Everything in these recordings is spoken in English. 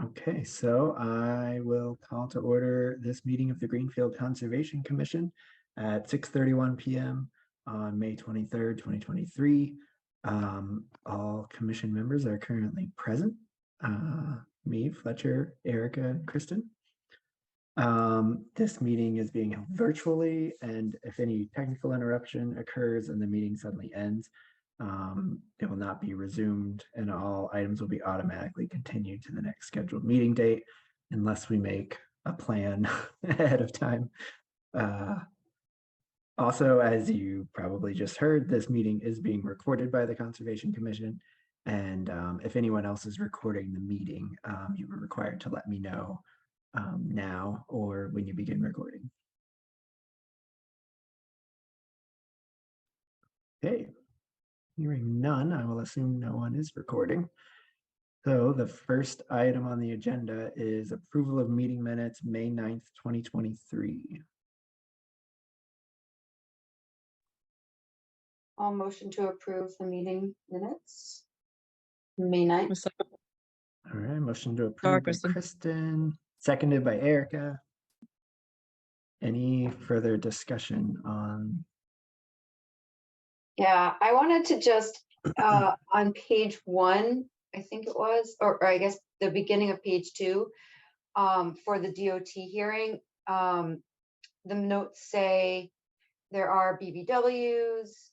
Okay, so I will call to order this meeting of the Greenfield Conservation Commission at 6:31 p.m. on May 23rd, 2023. All commission members are currently present. Me, Fletcher, Erica, and Kristen. This meeting is being held virtually, and if any technical interruption occurs and the meeting suddenly ends, it will not be resumed, and all items will be automatically continued to the next scheduled meeting date unless we make a plan ahead of time. Also, as you probably just heard, this meeting is being recorded by the Conservation Commission. And if anyone else is recording the meeting, you are required to let me know now or when you begin recording. Okay, hearing none, I will assume no one is recording. So the first item on the agenda is approval of meeting minutes, May 9th, 2023. I'll motion to approve the meeting minutes. May 9th. All right, motion to approve by Kristen, seconded by Erica. Any further discussion on? Yeah, I wanted to just, on page 1, I think it was, or I guess the beginning of page 2, for the DOT hearing, the notes say there are BBWs,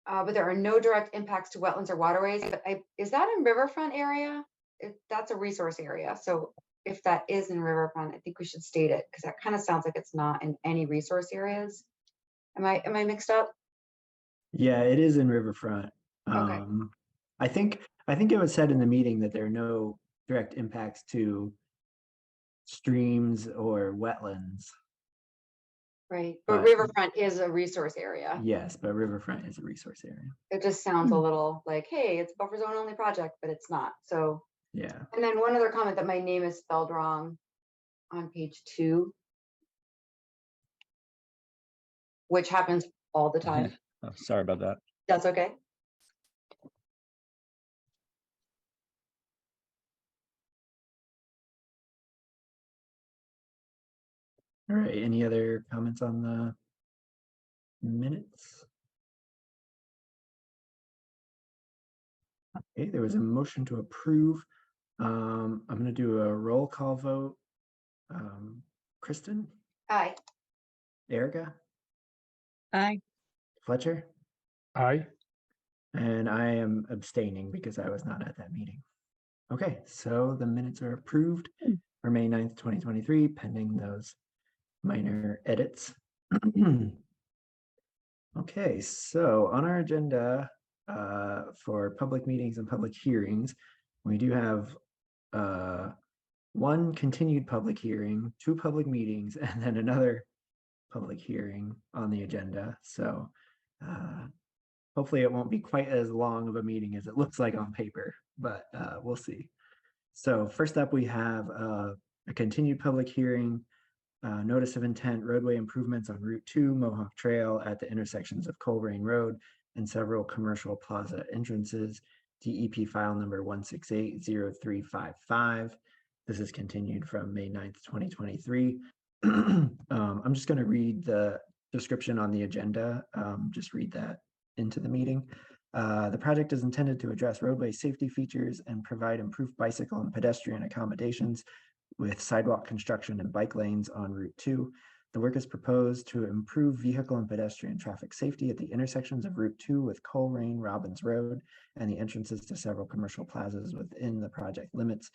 but there are no direct impacts to wetlands or waterways. But is that in riverfront area? That's a resource area. So if that is in riverfront, I think we should state it, because that kind of sounds like it's not in any resource areas. Am I mixed up? Yeah, it is in riverfront. Okay. I think it was said in the meeting that there are no direct impacts to streams or wetlands. Right, but riverfront is a resource area. Yes, but riverfront is a resource area. It just sounds a little like, hey, it's a buffer zone only project, but it's not. So yeah. And then one other comment, that my name is spelled wrong on page 2, which happens all the time. Oh, sorry about that. That's okay. All right, any other comments on the minutes? Okay, there was a motion to approve. I'm going to do a roll call vote. Kristen? Aye. Erica? Aye. Fletcher? Aye. And I am abstaining because I was not at that meeting. Okay, so the minutes are approved for May 9th, 2023, pending those minor edits. Okay, so on our agenda for public meetings and public hearings, we do have one continued public hearing, 2 public meetings, and then another public hearing on the agenda. So hopefully it won't be quite as long of a meeting as it looks like on paper, but we'll see. So first up, we have a continued public hearing, notice of intent, roadway improvements on Route 2 Mohawk Trail at the intersections of Coleraine Road and several commercial plaza entrances, DEP file number 1680355. This is continued from May 9th, 2023. I'm just going to read the description on the agenda, just read that into the meeting. The project is intended to address roadway safety features and provide improved bicycle and pedestrian accommodations with sidewalk construction and bike lanes on Route 2. The work is proposed to improve vehicle and pedestrian traffic safety at the intersections of Route 2 with Coleraine Robbins Road and the entrances to several commercial plazas within the project limits.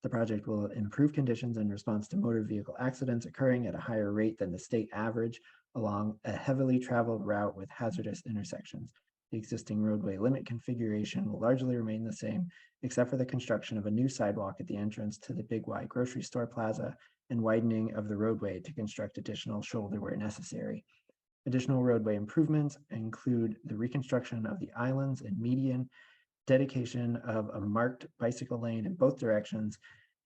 The project will improve conditions in response to motor vehicle accidents occurring at a higher rate than the state average along a heavily traveled route with hazardous intersections. The existing roadway limit configuration will largely remain the same, except for the construction of a new sidewalk at the entrance to the Big Y grocery store plaza and widening of the roadway to construct additional shoulder where necessary. Additional roadway improvements include the reconstruction of the islands and median, dedication of a marked bicycle lane in both directions,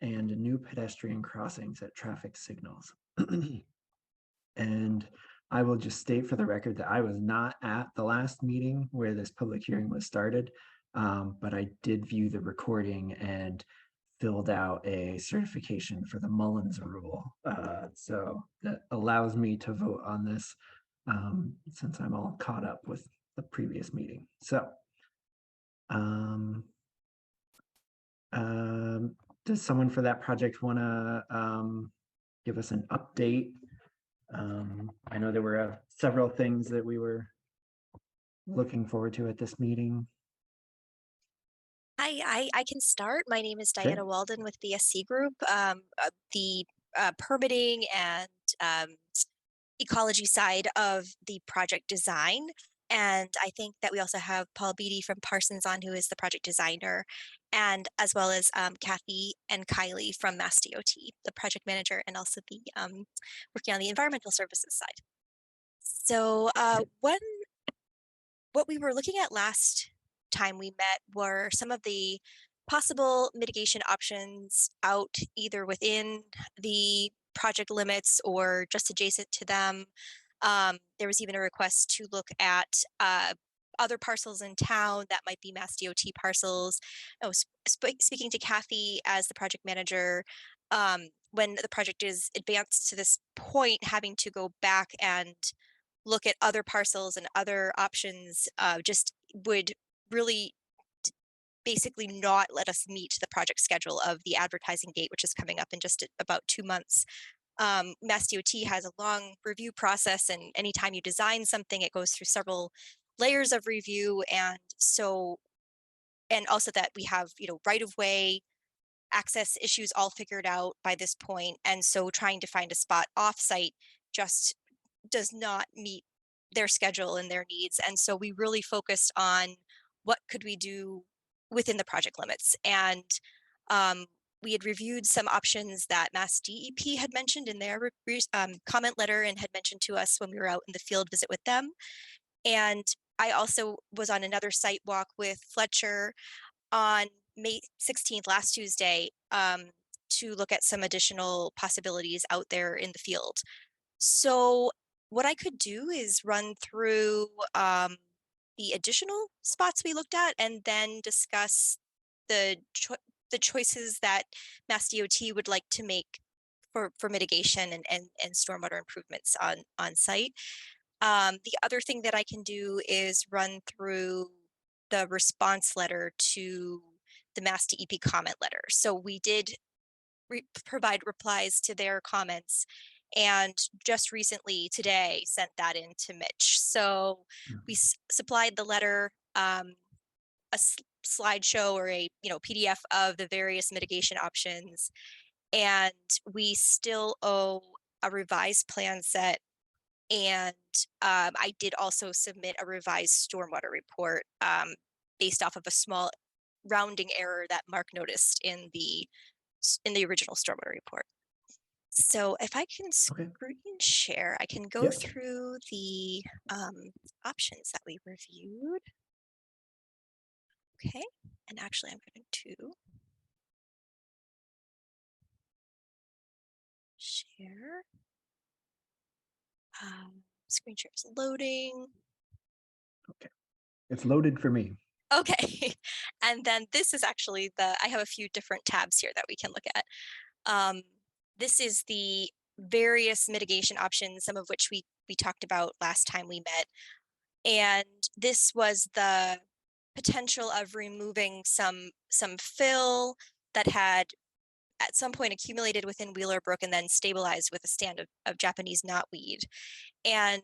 and new pedestrian crossings at traffic signals. And I will just state for the record that I was not at the last meeting where this public hearing was started, but I did view the recording and filled out a certification for the Mullins rule. So that allows me to vote on this since I'm all caught up with the previous meeting. So does someone for that project want to give us an update? I know there were several things that we were looking forward to at this meeting. I can start. My name is Okay. Diana Walden with the SC Group. The permitting and ecology side of the project design. And I think that we also have Paul Beatty from Parsons on, who is the project designer, and as well as Kathy and Kylie from Mass DOT, the project manager, and also the working on the environmental services side. So what we were looking at last time we met were some of the possible mitigation options out either within the project limits or just adjacent to them. There was even a request to look at other parcels in town that might be Mass DOT parcels. I was speaking to Kathy as the project manager. When the project is advanced to this point, having to go back and look at other parcels and other options just would really basically not let us meet the project schedule of the advertising date, which is coming up in just about 2 months. Mass DOT has a long review process, and anytime you design something, it goes through several layers of review. And so, and also that we have, right of way access issues all figured out by this point. And so trying to find a spot offsite just does not meet their schedule and their needs. And so we really focused on what could we do within the project limits. And we had reviewed some options that Mass DEP had mentioned in their comment letter and had mentioned to us when we were out in the field visit with them. And I also was on another site walk with Fletcher on May 16th, last Tuesday, to look at some additional possibilities out there in the field. So what I could do is run through the additional spots we looked at and then discuss the choices that Mass DOT would like to make for mitigation and stormwater improvements on site. The other thing that I can do is run through the response letter to the Mass DEP comment letter. So we did provide replies to their comments, and just recently today sent that in to Mitch. So we supplied the letter, a slideshow or a PDF of the various mitigation options, and we still owe a revised plan set. And I did also submit a revised stormwater report based off of a small rounding error that Mark noticed in the original stormwater report. So if I can screen share, I can go through the options that we reviewed. Okay, and actually I'm going to share. Screen share is loading. Okay, it's loaded for me. Okay, and then this is actually I have a few different tabs here that we can look at. This is the various mitigation options, some of which we talked about last time we met. And this was the potential of removing some fill that had at some point accumulated within Wheeler Brook and then stabilized with a stand of Japanese knotweed. And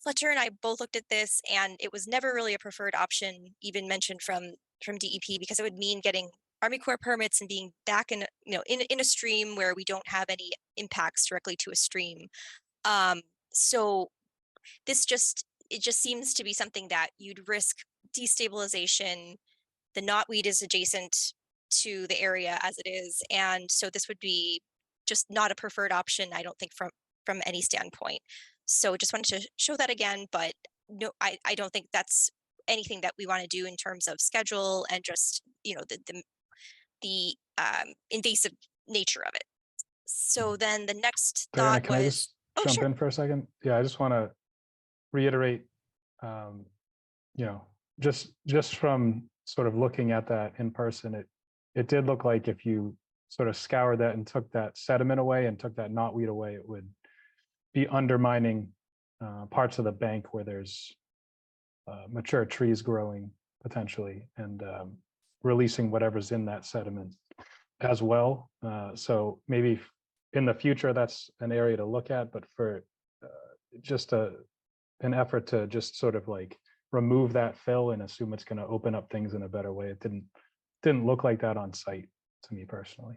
Fletcher and I both looked at this, and it was never really a preferred option, even mentioned from DEP, because it would mean getting Army Corps permits and being back in in a stream where we don't have any impacts directly to a stream. So this just seems to be something that you'd risk destabilization. The knotweed is adjacent to the area as it is, and so this would be just not a preferred option, I don't think, from any standpoint. So just wanted to show that again, but no, I don't think that's anything that we want to do in terms of schedule and just the invasive nature of it. So then the next Diana, thought can I was, just oh, jump sure. in for a second? Yeah, I just want to reiterate, just from sort of looking at that in person, it did look like if you sort of scoured that and took that sediment away and took that knotweed away, it would be undermining parts of the bank where there's mature trees growing potentially, and releasing whatever's in that sediment as well. So maybe in the future, that's an area to look at, but for just an effort to just sort of like remove that fill and assume it's going to open up things in a better way, it didn't look like that on site to me personally.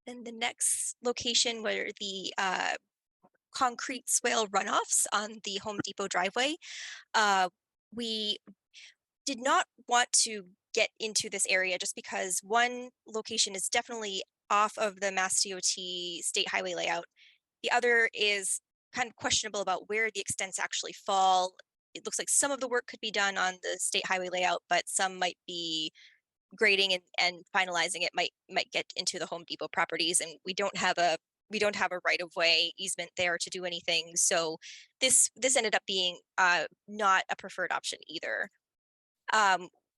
Then the next location were the concrete swale runoffs on the Home Depot driveway. We did not want to get into this area just because one location is definitely off of the Mass DOT state highway layout. The other is kind of questionable about where the extents actually fall. It looks like some of the work could be done on the state highway layout, but some might be grading and finalizing it might get into the Home Depot properties, and we don't have a right of way easement there to do anything. So this ended up being not a preferred option either.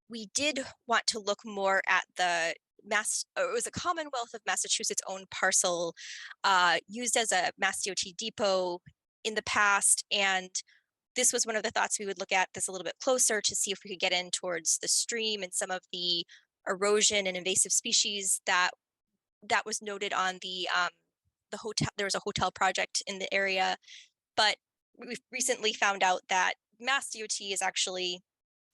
We did want to look more at the it was a Commonwealth of Massachusetts owned parcel used as a Mass DOT depot in the past, and this was one of the thoughts we would look at this a little bit closer to see if we could get in towards the stream and some of the erosion and invasive species that was noted on the hotel. There was a hotel project in the area, but we've recently found out that Mass DOT is actually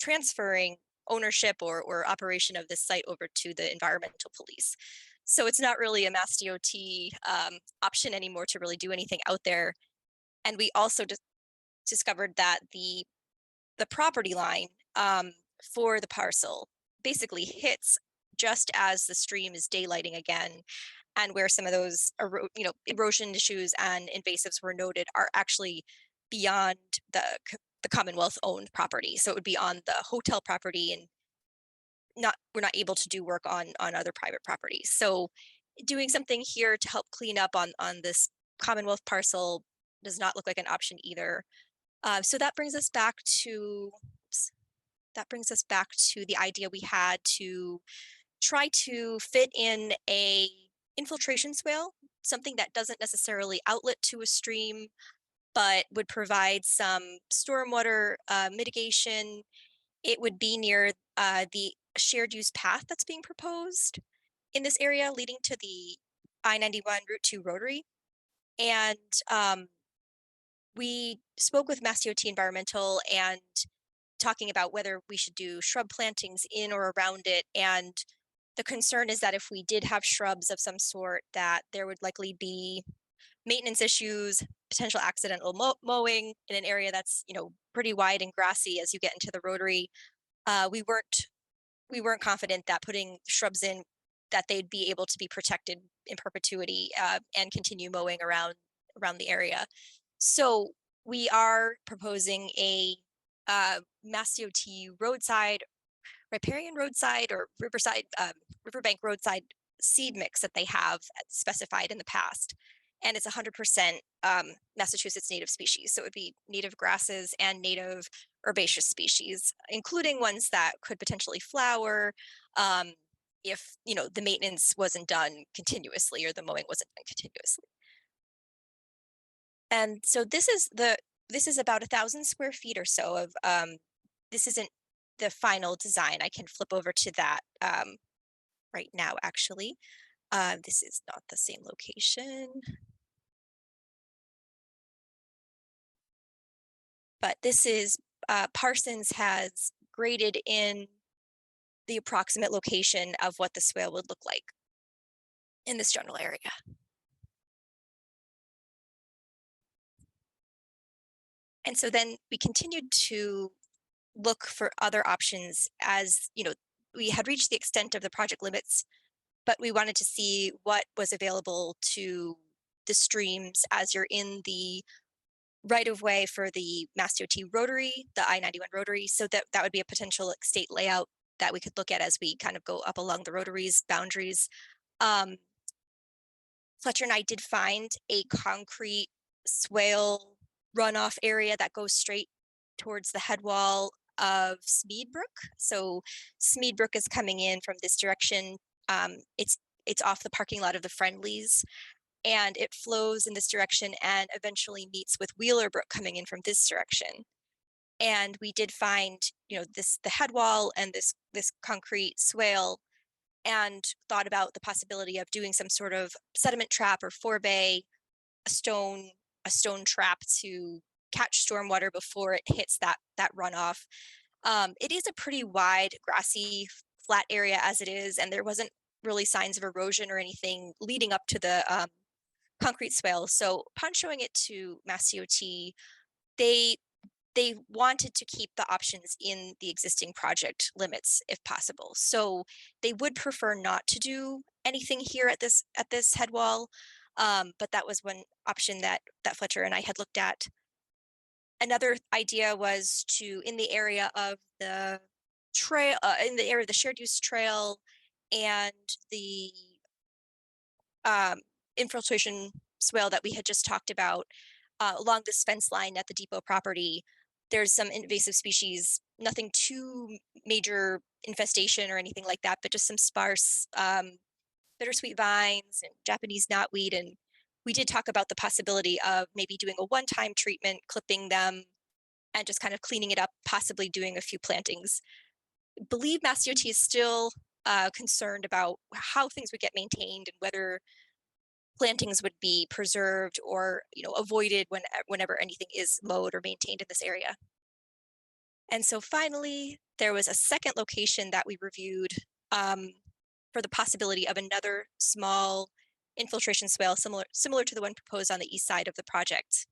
transferring ownership or operation of this site over to the environmental police. So it's not really a Mass DOT option anymore to really do anything out there. And we also discovered that the property line for the parcel basically hits just as the stream is daylighting again, and where some of those erosion issues and invasives were noted are actually beyond the Commonwealth owned property. So it would be on the hotel property, and we're not able to do work on other private properties. So doing something here to help clean up on this Commonwealth parcel does not look like an option either. So that brings us back to the idea we had to try to fit in a infiltration swale, something that doesn't necessarily outlet to a stream, but would provide some stormwater mitigation. It would be near the shared use path that's being proposed in this area leading to the I-91 Route 2 Rotary. And we spoke with Mass DOT Environmental and talking about whether we should do shrub plantings in or around it. And the concern is that if we did have shrubs of some sort, that there would likely be maintenance issues, potential accidental mowing in an area that's pretty wide and grassy as you get into the Rotary. We weren't confident that putting shrubs in that they'd be able to be protected in perpetuity and continue mowing around the area. So we are proposing a Mass DOT roadside, riparian roadside, or riverbank roadside seed mix that they have specified in the past. And it's 100% Massachusetts native species. So it would be native grasses and native herbaceous species, including ones that could potentially flower if the maintenance wasn't done continuously or the mowing wasn't done continuously. And so this is about 1,000 square feet or so of this isn't the final design. I can flip over to that right now, actually. This is not the same location. But this is, Parsons has graded in the approximate location of what the swale would look like in this general area. And so then we continued to look for other options as, we had reached the extent of the project limits, but we wanted to see what was available to the streams as you're in the right of way for the Mass DOT Rotary, the I-91 Rotary. So that would be a potential state layout that we could look at as we kind of go up along the Rotary's boundaries. Fletcher and I did find a concrete swale runoff area that goes straight towards the head wall of Smead Brook. So Smead Brook is coming in from this direction. It's off the parking lot of the Friendlies, and it flows in this direction and eventually meets with Wheeler Brook coming in from this direction. And we did find, the head wall and this concrete swale, and thought about the possibility of doing some sort of sediment trap or forebay, a stone trap to catch stormwater before it hits that runoff. It is a pretty wide, grassy, flat area as it is, and there wasn't really signs of erosion or anything leading up to the concrete swale. So upon showing it to Mass DOT, they wanted to keep the options in the existing project limits if possible. So they would prefer not to do anything here at this head wall. But that was one option that Fletcher and I had looked at. Another idea was to, in the area of the trail, in the area of the shared use trail and the infiltration swale that we had just talked about, along this fence line at the depot property, there's some invasive species, nothing too major infestation or anything like that, but just some sparse bittersweet vines and Japanese knotweed. And we did talk about the possibility of maybe doing a one-time treatment, clipping them, and just kind of cleaning it up, possibly doing a few plantings. I believe Mass DOT is still concerned about how things would get maintained and whether plantings would be preserved or avoided whenever anything is mowed or maintained in this area. And so finally, there was a second location that we reviewed for the possibility of another small infiltration swale similar to the one proposed on the east side of the project.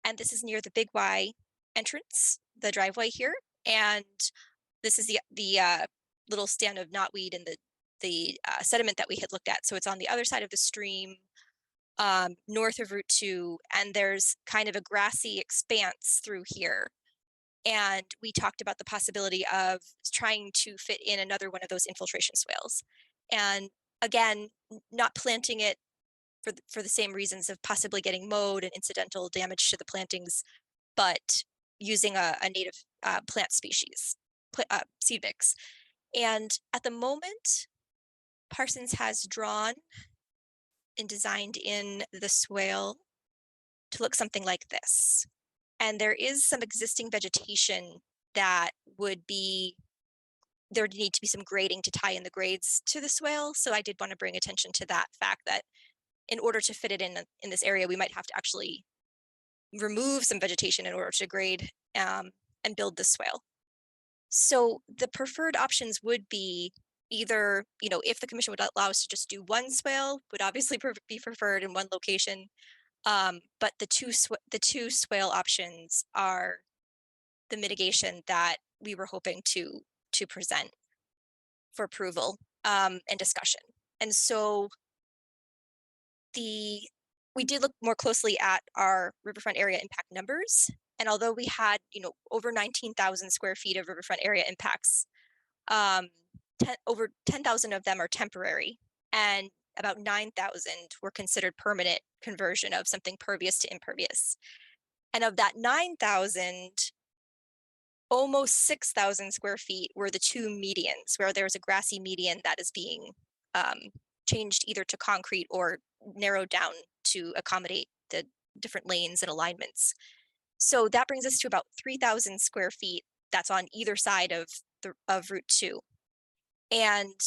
And this is near the Big Y entrance, the driveway here. And this is the little stand of knotweed and the sediment that we had looked at. So it's on the other side of the stream, north of Route 2, and there's kind of a grassy expanse through here. And we talked about the possibility of trying to fit in another one of those infiltration swales. And again, not planting it for the same reasons of possibly getting mowed and incidental damage to the plantings, but using a native plant species, seed mix. And at the moment, Parsons has drawn and designed in the swale to look something like this. And there is some existing vegetation that there would need to be some grading to tie in the grades to the swale. So I did want to bring attention to that fact that in order to fit it in this area, we might have to actually remove some vegetation in order to grade and build the swale. So the preferred options would be either, if the commission would allow us to just do one swale, would obviously be preferred in one location. But the two swale options are the mitigation that we were hoping to present for approval and discussion. And so we did look more closely at our riverfront area impact numbers. And although we had, over 19,000 square feet of riverfront area impacts, over 10,000 of them are temporary, and about 9,000 were considered permanent conversion of something pervious to impervious. And of that 9,000, almost 6,000 square feet were the two medians, where there was a grassy median that is being changed either to concrete or narrowed down to accommodate the different lanes and alignments. So that brings us to about 3,000 square feet that's on either side of Route 2. And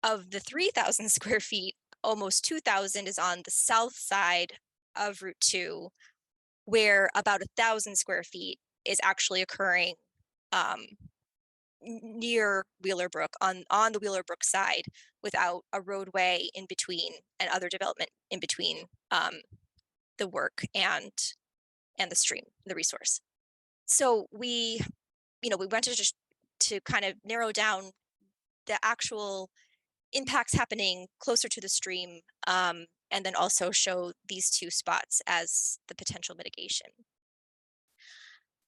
of the 3,000 square feet, almost 2,000 is on the south side of Route 2, where about 1,000 square feet is actually occurring near Wheeler Brook, on the Wheeler Brook side, without a roadway in between and other development in between the work and the stream, the resource. So we wanted to kind of narrow down the actual impacts happening closer to the stream, and then also show these two spots as the potential mitigation.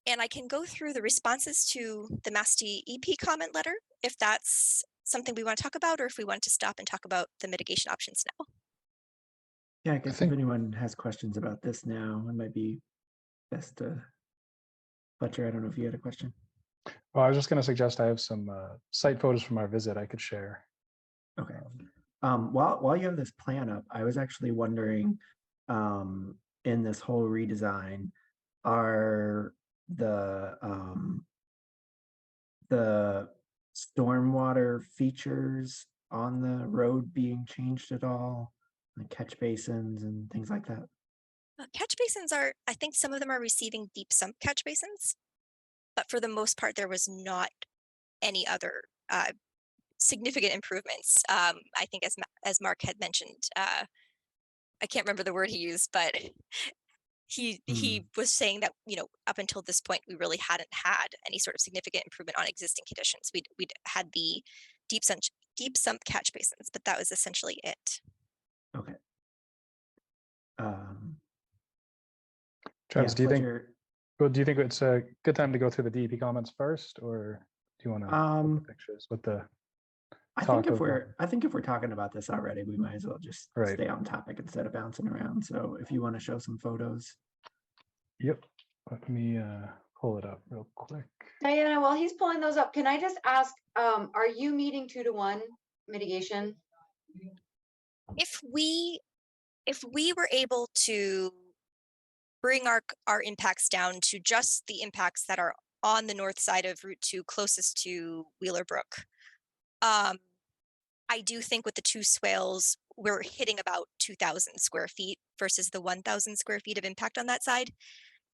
And I can go through the responses to the Mass DEP comment letter if that's something we want to talk about, or if we want to stop and talk about the mitigation options now. Yeah, I guess if anyone has questions about this now, it might be best to. Fletcher, I don't know if you had a question. Well, I was just going to suggest I have some site photos from our visit I could share. Okay. While you have this plan up, I was actually wondering, in this whole redesign, are the stormwater features on the road being changed at all? Like catch basins and things like that? Catch basins are, I think some of them are receiving deep sump catch basins, but for the most part, there was not any other significant improvements. I think as Mark had mentioned, I can't remember the word he used, but he was saying that, you know, up until this point, we really hadn't had any sort of significant improvement on existing conditions. We'd had the deep sump catch basins, but that was essentially it. Okay. Travis, Yeah, do you think? pleasure. Well, do you think it's a good time to go through the DEP comments first, or do you want to pictures with the I talk think if of we're talking about this already, we might as well just Right. stay on topic instead of bouncing around. So if you want to show some photos. Yep. Let me pull it up real quick. Diana, while he's pulling those up, can I just ask, are you meeting 2-to-1 mitigation? If we were able to bring our impacts down to just the impacts that are on the north side of Route 2 closest to Wheeler Brook, I do think with the two swales, we're hitting about 2,000 square feet versus the 1,000 square feet of impact on that side.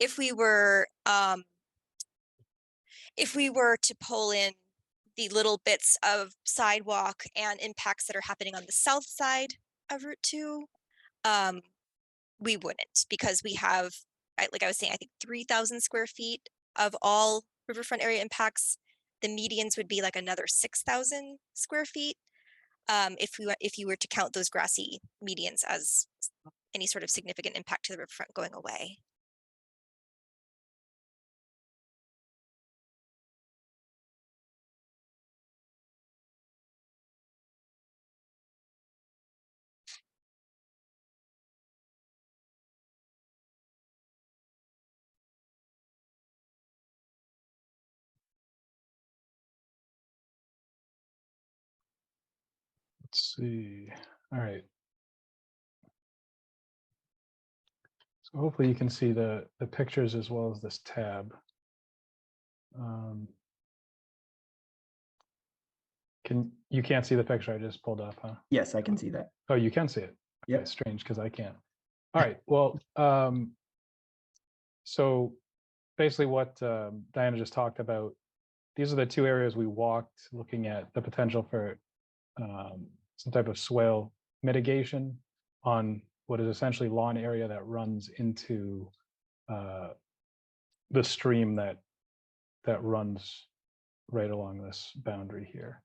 If we were to pull in the little bits of sidewalk and impacts that are happening on the south side of Route 2, we wouldn't, because we have, like I was saying, I think 3,000 square feet of all riverfront area impacts. The medians would be like another 6,000 square feet. If you were to count those grassy medians as any sort of significant impact to the riverfront going away. Let's see. All right. So hopefully you can see the pictures as well as this tab. You can't see the picture I just pulled up, huh? Yes, I can see that. Oh, you can see it. Yep. Okay, strange because I can't. All right. Well, so basically what Diana just talked about, these are the two areas we walked looking at the potential for some type of swale mitigation on what is essentially lawn area that runs into the stream that runs right along this boundary here.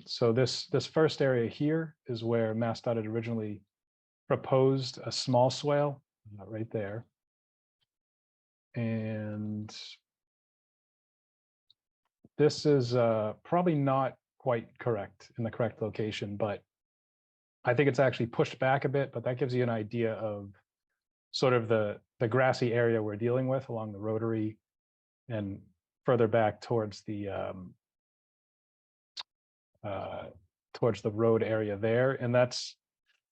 So this first area here is where MassDOT had originally proposed a small swale right there. And this is probably not quite correct in the correct location, but I think it's actually pushed back a bit, but that gives you an idea of sort of the grassy area we're dealing with along the rotary and further back towards the road area there. And that's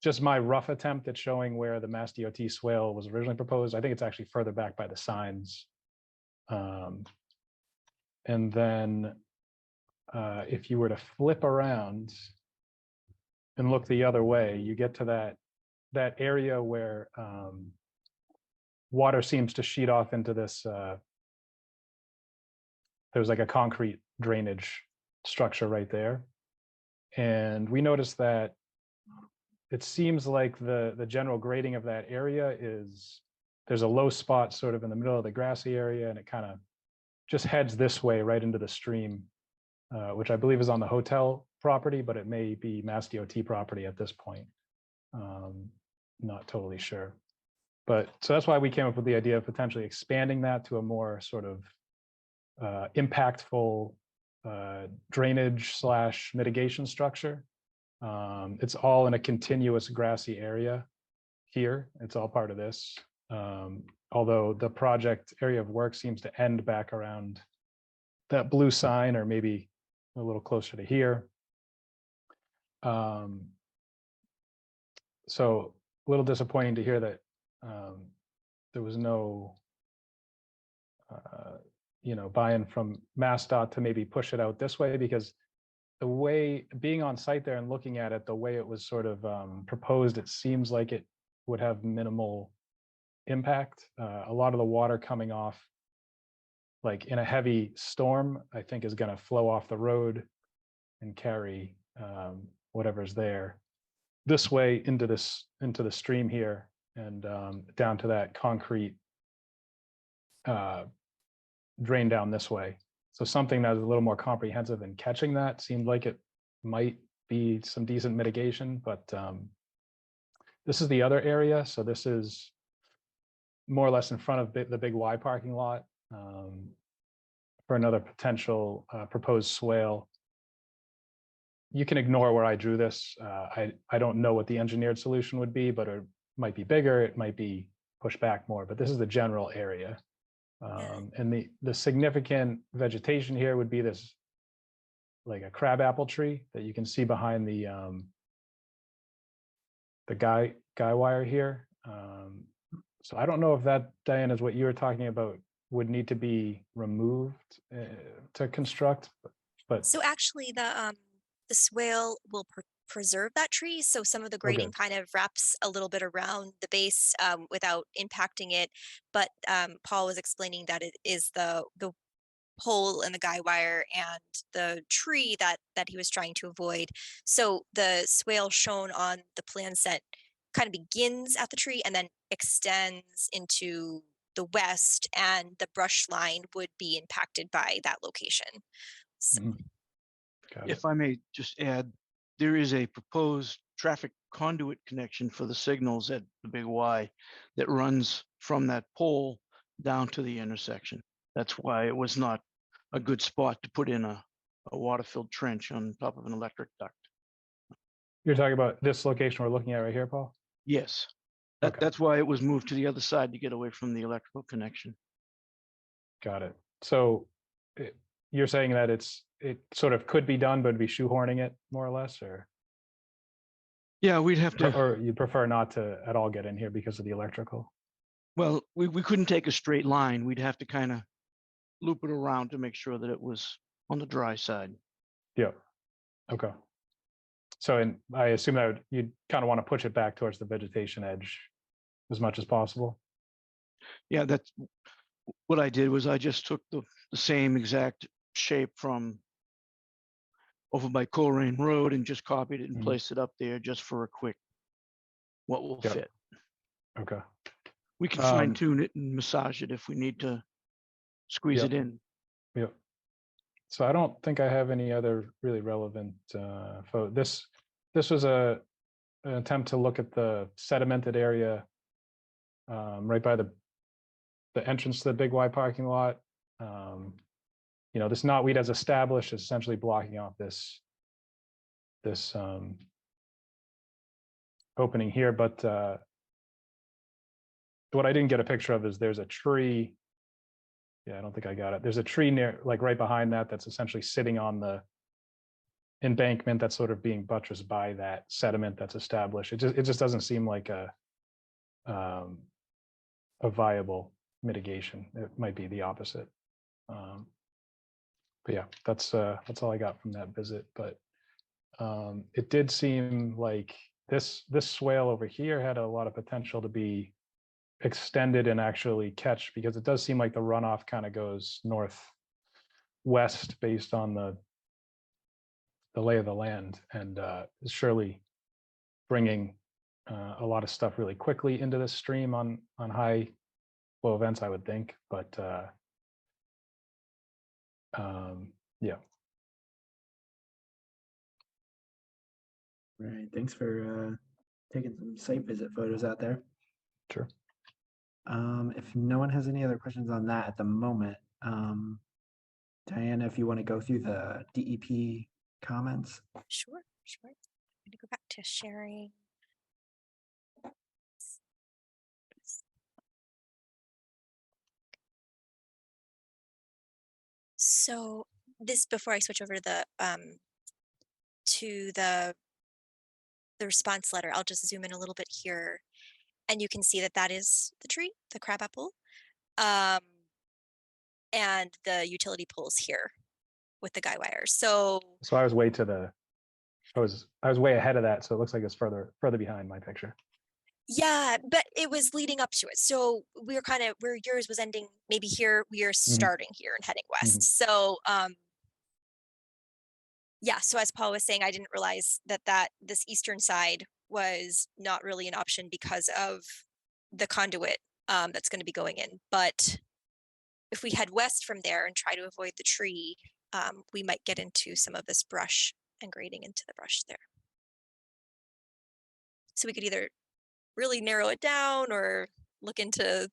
just my rough attempt at showing where the Mass DOT swale was originally proposed. I think it's actually further back by the signs. And then if you were to flip around and look the other way, you get to that area where water seems to sheet off into this, there's like a concrete drainage structure right there. And we noticed that it seems like the general grading of that area is, there's a low spot sort of in the middle of the grassy area, and it kind of just heads this way right into the stream, which I believe is on the hotel property, but it may be Mass DOT property at this point. Not totally sure. But so that's why we came up with the idea of potentially expanding that to a more sort of impactful drainage / mitigation structure. It's all in a continuous grassy area here. It's all part of this. Although the project area of work seems to end back around that blue sign, or maybe a little closer to here. So a little disappointing to hear that there was no buy-in from MassDOT to maybe push it out this way, because the way, being on site there and looking at it, the way it was sort of proposed, it seems like it would have minimal impact. A lot of the water coming off, like in a heavy storm, I think is going to flow off the road and carry whatever's there this way into the stream here, and down to that concrete drain down this way. So something that was a little more comprehensive in catching that seemed like it might be some decent mitigation, but this is the other area. So this is more or less in front of the big Y parking lot for another potential proposed swale. You can ignore where I drew this. I don't know what the engineered solution would be, but it might be bigger, it might be pushed back more, but this is the general area. And the significant vegetation here would be this, like a crabapple tree that you can see behind the guy wire here. So I don't know if that, Diane, is what you were talking about, would need to be removed to construct, but So actually, the swale will preserve that tree. So some of the grading kind of wraps a little bit around the base without impacting it. But Paul was explaining that it is the pole and the guy wire and the tree that he was trying to avoid. So the swale shown on the plan set kind of begins at the tree and then extends into the west, and the brush line would be impacted by that location. So, If I may just add, there is a proposed traffic conduit connection for the signals at the Big Y that runs from that pole down to the intersection. That's why it was not a good spot to put in a water-filled trench on top of an electric duct. You're talking about this location we're looking at right here, Paul? Yes, Okay. that's why it was moved to the other side to get away from the electrical connection. Got it. So you're saying that it sort of could be done, but it'd be shoehorning it more or less, or? Yeah, we'd have to. Or you prefer not to at all get in here because of the electrical? Well, we couldn't take a straight line. We'd have to kind of loop it around to make sure that it was on the dry side. Yeah. Okay. So, and I assume that you'd kind of want to push it back towards the vegetation edge as much as possible. Yeah, that's what I did. Was I just took the same exact shape from over by Coleraine Road and just copied it and placed it up there just for a quick what will fit. Okay. We can fine tune it and massage it if we need to squeeze it in. Yep. So I don't think I have any other really relevant photo. This was an attempt to look at the sedimented area right by the entrance to the Big Y parking lot. This knotweed as established is essentially blocking off this opening here, but what I didn't get a picture of is there's a tree. Yeah, I don't think I got it. There's a tree near, like right behind that, that's essentially sitting on the embankment that's sort of being buttressed by that sediment that's established. It just doesn't seem like a viable mitigation. It might be the opposite. But yeah, that's all I got from that visit. But it did seem like this swale over here had a lot of potential to be extended and actually catch, because it does seem like the runoff kind of goes northwest based on the lay of the land, and is surely bringing a lot of stuff really quickly into the stream on high flow events, I would think. But yeah. Right. Thanks for taking some site visit photos out there. Sure. If no one has any other questions on that at the moment, Diana, if you want to go through the DEP comments. Sure. I'm going to go back to sharing. So this, before I switch over to the response letter, I'll just zoom in a little bit here, and you can see that that is the tree, the crabapple, and the utility poles here with the guy wires. So So I was way to the, I was way ahead of that. So it looks like it's further behind my picture. yeah, but it was leading up to it. So we were kind of where yours was ending, maybe here, we are starting here and heading west. So yeah, so as Paul was saying, I didn't realize that this eastern side was not really an option because of the conduit that's going to be going in. But if we head west from there and try to avoid the tree, we might get into some of this brush and grading into the brush there. So we could either really narrow it down or look into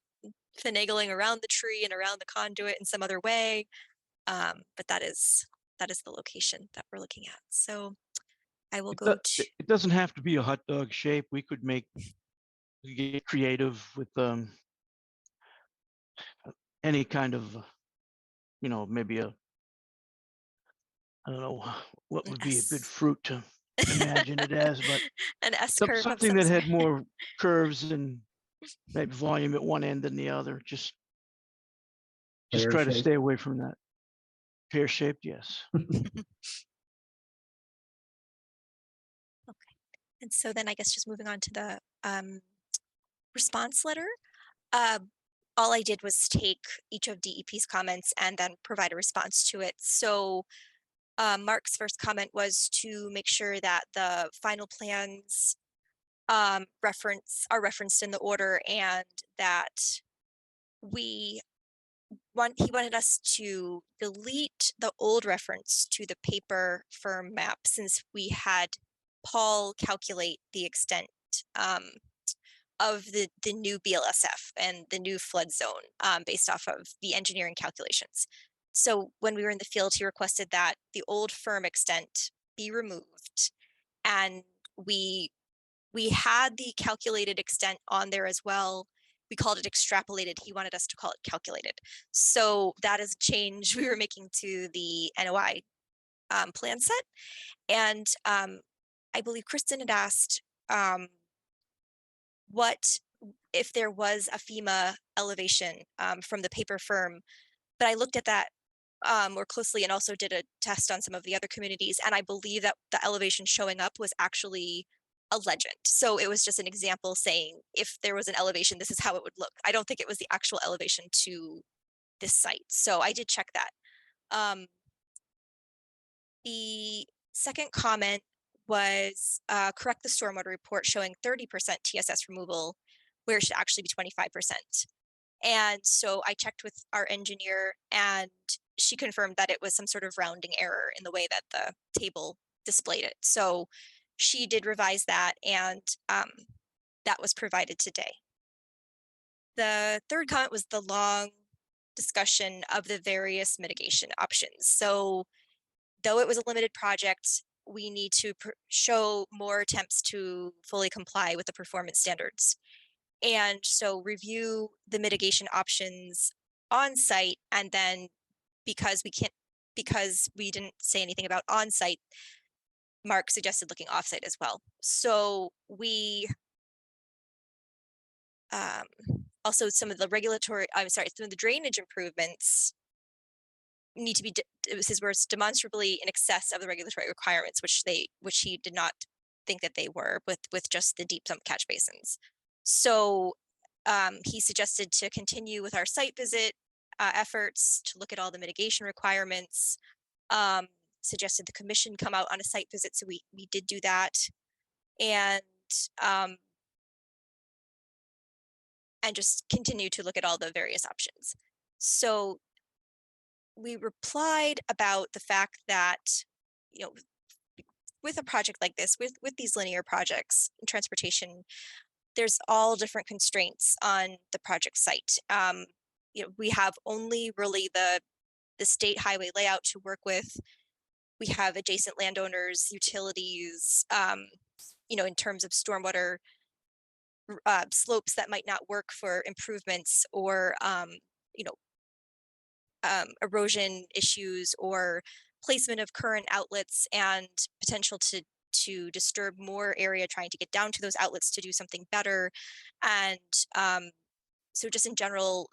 finagling around the tree and around the conduit in some other way. But that is the location that we're looking at. So I will go to. It doesn't have to be a hot dog shape. We could get creative with any kind of, maybe I don't know what would be a good fruit to imagine it as, but an S curve of something some that sort. had more curves and maybe volume at one end than the other. Just try to stay away from that. Pear shaped, yes. Okay. And so then I guess just moving on to the response letter. All I did was take each of DEP's comments and then provide a response to it. So Mark's first comment was to make sure that the final plans are referenced in the order, and that he wanted us to delete the old reference to the paper firm map, since we had Paul calculate the extent of the new BLSF and the new flood zone based off of the engineering calculations. So when we were in the field, he requested that the old firm extent be removed, and we had the calculated extent on there as well. We called it extrapolated. He wanted us to call it calculated. So that is a change we were making to the NOI plan set. And I believe Kristen had asked what if there was a FEMA elevation from the paper firm, but I looked at that more closely and also did a test on some of the other communities, and I believe that the elevation showing up was actually a legend. So it was just an example saying if there was an elevation, this is how it would look. I don't think it was the actual elevation to this site. So I did check that. The second comment was correct the stormwater report showing 30% TSS removal, where it should actually be 25%. And so I checked with our engineer, and she confirmed that it was some sort of rounding error in the way that the table displayed it. So she did revise that, and that was provided today. The third comment was the long discussion of the various mitigation options. So though it was a limited project, we need to show more attempts to fully comply with the performance standards. And so review the mitigation options on site, and then because we didn't say anything about on site, Mark suggested looking offsite as well. So we also some of the drainage improvements need to be his words, demonstrably in excess of the regulatory requirements, which he did not think that they were with just the deep sump catch basins. So he suggested to continue with our site visit efforts to look at all the mitigation requirements. Suggested the commission come out on a site visit, so we did do that, and just continue to look at all the various options. So we replied about the fact that, with a project like this, with these linear projects in transportation, there's all different constraints on the project site. We have only really the state highway layout to work with. We have adjacent landowners, utilities, in terms of stormwater slopes that might not work for improvements, or erosion issues or placement of current outlets and potential to disturb more area trying to get down to those outlets to do something better. And so just in general,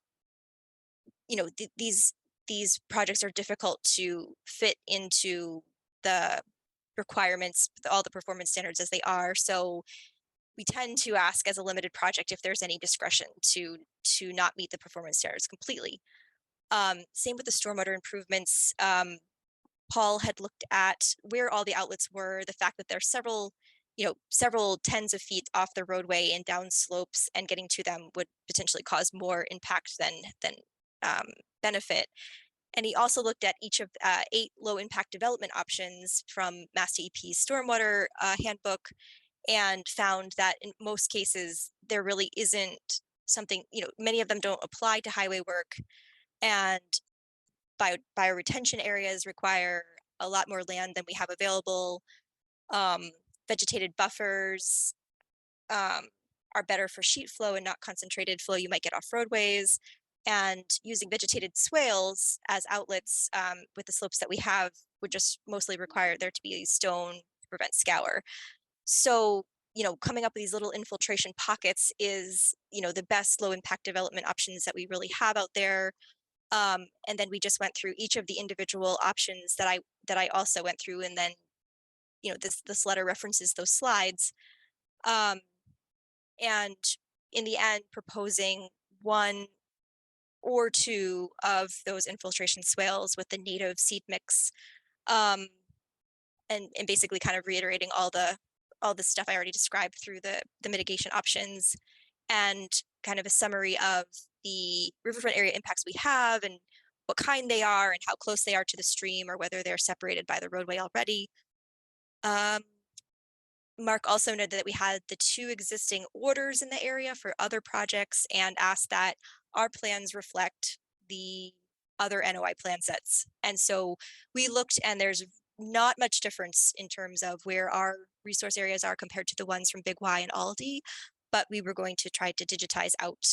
these projects are difficult to fit into the requirements, all the performance standards as they are. So we tend to ask as a limited project if there's any discretion to not meet the performance standards completely. Same with the stormwater improvements. Paul had looked at where all the outlets were, the fact that there's several tens of feet off the roadway and down slopes, and getting to them would potentially cause more impact than benefit. And he also looked at each of 8 low impact development options from Mass DEP's stormwater handbook, and found that in most cases there really isn't something, many of them don't apply to highway work, and bioretention areas require a lot more land than we have available. Vegetated buffers are better for sheet flow and not concentrated flow you might get off roadways. And using vegetated swales as outlets with the slopes that we have would just mostly require there to be stone to prevent scour. So, coming up with these little infiltration pockets is, the best low impact development options that we really have out there. And then we just went through each of the individual options that I also went through, and then this letter references those slides, and in the end proposing 1 or 2 of those infiltration swales with the native seed mix, and basically kind of reiterating all the stuff I already described through the mitigation options, and kind of a summary of the riverfront area impacts we have and what kind they are and how close they are to the stream or whether they're separated by the roadway already. Mark also noted that we had the 2 existing orders in the area for other projects and asked that our plans reflect the other NOI plan sets. And so we looked, and there's not much difference in terms of where our resource areas are compared to the ones from Big Y and Aldi, but we were going to try to digitize out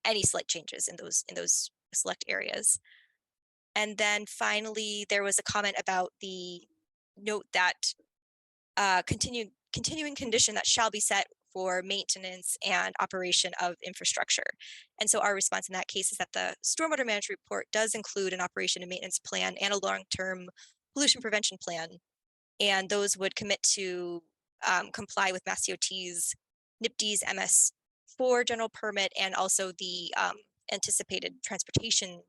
any slight changes in those select areas. And then finally, there was a comment about the note that continuing condition that shall be set for maintenance and operation of infrastructure. And so our response in that case is that the stormwater management report does include an operation and maintenance plan and a long-term pollution prevention plan. And those would commit to comply with Mass DOT's NIPD's MS4 general permit, and also the anticipated transportation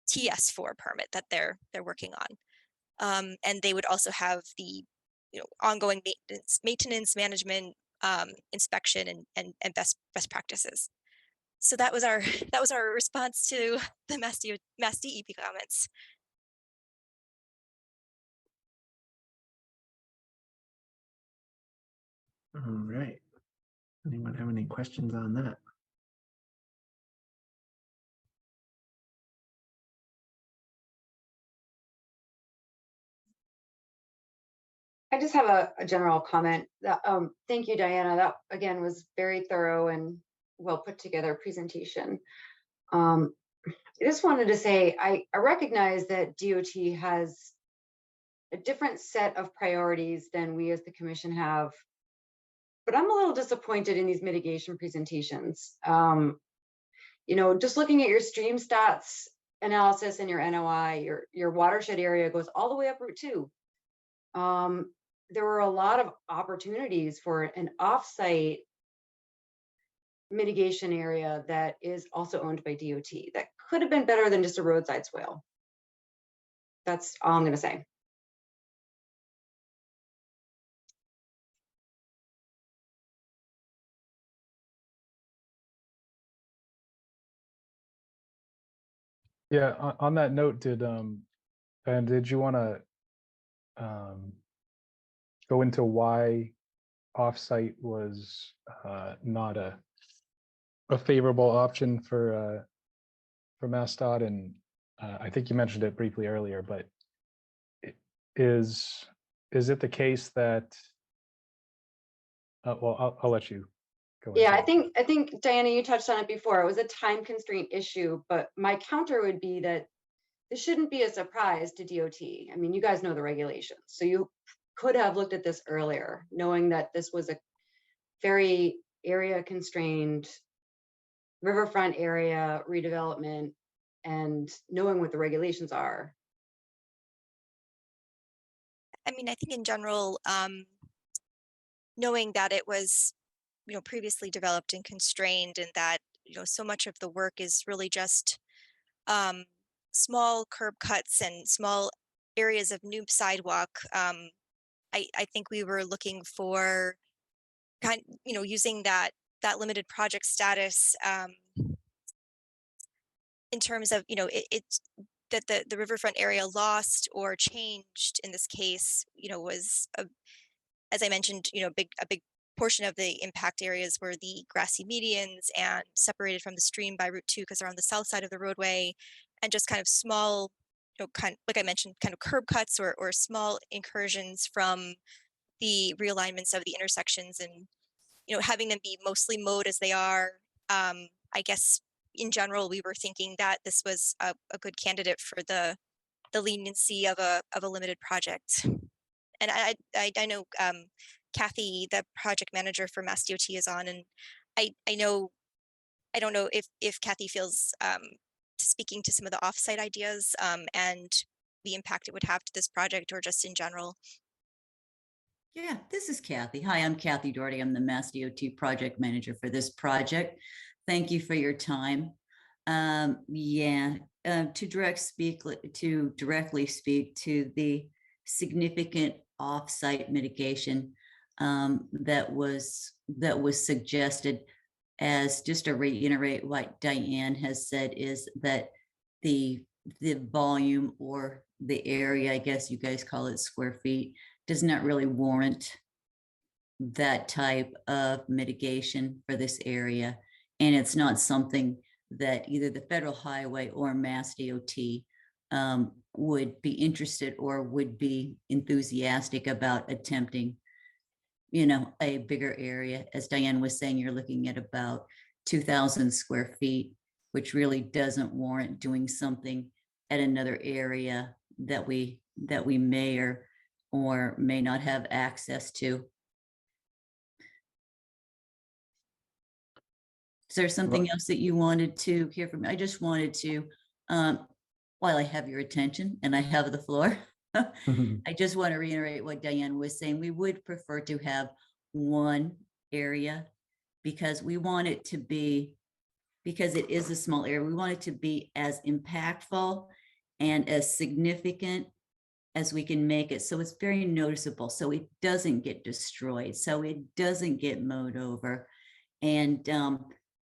TS4 permit that they're working on. And they would also have the ongoing maintenance management, inspection, and best practices. So that was our response to the Mass DEP comments. All right. Anyone have any questions on that? I just have a general comment. Thank you, Diana. That again was very thorough and well put together presentation. I just wanted to say I recognize that DOT has a different set of priorities than we as the commission have, but I'm a little disappointed in these mitigation presentations. Just looking at your stream stats analysis and your NOI, your watershed area goes all the way up Route 2. There were a lot of opportunities for an offsite mitigation area that is also owned by DOT that could have been better than just a roadside swale. That's all I'm going to say. Yeah, on that note, did you want to go into why offsite was not a favorable option for MassDOT? And I think you mentioned it briefly earlier, but is it the case that well, I'll let you go. Yeah, I think Diana, you touched on it before. It was a time constraint issue, but my counter would be that this shouldn't be a surprise to DOT. I mean, you guys know the regulations, so you could have looked at this earlier, knowing that this was a very area constrained riverfront area redevelopment, and knowing what the regulations are. I mean, I think in general, knowing that it was, previously developed and constrained, and that, so much of the work is really just small curb cuts and small areas of new sidewalk. I think we were looking for using that limited project status in terms of, it's that the riverfront area lost or changed in this case, was as I mentioned, a big portion of the impact areas were the grassy medians and separated from the stream by Route 2 because they're on the south side of the roadway, and just kind of small, like I mentioned, kind of curb cuts or small incursions from the realignments of the intersections, and having them be mostly mowed as they are. I guess in general, we were thinking that this was a good candidate for the leniency of a limited project. And I know Kathy, the project manager for Mass DOT, is on, and I don't know if Kathy feels speaking to some of the offsite ideas and the impact it would have to this project, or just in general. Yeah, this is Kathy. Hi, I'm Kathy Doherty. I'm the Mass DOT project manager for this project. Thank you for your time. To directly speak to the significant offsite mitigation that was suggested, as just to reiterate what Diane has said, is that the volume, or the area, I guess you guys call it square feet, does not really warrant that type of mitigation for this area. And it's not something that either the Federal Highway or Mass DOT would be interested or would be enthusiastic about attempting, a bigger area. As Diane was saying, you're looking at about 2,000 square feet, which really doesn't warrant doing something at another area that we may or may not have access to. Is there something else that you wanted to hear from me? I just wanted to, while I have your attention and I have the floor, I just want to reiterate what Diane was saying. We would prefer to have one area, because we want it to be, because it is a small area, we want it to be as impactful and as significant as we can make it, so it's very noticeable, so it doesn't get destroyed, so it doesn't get mowed over. And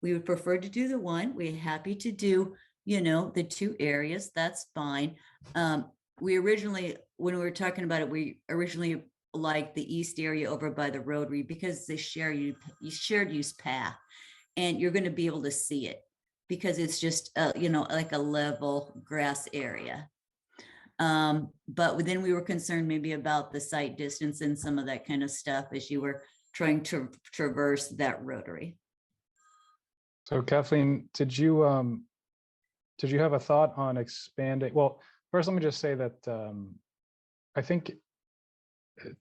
we would prefer to do the one. We're happy to do, the two areas. That's fine. We originally, when we were talking about it, we originally liked the east area over by the Rotary, because the shared use path, and you're going to be able to see it because it's just like a level grass area. But then we were concerned maybe about the site distance and some of that kind of stuff as you were trying to traverse that Rotary. So Kathleen, did you have a thought on expanding? Well, first, let me just say that I think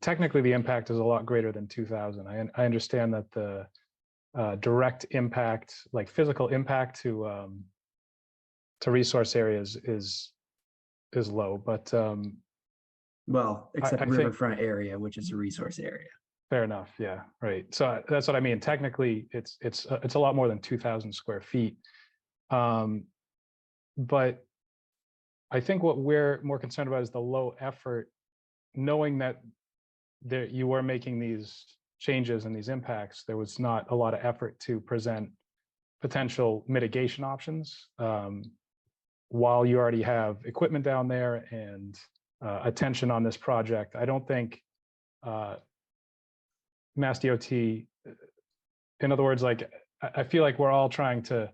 technically the impact is a lot greater than 2,000. I understand that the direct impact, like physical impact to resource areas is low, but Well, except I think- riverfront area, which is a resource area. fair enough. Yeah, right. So that's what I mean. Technically, it's a lot more than 2,000 square feet. But I think what we're more concerned about is the low effort, knowing that you were making these changes and these impacts. There was not a lot of effort to present potential mitigation options while you already have equipment down there and attention on this project. I don't think Mass DOT, in other words, like I feel like we're all trying to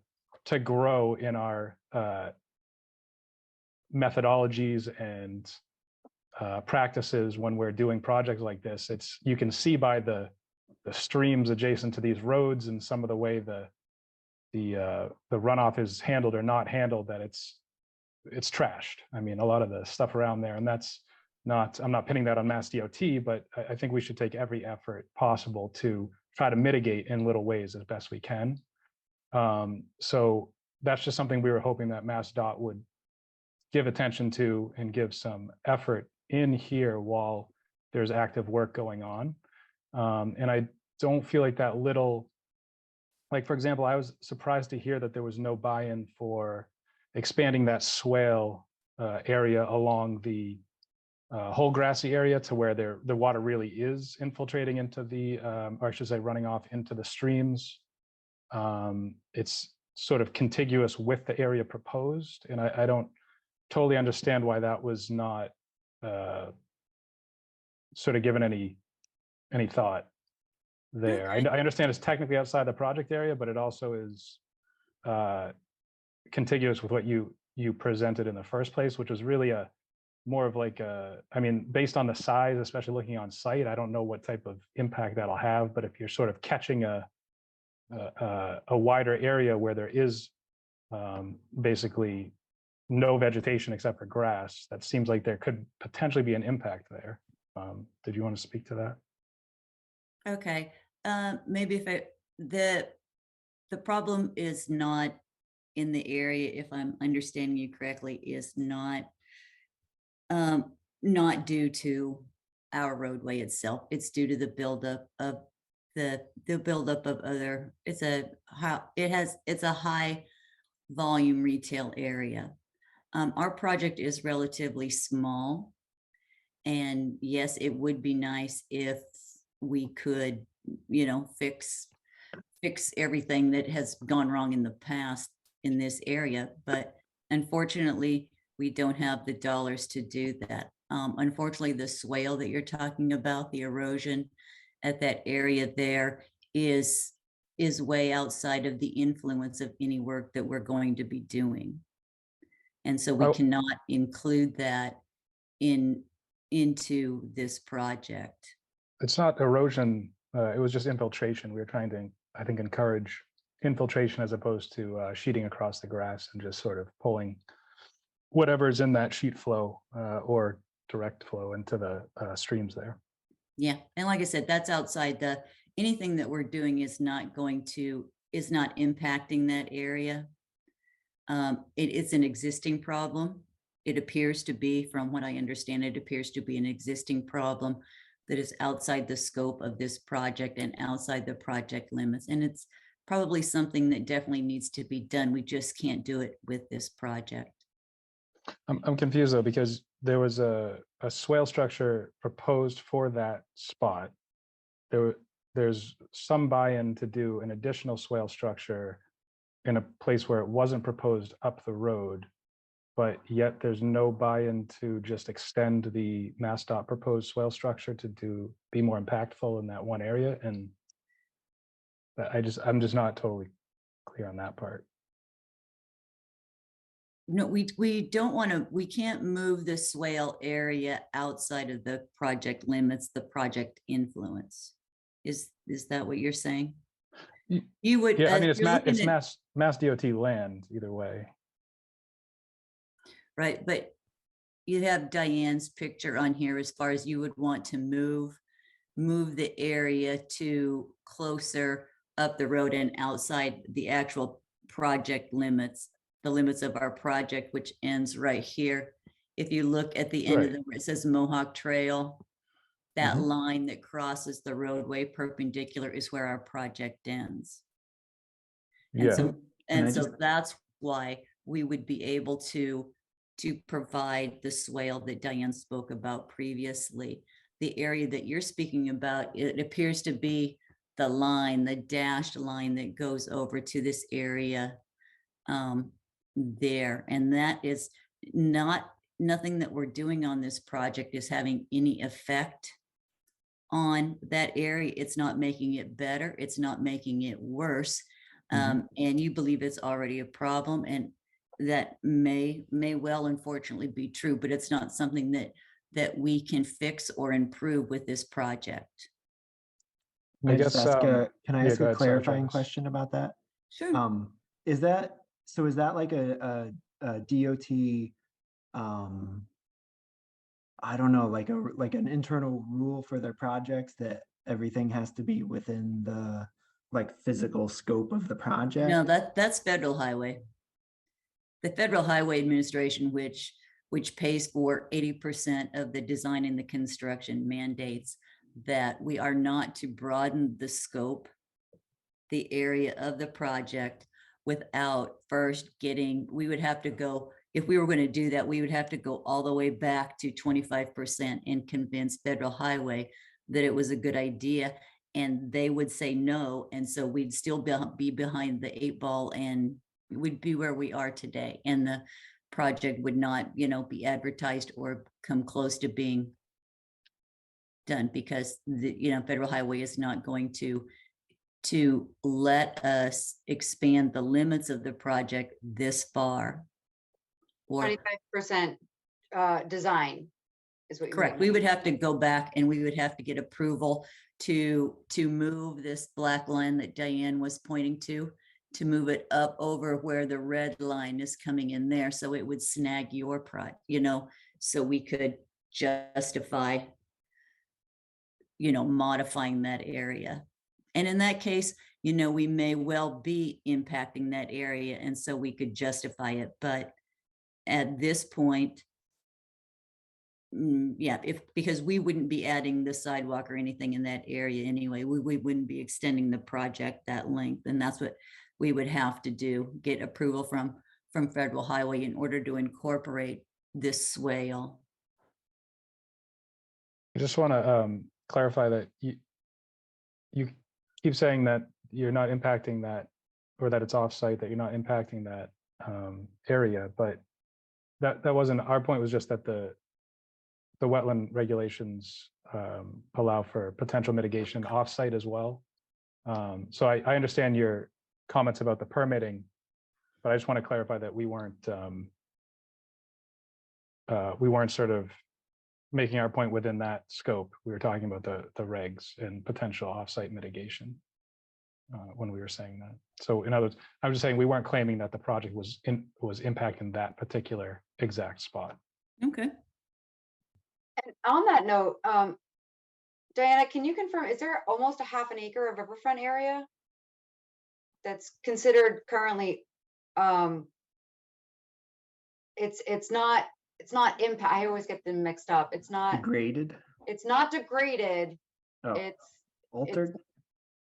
grow in our methodologies and practices when we're doing projects like this. You can see by the streams adjacent to these roads and some of the way the runoff is handled or not handled that it's trashed. I mean, a lot of the stuff around there, and that's not, I'm not pinning that on Mass DOT, but I think we should take every effort possible to try to mitigate in little ways as best we can. So that's just something we were hoping that Mass DOT would give attention to and give some effort in here while there's active work going on. And I don't feel like that little, like, for example, I was surprised to hear that there was no buy-in for expanding that swale area along the whole grassy area to where the water really is infiltrating into the, or I should say running off into the streams. It's sort of contiguous with the area proposed. And I don't totally understand why that was not sort of given any thought there. I understand it's technically outside the project area, but it also is contiguous with what you presented in the first place, which was really a more of like a, I mean, based on the size, especially looking on site, I don't know what type of impact that'll have, but if you're sort of catching a wider area where there is basically no vegetation except for grass, that seems like there could potentially be an impact there. Did you want to speak to that? Okay, maybe if the problem is not in the area, if I'm understanding you correctly, is not due to our roadway itself. It's due to the buildup of the buildup of other. It's a high volume retail area. Our project is relatively small, and yes, it would be nice if we could, fix everything that has gone wrong in the past in this area. But unfortunately, we don't have the dollars to do that. Unfortunately, the swale that you're talking about, the erosion at that area there is way outside of the influence of any work that we're going to be doing. And so we cannot include that into this project. It's not erosion, it was just infiltration. We were trying to, I think, encourage infiltration as opposed to sheeting across the grass and just sort of pulling whatever's in that sheet flow or direct flow into the streams there. Yeah, and like I said, that's outside anything that we're doing is not impacting that area. It's an existing problem. It appears to be, from what I understand, it appears to be an existing problem that is outside the scope of this project and outside the project limits. And it's probably something that definitely needs to be done. We just can't do it with this project. I'm confused though, because there was a swale structure proposed for that spot. There's some buy-in to do an additional swale structure in a place where it wasn't proposed up the road, but yet there's no buy-in to just extend the MassDOT proposed swale structure to be more impactful in that one area. And I'm just not totally clear on that part. No, we don't want to, we can't move the swale area outside of the project limits, the project influence. Is that what you're saying? You would, yeah, I mean, it's Mass DOT land either way. Right, but you have Diane's picture on here as far as you would want to move the area to closer up the road and outside the actual project limits, the limits of our project, which ends right here. If you look at the end of where it says Mohawk Trail, that line that crosses the roadway perpendicular is where our project ends. And so that's why we would be able to provide the swale that Diane spoke about previously. The area that you're speaking about, it appears to be the line, the dashed line that goes over to this area there. And that is nothing that we're doing on this project is having any effect on that area. It's not making it better. It's not making it worse. And you believe it's already a problem, and that may well unfortunately be true, but it's not something that we can fix or improve with this project. Can I just ask a clarifying question question about that? Sure. Is that like a DOT, I don't know, like an internal rule for their projects that everything has to be within the like physical scope of the project? No, that's federal highway. The Federal Highway Administration, which pays for 80% of the design and the construction, mandates that we are not to broaden the scope, the area of the project, without first getting, we would have to go, if we were going to do that, we would have to go all the way back to 25% and convince Federal Highway that it was a good idea. And they would say no. And so we'd still be behind the 8 ball, and we'd be where we are today. And the project would not, be advertised or come close to being done, because the, Federal Highway is not going to let us expand the limits of the project this far. Or 25% design is what you're correct, we would have to go back and we would have to get approval to move this black line that Diane was pointing to move it up over where the red line is coming in there. So it would snag your project, so we could justify, modifying that area. And in that case, we may well be impacting that area. And so we could justify it. But at this point, yeah, because we wouldn't be adding the sidewalk or anything in that area anyway. We wouldn't be extending the project that length. And that's what we would have to do, get approval from Federal Highway in order to incorporate this swale. I just want to clarify that you keep saying that you're not impacting that, or that it's offsite, that you're not impacting that area, but that wasn't our point. Was just that the wetland regulations allow for potential mitigation offsite as well. So I understand your comments about the permitting, but I just want to clarify that we weren't sort of making our point within that scope. We were talking about the regs and potential offsite mitigation when we were saying that. So in other words, I was just saying we weren't claiming that the project was impacting that particular exact spot. Okay. And on that note, Diana, can you confirm, is there almost a half an acre of riverfront area that's considered currently, it's not impact, I always get them mixed up. It's not Degraded, degraded. oh, altered?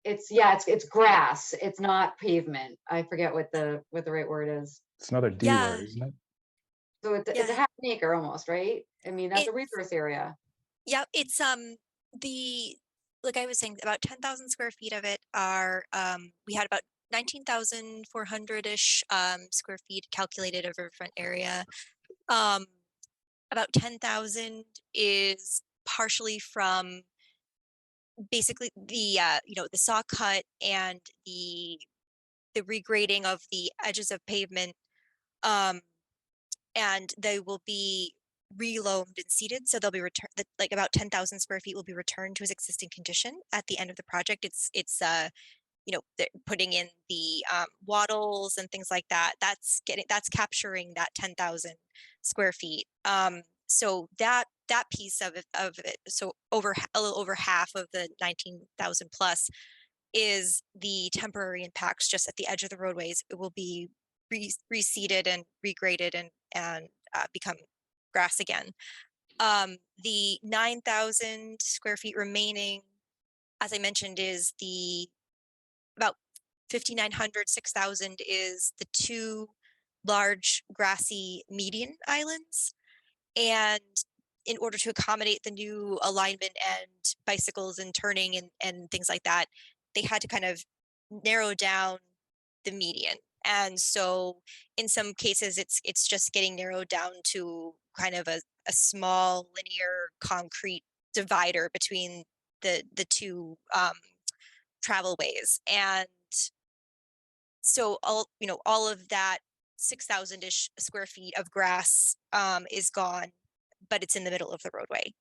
It's grass. It's not pavement. I forget what the right word is. It's another D Yeah. word, isn't it? So it's a half an acre almost, right? I mean, that's a resource area. Yeah, it's like I was saying, about 10,000 square feet of it are we had about 19,400-ish square feet calculated of riverfront area. About 10,000 is partially from basically the the saw cut and the regrading of the edges of pavement, and they will be reloamed and seeded, so they'll be returned. Like about 10,000 square feet will be returned to its existing condition at the end of the project. It's they're putting in the wattles and things like that. That's capturing that 10,000 square feet. So that piece of it, so a little over half of the 19,000 plus is the temporary impacts just at the edge of the roadways. It will be reseeded and regraded and become grass again. The 9,000 square feet remaining, as I mentioned, is the about 5,900, 6,000 is the two large grassy median islands. And in order to accommodate the new alignment and bicycles and turning and things like that, they had to kind of narrow down the median. And so in some cases, it's just getting narrowed down to kind of a small linear concrete divider between the two travel ways. And so all of that 6,000-ish square feet of grass is gone, but it's in the middle of the roadway.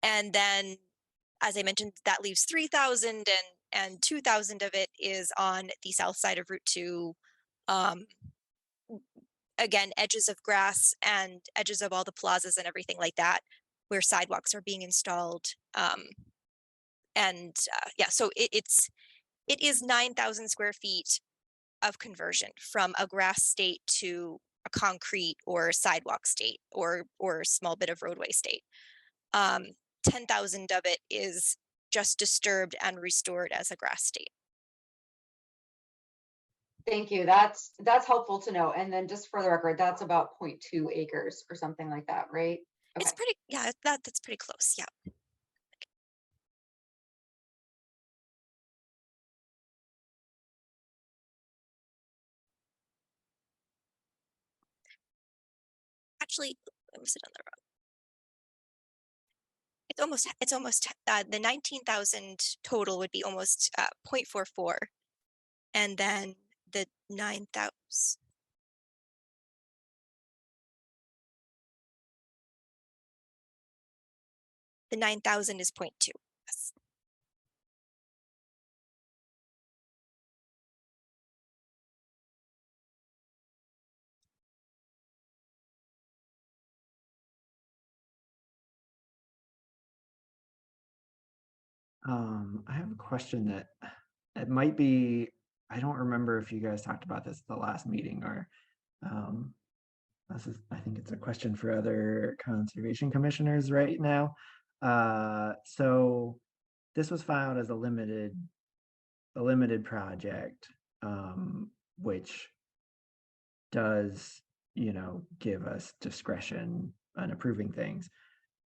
And then, as I mentioned, that leaves 3,000, and 2,000 of it is on the south side of Route 2, again, edges of grass and edges of all the plazas and everything like that, where sidewalks are being installed. Yeah, so it is 9,000 square feet of conversion from a grass state to a concrete or sidewalk state or a small bit of roadway state. 10,000 of it is just disturbed and restored as a grass state. Thank you. That's helpful to know. And then just for the record, that's about 0.2 acres or something like that, right? It's pretty, yeah, that's pretty close. Yeah. Actually, I was it on the wrong. It's almost the 19,000 total would be almost 0.44, and then the 9,000. The 9,000 is 0.2. Yes. I have a question that it might be, I don't remember if you guys talked about this at the last meeting or I think it's a question for other conservation commissioners right now. So this was filed as a limited project, which does, give us discretion on approving things.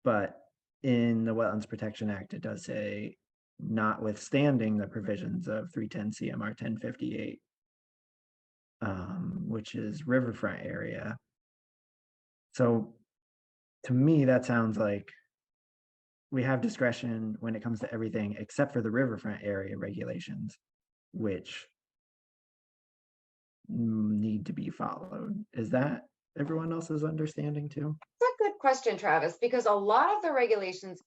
But in the Wetlands Protection Act, it does say, notwithstanding the provisions of 310 CMR 1058, which is riverfront area. So to me, that sounds like we have discretion when it comes to everything except for the riverfront area regulations, which need to be followed. Is that everyone else's understanding too? That's a good question, Travis, because a lot of the regulations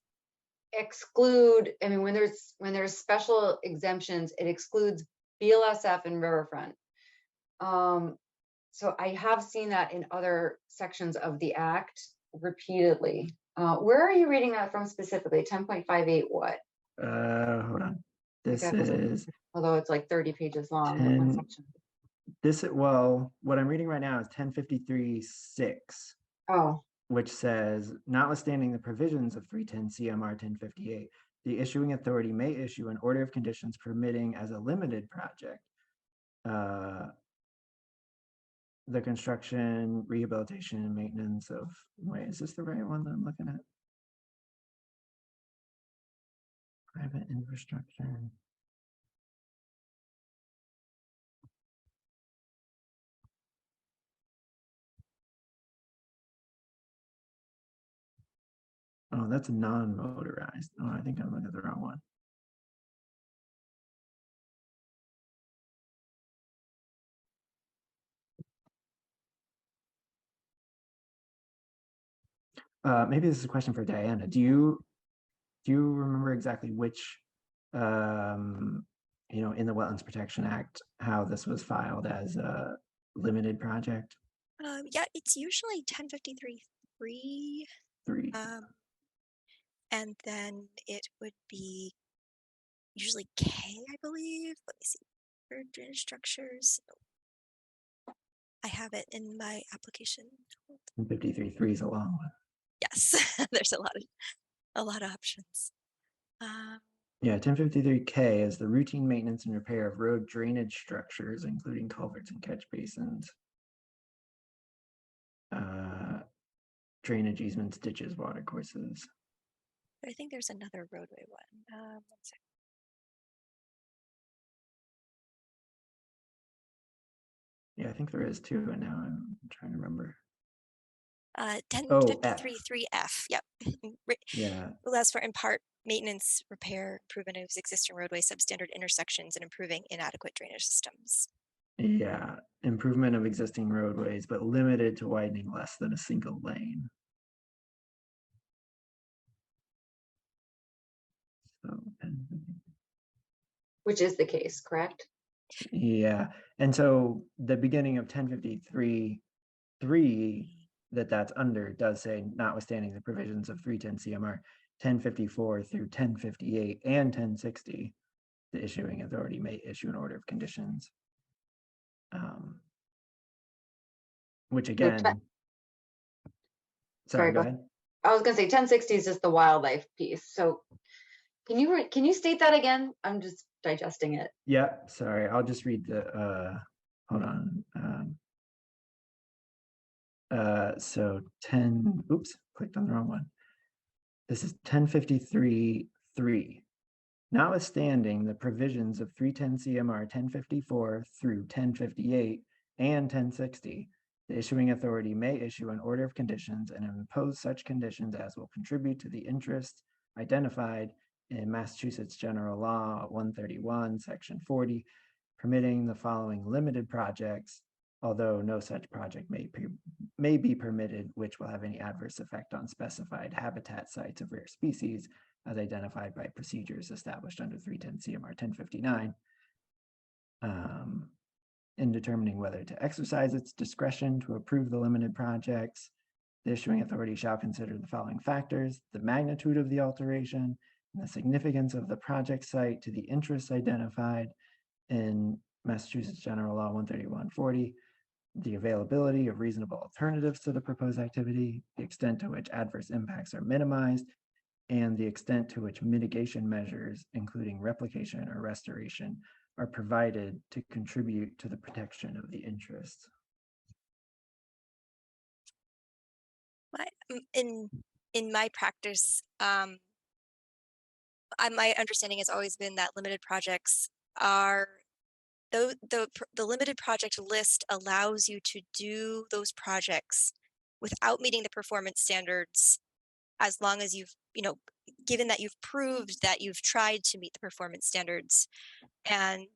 exclude, I mean, when there's special exemptions, it excludes BLSF and riverfront. So I have seen that in other sections of the act repeatedly. Where are you reading that from specifically? 10.58 what? Hold on. This is, although it's like 30 pages long. 10, one section. Well, what I'm reading right now is 1053-6. Oh. Which says, notwithstanding the provisions of 310 CMR 1058, the issuing authority may issue an order of conditions permitting as a limited project the construction, rehabilitation, and maintenance of, wait, is this the right one that I'm looking at? Private infrastructure. Oh, that's non-motorized. Oh, I think I'm looking at the wrong one. Maybe this is a question for Diana. Do you remember exactly which, in the Wetlands Protection Act, how this was filed as a limited project? Yeah, it's usually 1053-3. 3. And then it would be usually K, I believe. Let me see. For drainage structures. I have it in my application. 53-3 is a long one. Yes, there's a lot of options. Yeah, 1053K is the routine maintenance and repair of road drainage structures, including culverts and catch basins, drainage easements, ditches, water courses. I think there's another roadway one. 1 second. Yeah, I think there is too, and now I'm trying to remember. 1053-3F. Yep. Yeah. Allows for in part maintenance, repair, improvement of existing roadway, substandard intersections, and improving inadequate drainage systems. Yeah, improvement of existing roadways, but limited to widening less than a single lane. So, Which is the case, correct? yeah, and so the beginning of 1053 3 that's under does say notwithstanding the provisions of 310 CMR 1054 through 1058 and 1060, the issuing authority may issue an order of conditions. Which again, sorry, go ahead. I was gonna say 1060 is just the wildlife piece. So can you state that again? I'm just digesting it. Yeah, sorry, I'll just read the, hold on. So 10, oops, clicked on the wrong one. This is 1053-3. Notwithstanding the provisions of 310 CMR 1054 through 1058 and 1060, the issuing authority may issue an order of conditions and impose such conditions as will contribute to the interests identified in Massachusetts General Law 131, Section 40, permitting the following limited projects, although no such project may be permitted which will have any adverse effect on specified habitat sites of rare species as identified by procedures established under 310 CMR 1059. In determining whether to exercise its discretion to approve the limited projects, the issuing authority shall consider the following factors: the magnitude of the alteration and the significance of the project site to the interests identified in Massachusetts General Law 131-40, the availability of reasonable alternatives to the proposed activity, the extent to which adverse impacts are minimized, and the extent to which mitigation measures, including replication or restoration, are provided to contribute to the protection of the interests. In my practice, my understanding has always been that limited projects are the limited project list allows you to do those projects without meeting the performance standards, as long as you've, given that you've proved that you've tried to meet the performance standards. And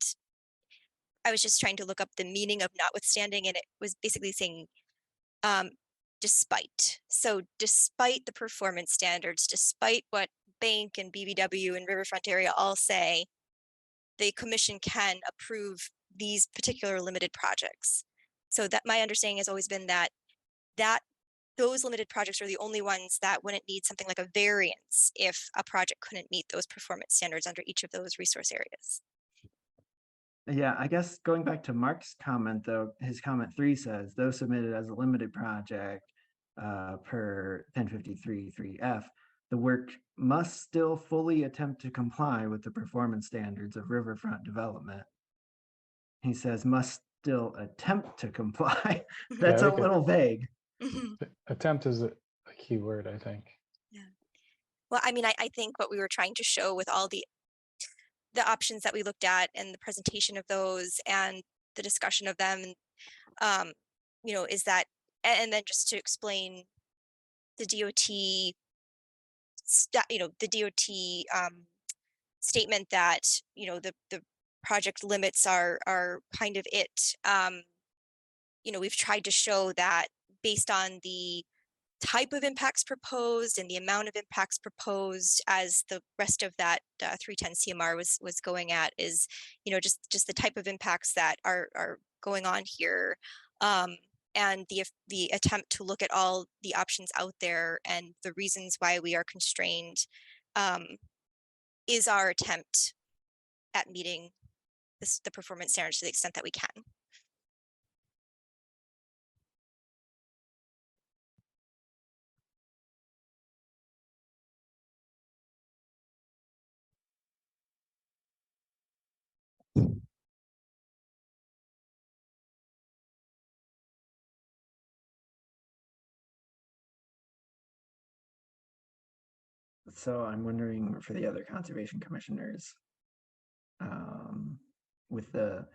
I was just trying to look up the meaning of notwithstanding, and it was basically saying despite. So despite the performance standards, despite what Bank and BBW and Riverfront area all say, the commission can approve these particular limited projects. So that my understanding has always been that those limited projects are the only ones that wouldn't need something like a variance if a project couldn't meet those performance standards under each of those resource areas. Yeah, I guess going back to Mark's comment, though, his comment 3 says, those submitted as a limited project per 1053-3F, the work must still fully attempt to comply with the performance standards of riverfront development. He says must still attempt to comply. That's a little vague. Attempt is a key word, I think. Yeah. Well, I mean, I think what we were trying to show with all the options that we looked at and the presentation of those and the discussion of them, is that, and then just to explain the DOT, the DOT statement that, the project limits are kind of it. We've tried to show that based on the type of impacts proposed and the amount of impacts proposed, as the rest of that 310 CMR was going at, is just the type of impacts that are going on here, and the attempt to look at all the options out there and the reasons why we are constrained is our attempt at meeting the performance standards to the extent that we can. So I'm wondering for the other conservation commissioners, with the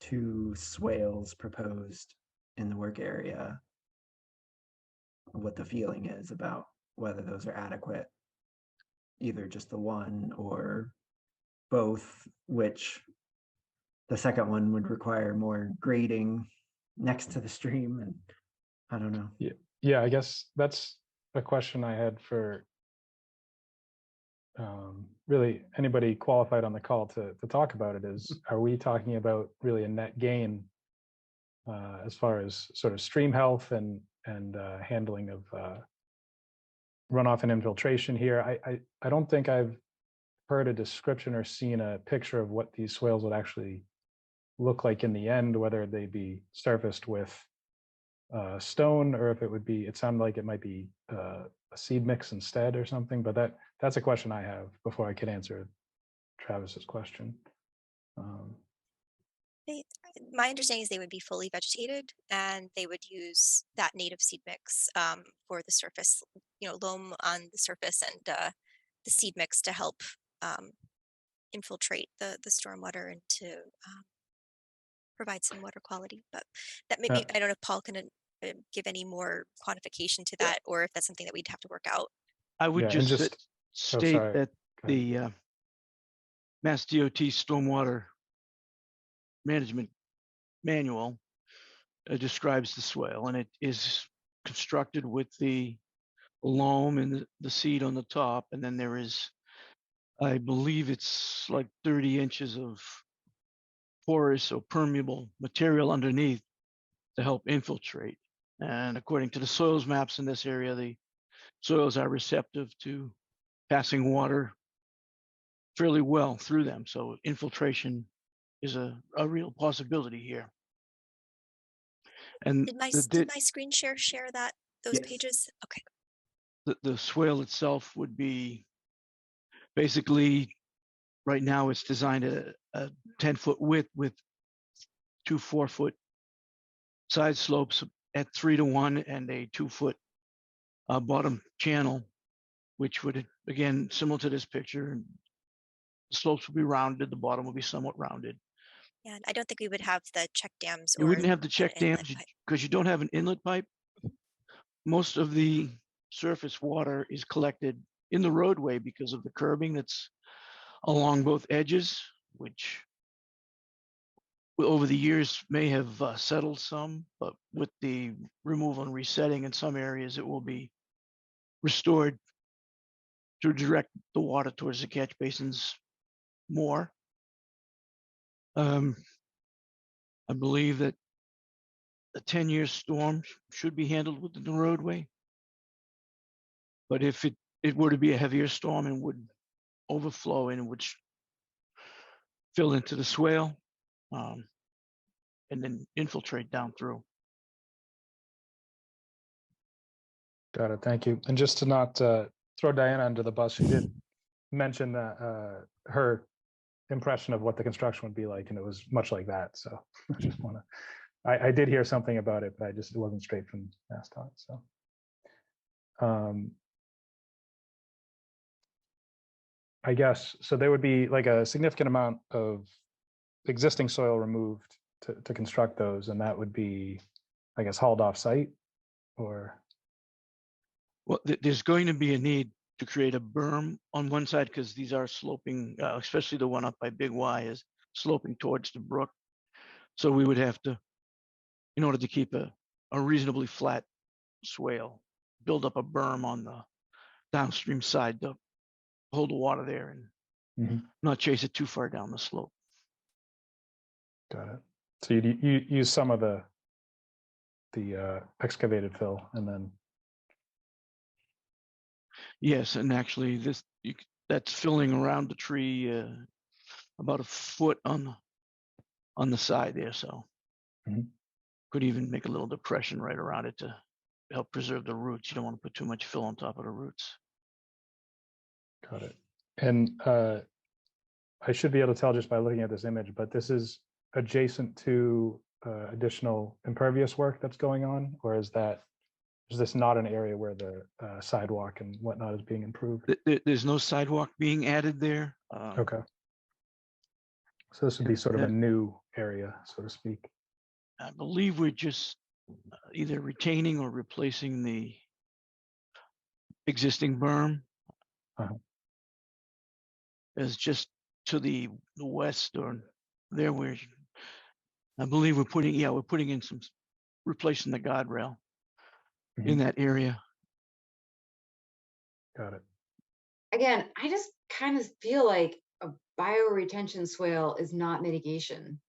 2 swales proposed in the work area, what the feeling is about whether those are adequate, either just the one or both, which the second one would require more grading next to the stream, and I don't know. Yeah, I guess that's a question I had for really anybody qualified on the call to talk about it. Is, are we talking about really a net gain as far as sort of stream health and handling of runoff and infiltration here. I don't think I've heard a description or seen a picture of what these swales would actually look like in the end, whether they be surfaced with stone or if it would be, it sounded like it might be a seed mix instead or something, but that's a question I have before I could answer Travis's question. My understanding is they would be fully vegetated and they would use that native seed mix for the surface, loam on the surface and the seed mix to help infiltrate the stormwater and to provide some water quality. But that maybe, I don't know if Paul can give any more quantification to that, or if that's something that we'd have to work out. I would Yeah, and just state sorry. that Go ahead. the Mass DOT Stormwater Management Manual describes the swale, and it is constructed with the loam and the seed on the top, and then there is, I believe it's like 30 inches of porous or permeable material underneath to help infiltrate. And according to the soils maps in this area, the soils are receptive to passing water fairly well through them. So infiltration is a real possibility here. And Did my screen share those Yes. pages? Okay. the swale itself would be basically, right now it's designed a 10-foot width with 2 4-foot side slopes at 3-to-1 and a 2-foot bottom channel, which would, again, similar to this picture, the slopes will be rounded, the bottom will be somewhat rounded. Yeah, I don't think we would have the check dams. You wouldn't have the an check inlet dams pipe. because you don't have an inlet pipe. Most of the surface water is collected in the roadway because of the curbing that's along both edges, which over the years may have settled some, but with the removal and resetting in some areas, it will be restored to direct the water towards the catch basins more. I believe that a 10-year storm should be handled within the roadway. But if it were to be a heavier storm and would overflow and would fill into the swale and then infiltrate down through. Got it. Thank you. And just to not throw Diana under the bus, she did mention that her impression of what the construction would be like, and it was much like that. So I just want to, I did hear something about it, but it wasn't straight from MassDOT. So I guess, so there would be like a significant amount of existing soil removed to construct those, and that would be, I guess, hauled off site, or? Well, there's going to be a need to create a berm on one side because these are sloping, especially the one up by Big Y is sloping towards the brook. So we would have to, in order to keep a reasonably flat swale, build up a berm on the downstream side to hold the water there and not chase it too far down the slope. Got it. So you use some of the excavated fill and then. Yes, and actually that's filling around the tree about a foot on the side there, so could even make a little depression right around it to help preserve the roots. You don't want to put too much fill on top of the roots. Got it. And I should be able to tell just by looking at this image, but this is adjacent to additional impervious work that's going on, or is this not an area where the sidewalk and whatnot is being improved? There's no sidewalk being added there. Okay. So this would be sort of a new area, so to speak. I believe we're just either retaining or replacing the existing berm. It's just to the west or there where I believe we're putting in some, replacing the guardrail in that area. Got it. Again, I just kind of feel like a bioretention swale is not mitigation.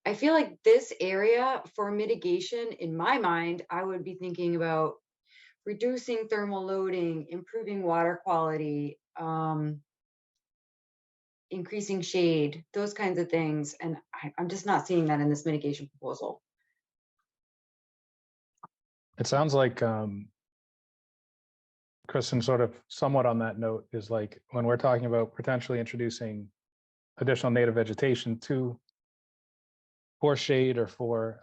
I feel like this area for mitigation, in my mind, I would be thinking about reducing thermal loading, improving water quality, increasing shade, those kinds of things. And I'm just not seeing that in this mitigation proposal. It sounds like, Kristen, sort of somewhat on that note, is like when we're talking about potentially introducing additional native vegetation for shade or for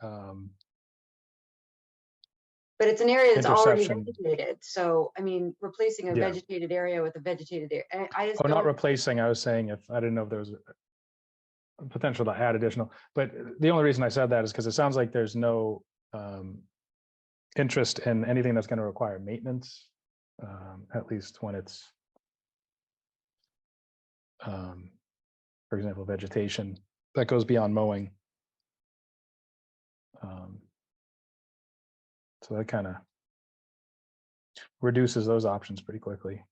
But it's an area that's already interception. vegetated. So, I mean, replacing a Yeah. vegetated area with a vegetated area. I just Oh, not don't. replacing. I was saying, if I didn't know if there was a potential to add additional, but the only reason I said that is because it sounds like there's no interest in anything that's going to require maintenance, at least when it's, for example, vegetation that goes beyond mowing. So that kind of reduces those options pretty quickly.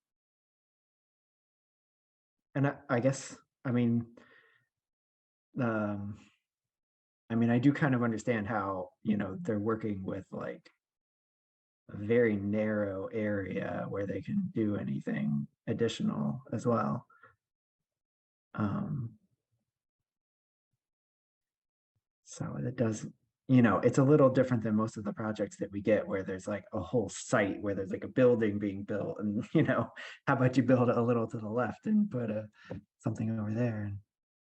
And I guess, I mean, I do kind of understand how, they're working with like a very narrow area where they can do anything additional as well. So it does, it's a little different than most of the projects that we get where there's like a whole site where there's like a building being built and, how about you build it a little to the left and put something over there.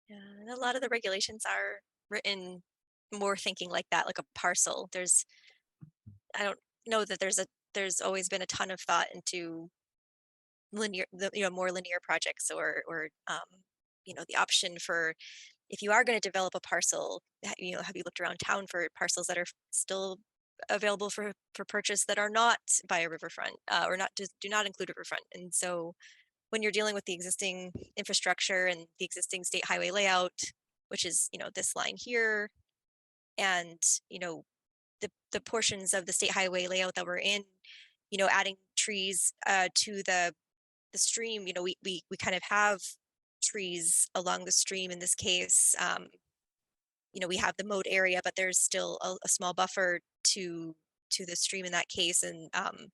Yeah, and a lot of the regulations are written more thinking like that, like a parcel. I don't know that there's always been a ton of thought into more linear projects or the option for, if you are going to develop a parcel, have you looked around town for parcels that are still available for purchase that are not by a riverfront or do not include riverfront? And so when you're dealing with the existing infrastructure and the existing state highway layout, which is, this line here, and, the portions of the state highway layout that we're in, adding trees to the stream, we kind of have trees along the stream in this case. We have the mowed area, but there's still a small buffer to the stream in that case. And I'm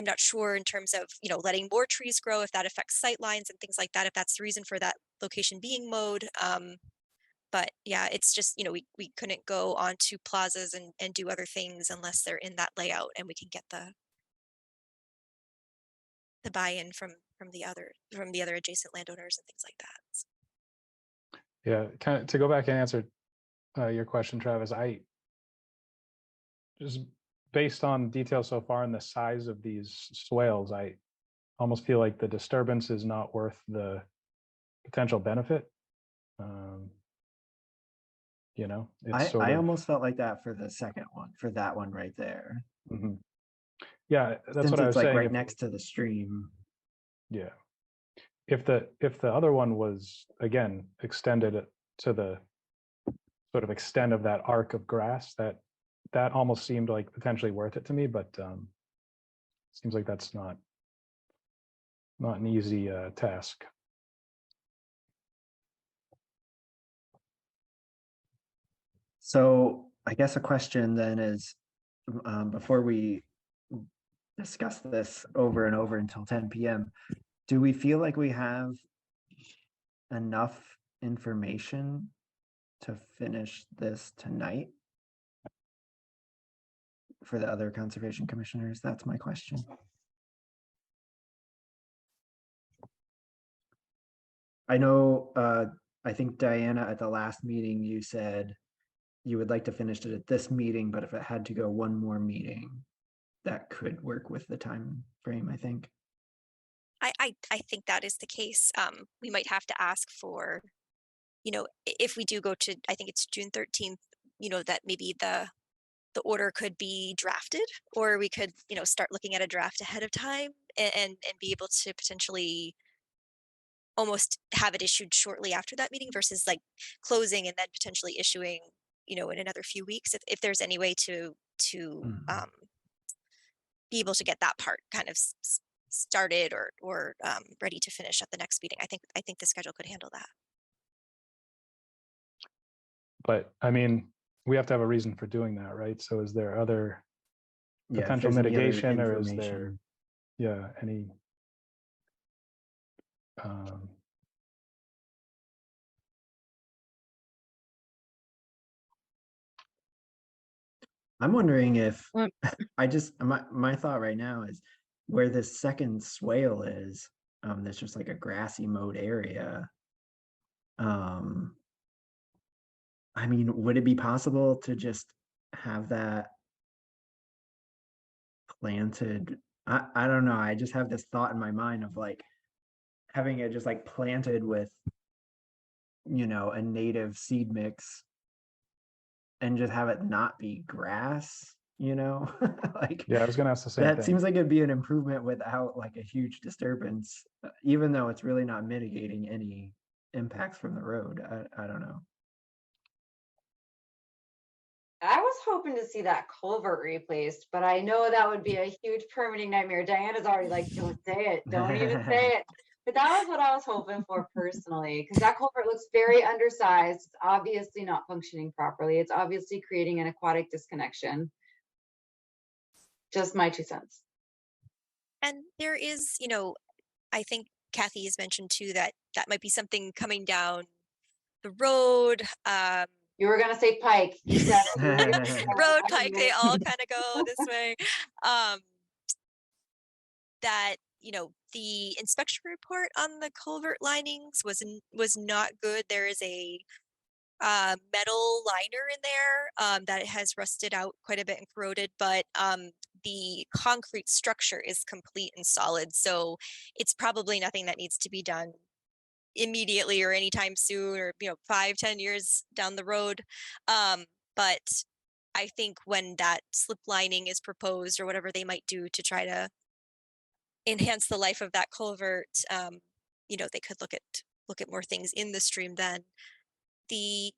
not sure in terms of, letting more trees grow, if that affects sight lines and things like that, if that's the reason for that location being mowed. But yeah, it's just, we couldn't go onto plazas and do other things unless they're in that layout and we can get the buy-in from the other adjacent landowners and things like that. Yeah, kind of to go back and answer your question, Travis, I just, based on details so far and the size of these swales, I almost feel like the disturbance is not worth the potential benefit. It's I almost felt like that for the second one, for that one right there. Mhm. Yeah, that's Since what I it's was like saying. right next to the stream. Yeah. If the other one was, again, extended to the sort of extent of that arc of grass, that almost seemed like potentially worth it to me, but seems like that's not an easy task. So I guess a question then is, before we discuss this over and over until 10 p.m., do we feel like we have enough information to finish this tonight for the other conservation commissioners? That's my question. I know, I think Diana, at the last meeting, you said you would like to finish it at this meeting, but if it had to go one more meeting, that could work with the time frame, I think. I think that is the case. We might have to ask for, if we do go to, I think it's June 13th, that maybe the order could be drafted, or we could, start looking at a draft ahead of time and be able to potentially almost have it issued shortly after that meeting versus like closing and then potentially issuing, in another few weeks, if there's any way to be able to get that part kind of started or ready to finish at the next meeting. I think the schedule could handle that. But I mean, we have to have a reason for doing that, right? So is there other Yeah, if potential there's any other mitigation, or is there, information. yeah, any um, I'm wondering if Well- my thought right now is where this second swale is, there's just like a grassy mowed area. Um, I mean, would it be possible to just have that planted? I don't know. I just have this thought in my mind of like having it just like planted with, a native seed mix and just have it not be grass, like yeah, I was gonna ask the same that thing. seems like it'd be an improvement without like a huge disturbance, even though it's really not mitigating any impacts from the road. I don't know. I was hoping to see that culvert replaced, but I know that would be a huge permitting nightmare. Diana's already like, don't say it, don't even say it. But that was what I was hoping for personally, because that culvert looks very undersized. It's obviously not functioning properly. It's obviously creating an aquatic disconnection. Just my 2 cents. And there is, I think Kathy has mentioned too that that might be something coming down the road. You were gonna say Pike. You said it. Road, Pike, they all kind of go this way. That the inspection report on the culvert linings was not good. There is a metal liner in there that it has rusted out quite a bit and corroded, but the concrete structure is complete and solid. So it's probably nothing that needs to be done immediately or anytime soon, or 5-10 years down the road. But I think when that slip lining is proposed, or whatever they might do to try to enhance the life of that culvert, they could look at more things in the stream then. The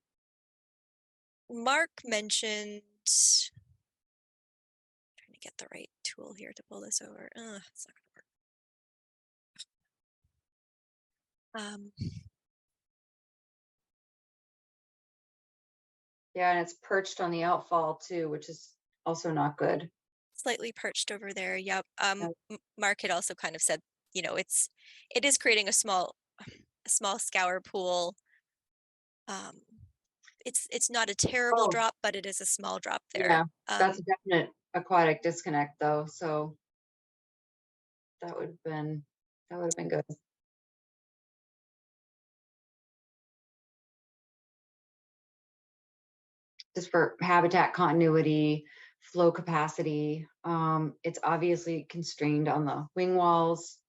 Mark mentioned, trying to get the right tool here to pull this over. It's not gonna work. Yeah, and it's perched on the outfall too, which is also not good. Slightly perched over there. Yep. Yep. Mark had also kind of said, it is creating a small scour pool. It's not a terrible Oh. drop, but it is a small drop there. Yeah, that's a definite aquatic disconnect though, so that would have been good. Just for habitat continuity, flow capacity. It's obviously constrained on the wing walls.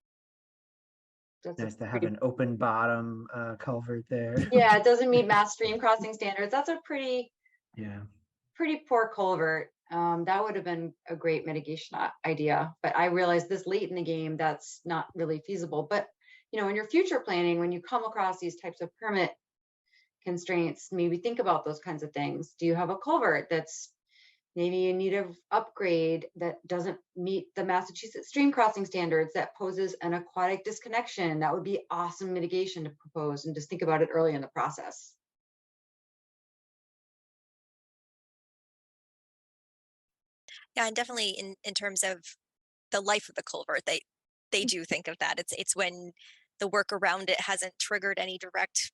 That's Nice to have an open bottom culvert there. yeah, it doesn't meet mass stream crossing standards. That's a pretty poor culvert. That would have been a great mitigation idea, but I realized this late in the game, that's not really feasible. But in your future planning, when you come across these types of permit constraints, maybe think about those kinds of things. Do you have a culvert that's maybe in need of upgrade, that doesn't meet the Massachusetts stream crossing standards, that poses an aquatic disconnection? That would be awesome mitigation to propose, and just think about it early in the process. Yeah, and definitely in terms of the life of the culvert, they do think of that. It's when the work around it hasn't triggered any direct,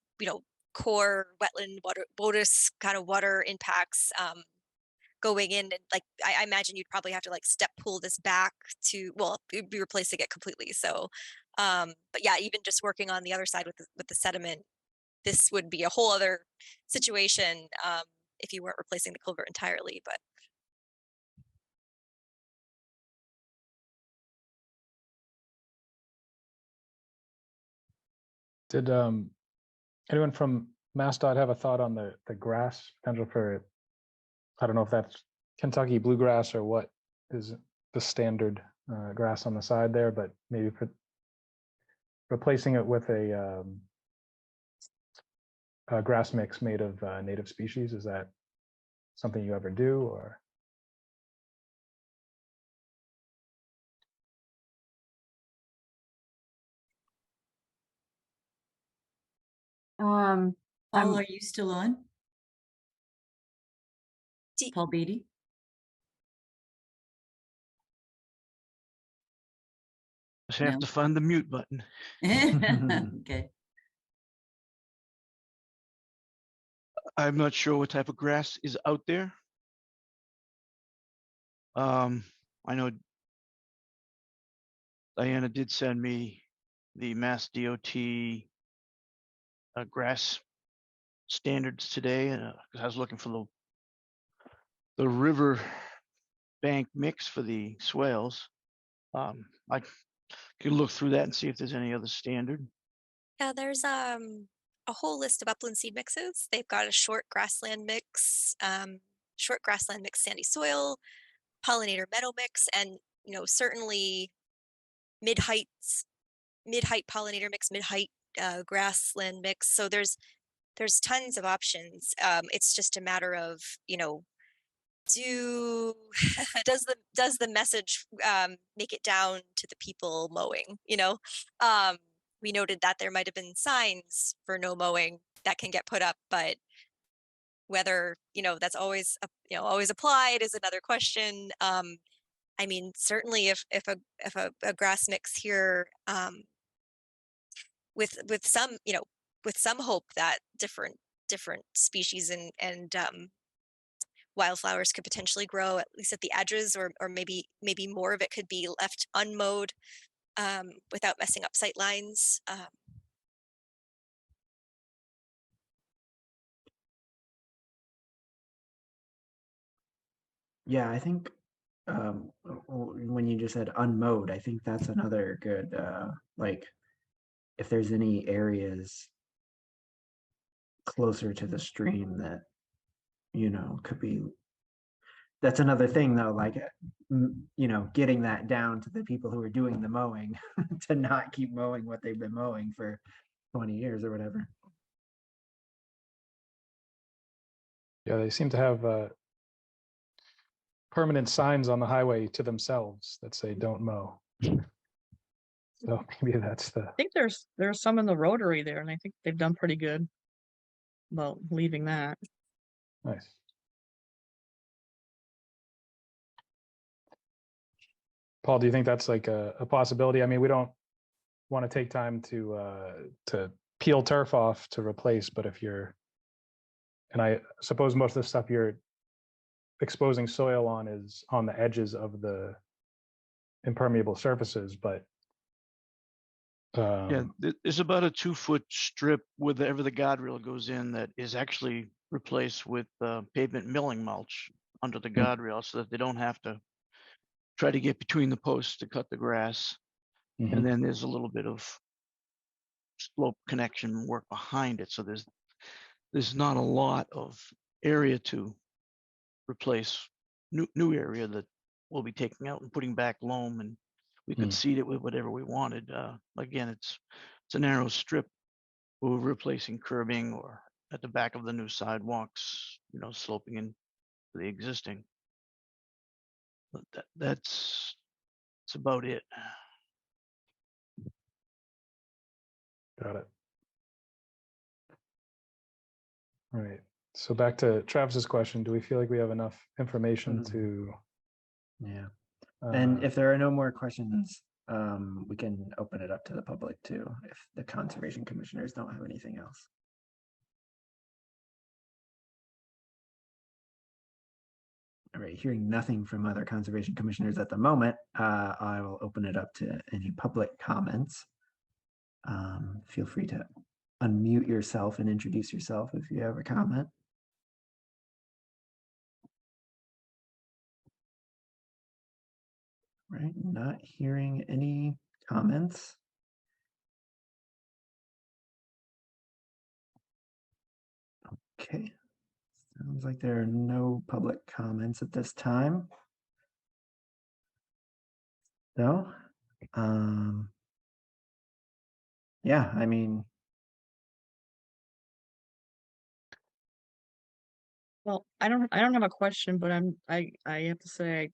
core wetland water, WOTUS kind of water impacts going in. And like I imagine you'd probably have to like step pull this back to, well, you'd be replacing it completely. So but yeah, even just working on the other side with the sediment, this would be a whole other situation if you weren't replacing the culvert entirely. But Did anyone from MassDOT have a thought on the grass potential for, I don't know if that's Kentucky bluegrass or what is the standard grass on the side there, but maybe for replacing it with a grass mix made of native species? Is that something you ever do, or? I'm Paul, are you still on? Paul Beatty? Just have No. to find the mute button. Okay. I'm not sure what type of grass is out there. I know Diana did send me the Mass DOT grass standards today, 'cause I was looking for the river bank mix for the swales. I could look through that and see if there's any other standard. Yeah, there's a whole list of upland seed mixes. They've got a short grassland mix sandy soil, pollinator meadow mix, and certainly mid-height pollinator mix, mid-height grassland mix. So there's tons of options. It's just a matter of does the message make it down to the people mowing? We noted that there might have been signs for no mowing that can get put up, but whether that's always always applied is another question. I mean, certainly if a grass mix here with some with some hope that different species and wildflowers could potentially grow at least at the edges, or maybe more of it could be left unmowed without messing up sight lines. Yeah, I think when you just said unmowed, I think that's another good, like, if there's any areas closer to the stream that, could be, that's another thing though, like, getting that down to the people who are doing the mowing to not keep mowing what they've been mowing for 20 years or whatever. Yeah, they seem to have permanent signs on the highway to themselves that say "Don't mow." So maybe that's the. I think there's some in the rotary there, and I think they've done pretty good about leaving that. Nice. Paul, do you think that's like a possibility? I mean, we don't want to take time to peel turf off to replace, but if you're, and I suppose most of the stuff you're exposing soil on is on the edges of the impermeable surfaces, but Yeah, there's about a 2-foot strip wherever the guardrail goes in that is actually replaced with pavement milling mulch under the guardrail, so that they don't have to try to get between the posts to cut the grass. Mhm. And then there's a little bit of slope connection work behind it, so there's not a lot of area to replace new area that we'll be taking out and putting back loam, and we could seed it with whatever we wanted. Again, it's a narrow strip. We're replacing curbing or at the back of the new sidewalks, sloping in the existing. But that's about it. Got it. All right. So back to Travis's question, do we feel like we have enough information to? Yeah. And if there are no more questions, we can open it up to the public too, if the conservation commissioners don't have anything else. All right, hearing nothing from other conservation commissioners at the moment, I will open it up to any public comments. Feel free to unmute yourself and introduce yourself if you have a comment. Right, not hearing any comments. Okay, sounds like there are no public comments at this time. No, yeah, I mean, Well, I don't have a question, but I have to say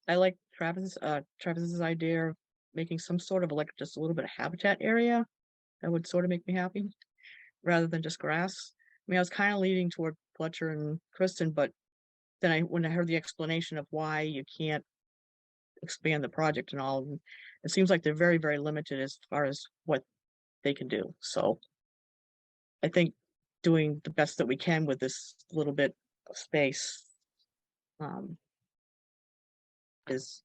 I like Travis's idea of making some sort of like just a little bit of habitat area. That would sort of make me happy, rather than just grass. I mean, I was kind of leaning toward Fletcher and Kristen, but then when I heard the explanation of why you can't expand the project and all, it seems like they're very, very limited as far as what they can do. So I think doing the best that we can with this little bit of space is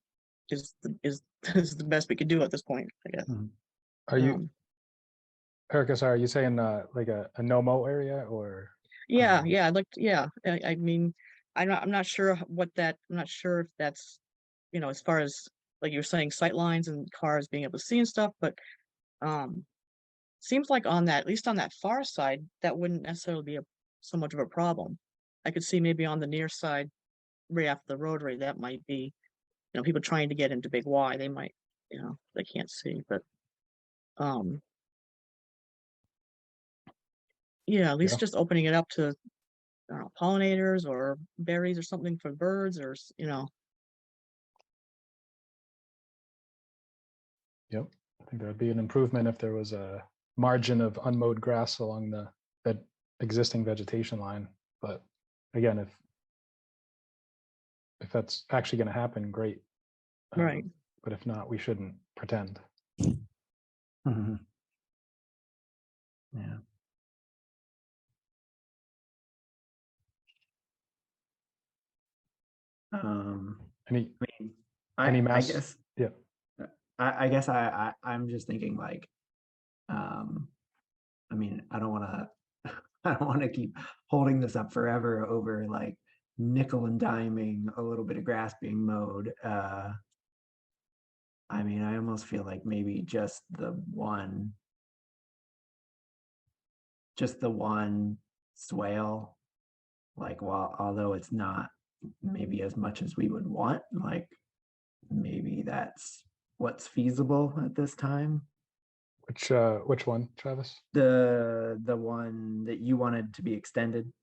is the best we could do at this point, I guess. Are you, Erica, sorry, are you saying like a no-mo area or? Yeah, I'd like to, yeah. I mean, I'm not sure what that, I'm not sure if that's, as far as like you're saying, sight lines and cars being able to see and stuff, but seems like on that, at least on that far side, that wouldn't necessarily be so much of a problem. I could see maybe on the near side, right after the rotary, that might be, people trying to get into Big Y, they might, they can't see, but yeah, at least Yeah. just opening it up to, I don't know, pollinators or berries or something for birds, or Yep, I think that'd be an improvement if there was a margin of unmowed grass along that existing vegetation line. But again, if that's actually going to happen, great. Right. But if not, we shouldn't pretend. Mhm. Yeah. Any I mean, any I mass? guess, Yeah. I guess I'm just thinking like, I mean, I don't want to, I don't want to keep holding this up forever over like nickel and diming a little bit of grass being mowed. I mean, I almost feel like maybe just the one swale, like, while although it's not maybe as much as we would want, like maybe that's what's feasible at this time. Which one, Travis? The one that you wanted to be extended.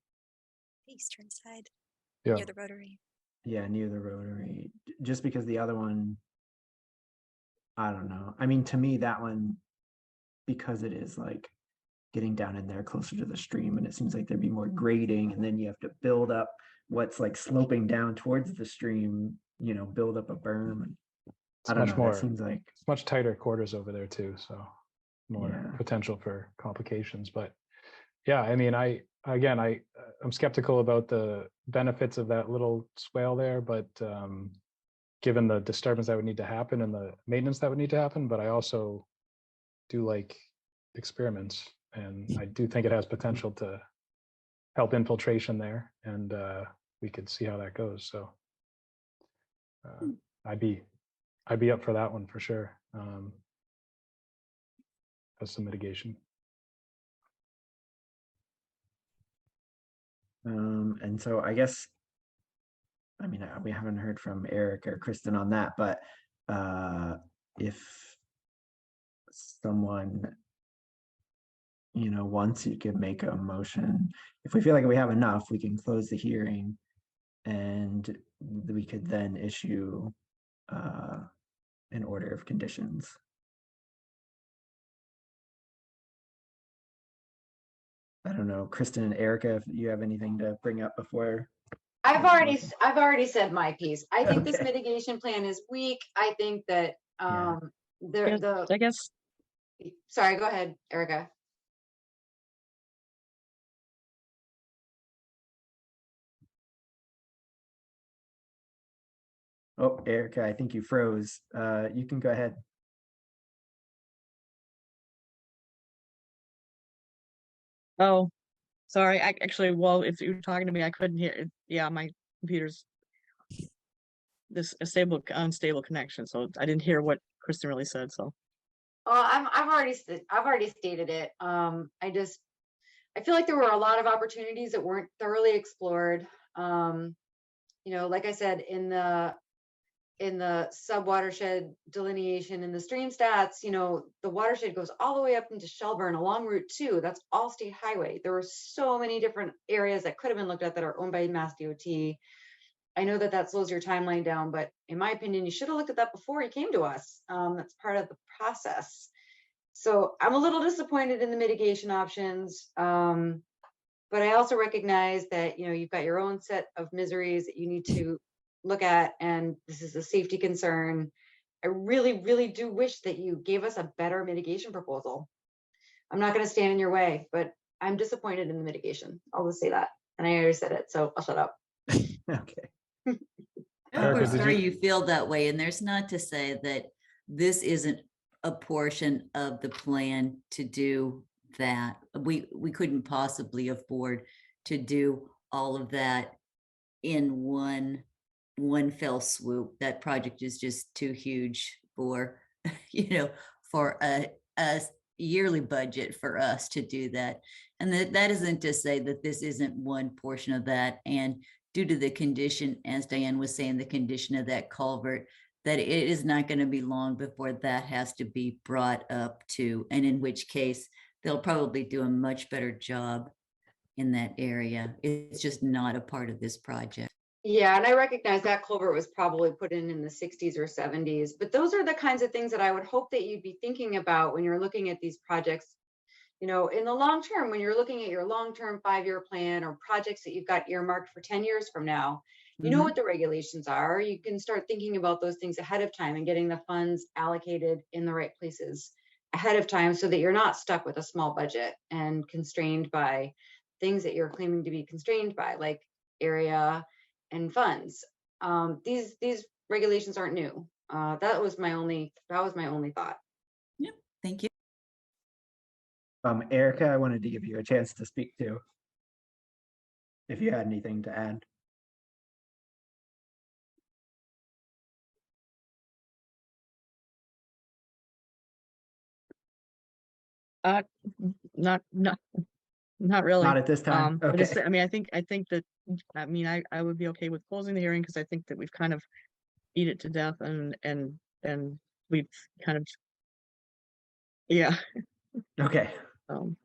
The eastern side, Yeah. near the rotary. Yeah, near the rotary. Just because the other one, I don't know. I mean, to me, that one, because it is like getting down in there closer to the stream, and it seems like there'd be more grading, and then you have to build up what's like sloping down towards the stream, build up a berm. And It's I don't much know. more. That seems like It's much tighter quarters over there too, so more Yeah. potential for complications. But yeah, I mean, I'm skeptical about the benefits of that little swale there, but given the disturbance that would need to happen and the maintenance that would need to happen, but I also do like experiments, and I do think it has potential to help infiltration there, and we could see how that goes. So I'd be up for that one for sure. As some mitigation. And so I guess, I mean, we haven't heard from Eric or Kristen on that, but if someone, wants, you could make a motion. If we feel like we have enough, we can close the hearing, and we could then issue an order of conditions. I don't know, Kristen and Erica, if you have anything to bring up before. I've already said my piece. I think this Okay. mitigation plan is weak. I think that Yeah. I guess. Sorry, go ahead, Erica. Oh, Erica, I think you froze. You can go ahead. Oh, sorry. I actually, well, if you were talking to me, I couldn't hear it. Yeah, my computer's unstable connection, so I didn't hear what Kristen really said. So. I've already stated it. I feel like there were a lot of opportunities that weren't thoroughly explored. Like I said, in the sub-watershed delineation in the stream stats, the watershed goes all the way up into Shelburne along Route 2. That's all state highway. There were so many different areas that could have been looked at that are owned by Mass DOT. I know that slows your timeline down, but in my opinion, you should have looked at that before you came to us. That's part of the process. So I'm a little disappointed in the mitigation options. But I also recognize that, you've got your own set of miseries that you need to look at, and this is a safety concern. I really, really do wish that you gave us a better mitigation proposal. I'm not going to stand in your way, but I'm disappointed in the mitigation. I'll just say that. And I already said it, so I'll shut up. Okay. Erica, We're did sorry you- you feel that way, and there's not to say that this isn't a portion of the plan to do that. We couldn't possibly afford to do all of that in one fell swoop. That project is just too huge for, for a yearly budget for us to do that. And that isn't to say that this isn't one portion of that. And due to the condition, as Diane was saying, the condition of that culvert, that it is not going to be long before that has to be brought up to, and in which case they'll probably do a much better job in that area. It's just not a part of this project. Yeah, and I recognize that culvert was probably put in the 60s or 70s, but those are the kinds of things that I would hope that you'd be thinking about when you're looking at these projects. In the long term, when you're looking at your long-term 5-year plan or projects that you've got earmarked for 10 years from now, you know what the regulations are. You can start thinking about those things ahead of time and getting the funds allocated in the right places ahead of time so that you're not stuck with a small budget and constrained by things that you're claiming to be constrained by, like area and funds. These regulations aren't new. That was my only thought. Yep, thank you. Erica, I wanted to give you a chance to speak too, if you had anything to add. Not really. Not at this time. I just, Okay. I mean, I think that, I would be okay with closing the hearing because I think that we've kind of beat it to death and we've kind of, yeah. Okay. Um,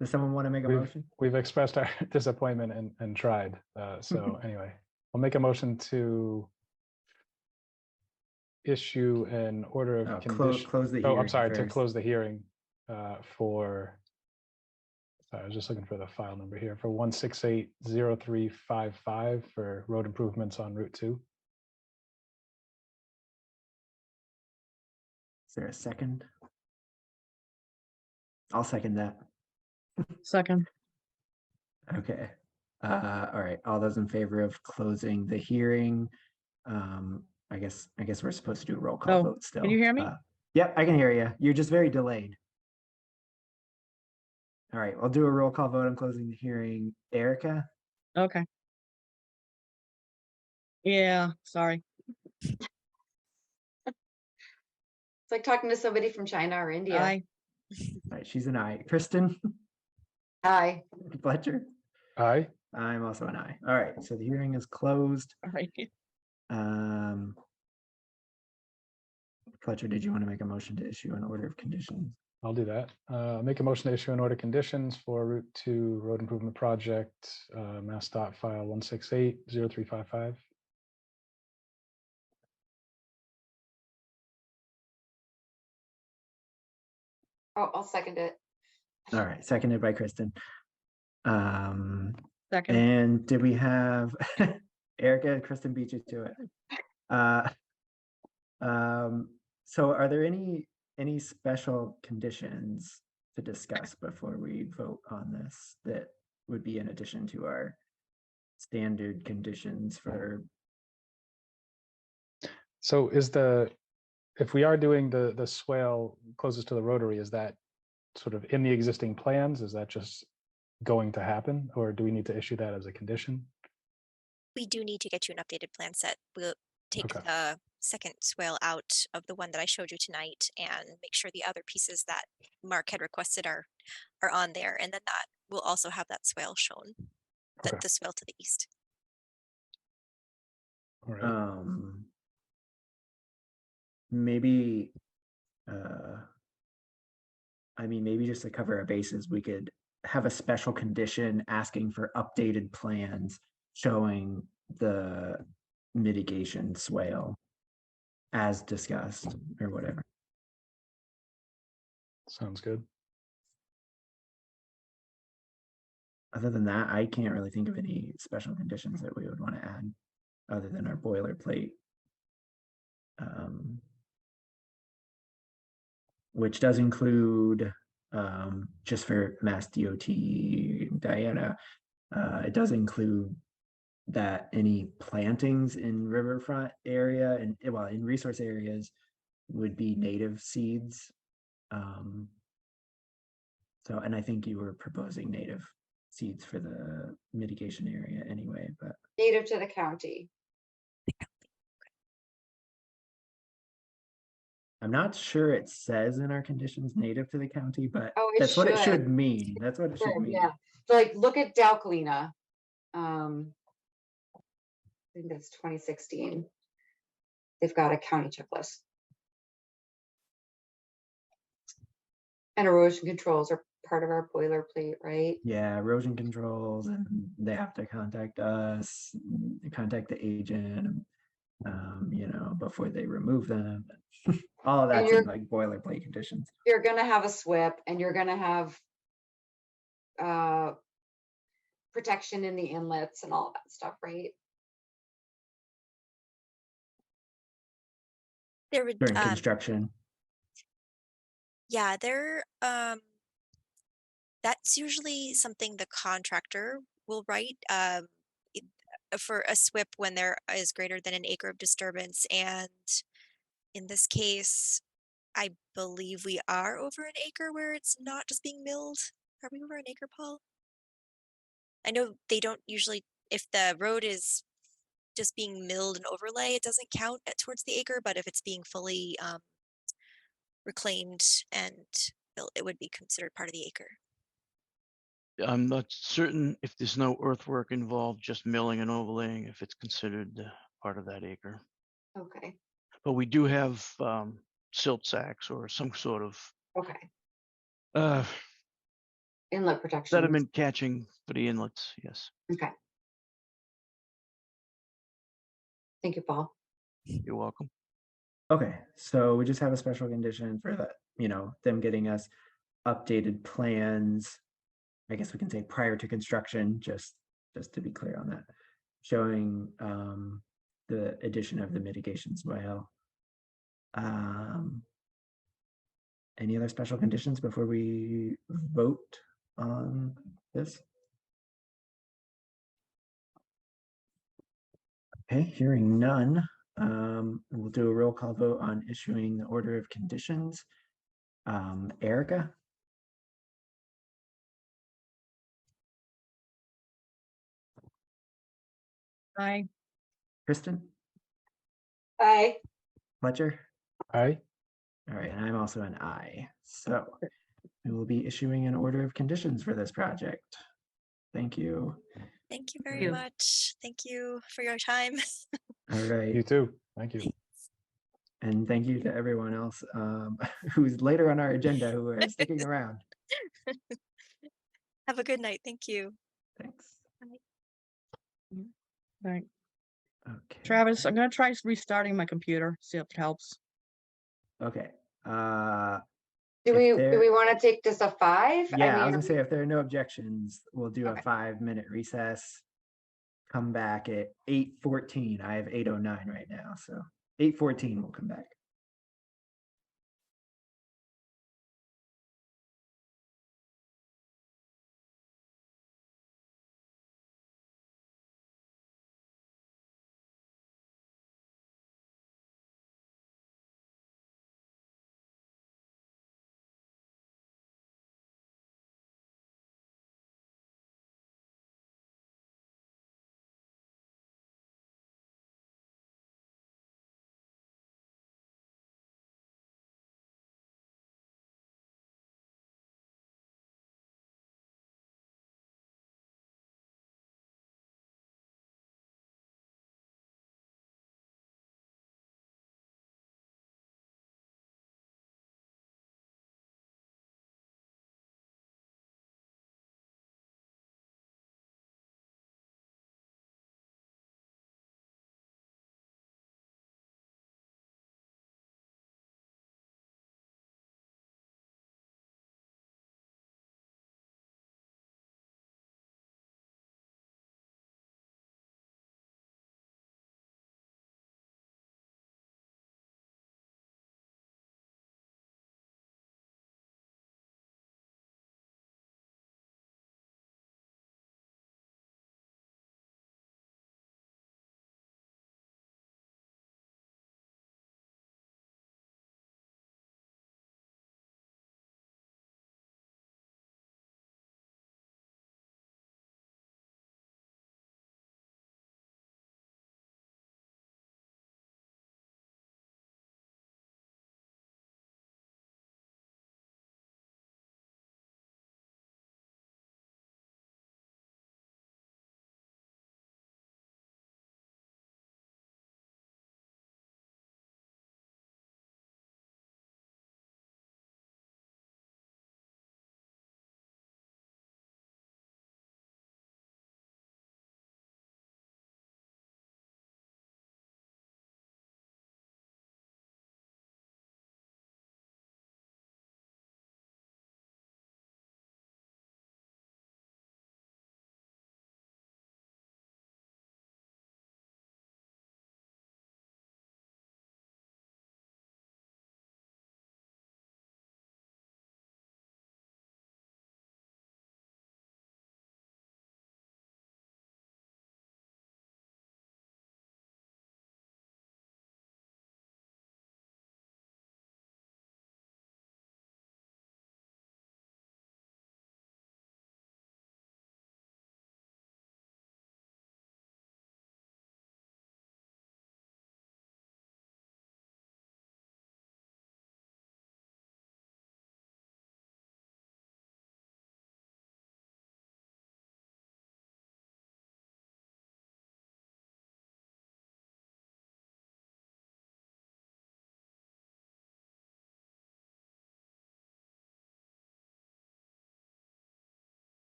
Does someone want to make a motion? We've expressed our disappointment and tried. So anyway, I'll make a motion to issue an order of condition. Close the Oh, hearing I'm sorry, to first. close the hearing for, sorry, I was just looking for the file number here, for 1680355 for road improvements on Route 2. Is there a second? I'll second that. second, Okay. All right. All those in favor of closing the hearing? I guess we're supposed to do a roll call Oh, vote still. can you hear me? Yep, I can hear you. You're just very delayed. All right, I'll do a roll call vote on closing the hearing. Erica? okay. Yeah, sorry. It's like talking to somebody from China or India. Aye. All right, she's an aye. Kristen? Aye. Fletcher? Aye. I'm also an aye. All right, so the hearing is closed. All right. Fletcher, did you want to make a motion to issue an order of conditions? I'll do that. Make a motion to issue an order of conditions for Route 2 Road Improvement Project, Mass dot file 1680355. Oh, I'll second it. All right, seconded by Kristen. Second, And did we have Erica? Kristen beat you to it. So are there any special conditions to discuss before we vote on this that would be in addition to our standard conditions for? So if we are doing the swale closest to the rotary, is that sort of in the existing plans? Is that just going to happen, or do we need to issue that as a condition? We do need to get you an updated plan set. We'll take Okay. the second swale out of the one that I showed you tonight and make sure the other pieces that Mark had requested are on there. And then that will also have that swale shown, Okay. the swale to the east. All right. Maybe, maybe just to cover our bases, we could have a special condition asking for updated plans showing the mitigation swale as discussed or whatever. Sounds good. Other than that, I can't really think of any special conditions that we would want to add other than our boilerplate. Which does include, just for Mass DOT, Diana, it does include that any plantings in riverfront area and, well, in resource areas would be native seeds. So, and I think you were proposing native seeds for the mitigation area anyway, but Native to the county. I'm not sure it says in our conditions native to the county, but Oh, it that's what it should. should mean. That's what it should mean. Yeah, so like, look at Dalcalena. I think that's 2016. They've got a county checklist. And erosion controls are part of our boilerplate, right? Yeah, erosion controls, and they have to contact us, contact the agent, before they remove them. All of And that's you're- in like boilerplate conditions. You're gonna have a SWIP and you're gonna have protection in the inlets and all that stuff, right? There would, During construction. yeah, that's usually something the contractor will write for a SWIP when there is greater than an acre of disturbance. And in this case, I believe we are over an acre where it's not just being milled. Are we over an acre, Paul? I know they don't usually, if the road is just being milled and overlay, it doesn't count towards the acre, but if it's being fully reclaimed and built, it would be considered part of the acre. I'm not certain if there's no earthwork involved, just milling and overlaying, if it's considered part of that acre. Okay, But we do have silt sacks or some sort of okay. Inlet protection. sediment catching for the inlets, yes. Okay. Thank you, Paul. You're welcome. Okay, so we just have a special condition for that, them getting us updated plans. I guess we can say prior to construction, just to be clear on that, showing the addition of the mitigation swale. Any other special conditions before we vote on this? Okay, hearing none, we'll do a roll call vote on issuing the order of conditions. Erica? Aye. Kristen? Aye. Fletcher? Aye. All right, and I'm also an aye. So we will be issuing an order of conditions for this project. Thank you. Thank you very much. Thank you for your time. All right. You too. Thank you. And thank you to everyone else who's later on our agenda who are sticking around. Have a good night. Thank you. Thanks. Right. Okay. Travis, I'm gonna try restarting my computer, see if it helps. Okay. Do If we want to take just a 5? Yeah, I was mean, gonna say if there are no objections, we'll do a Okay. 5-minute recess. Come back at 8:14. I have 8:09 right now, so 8:14 we'll come back.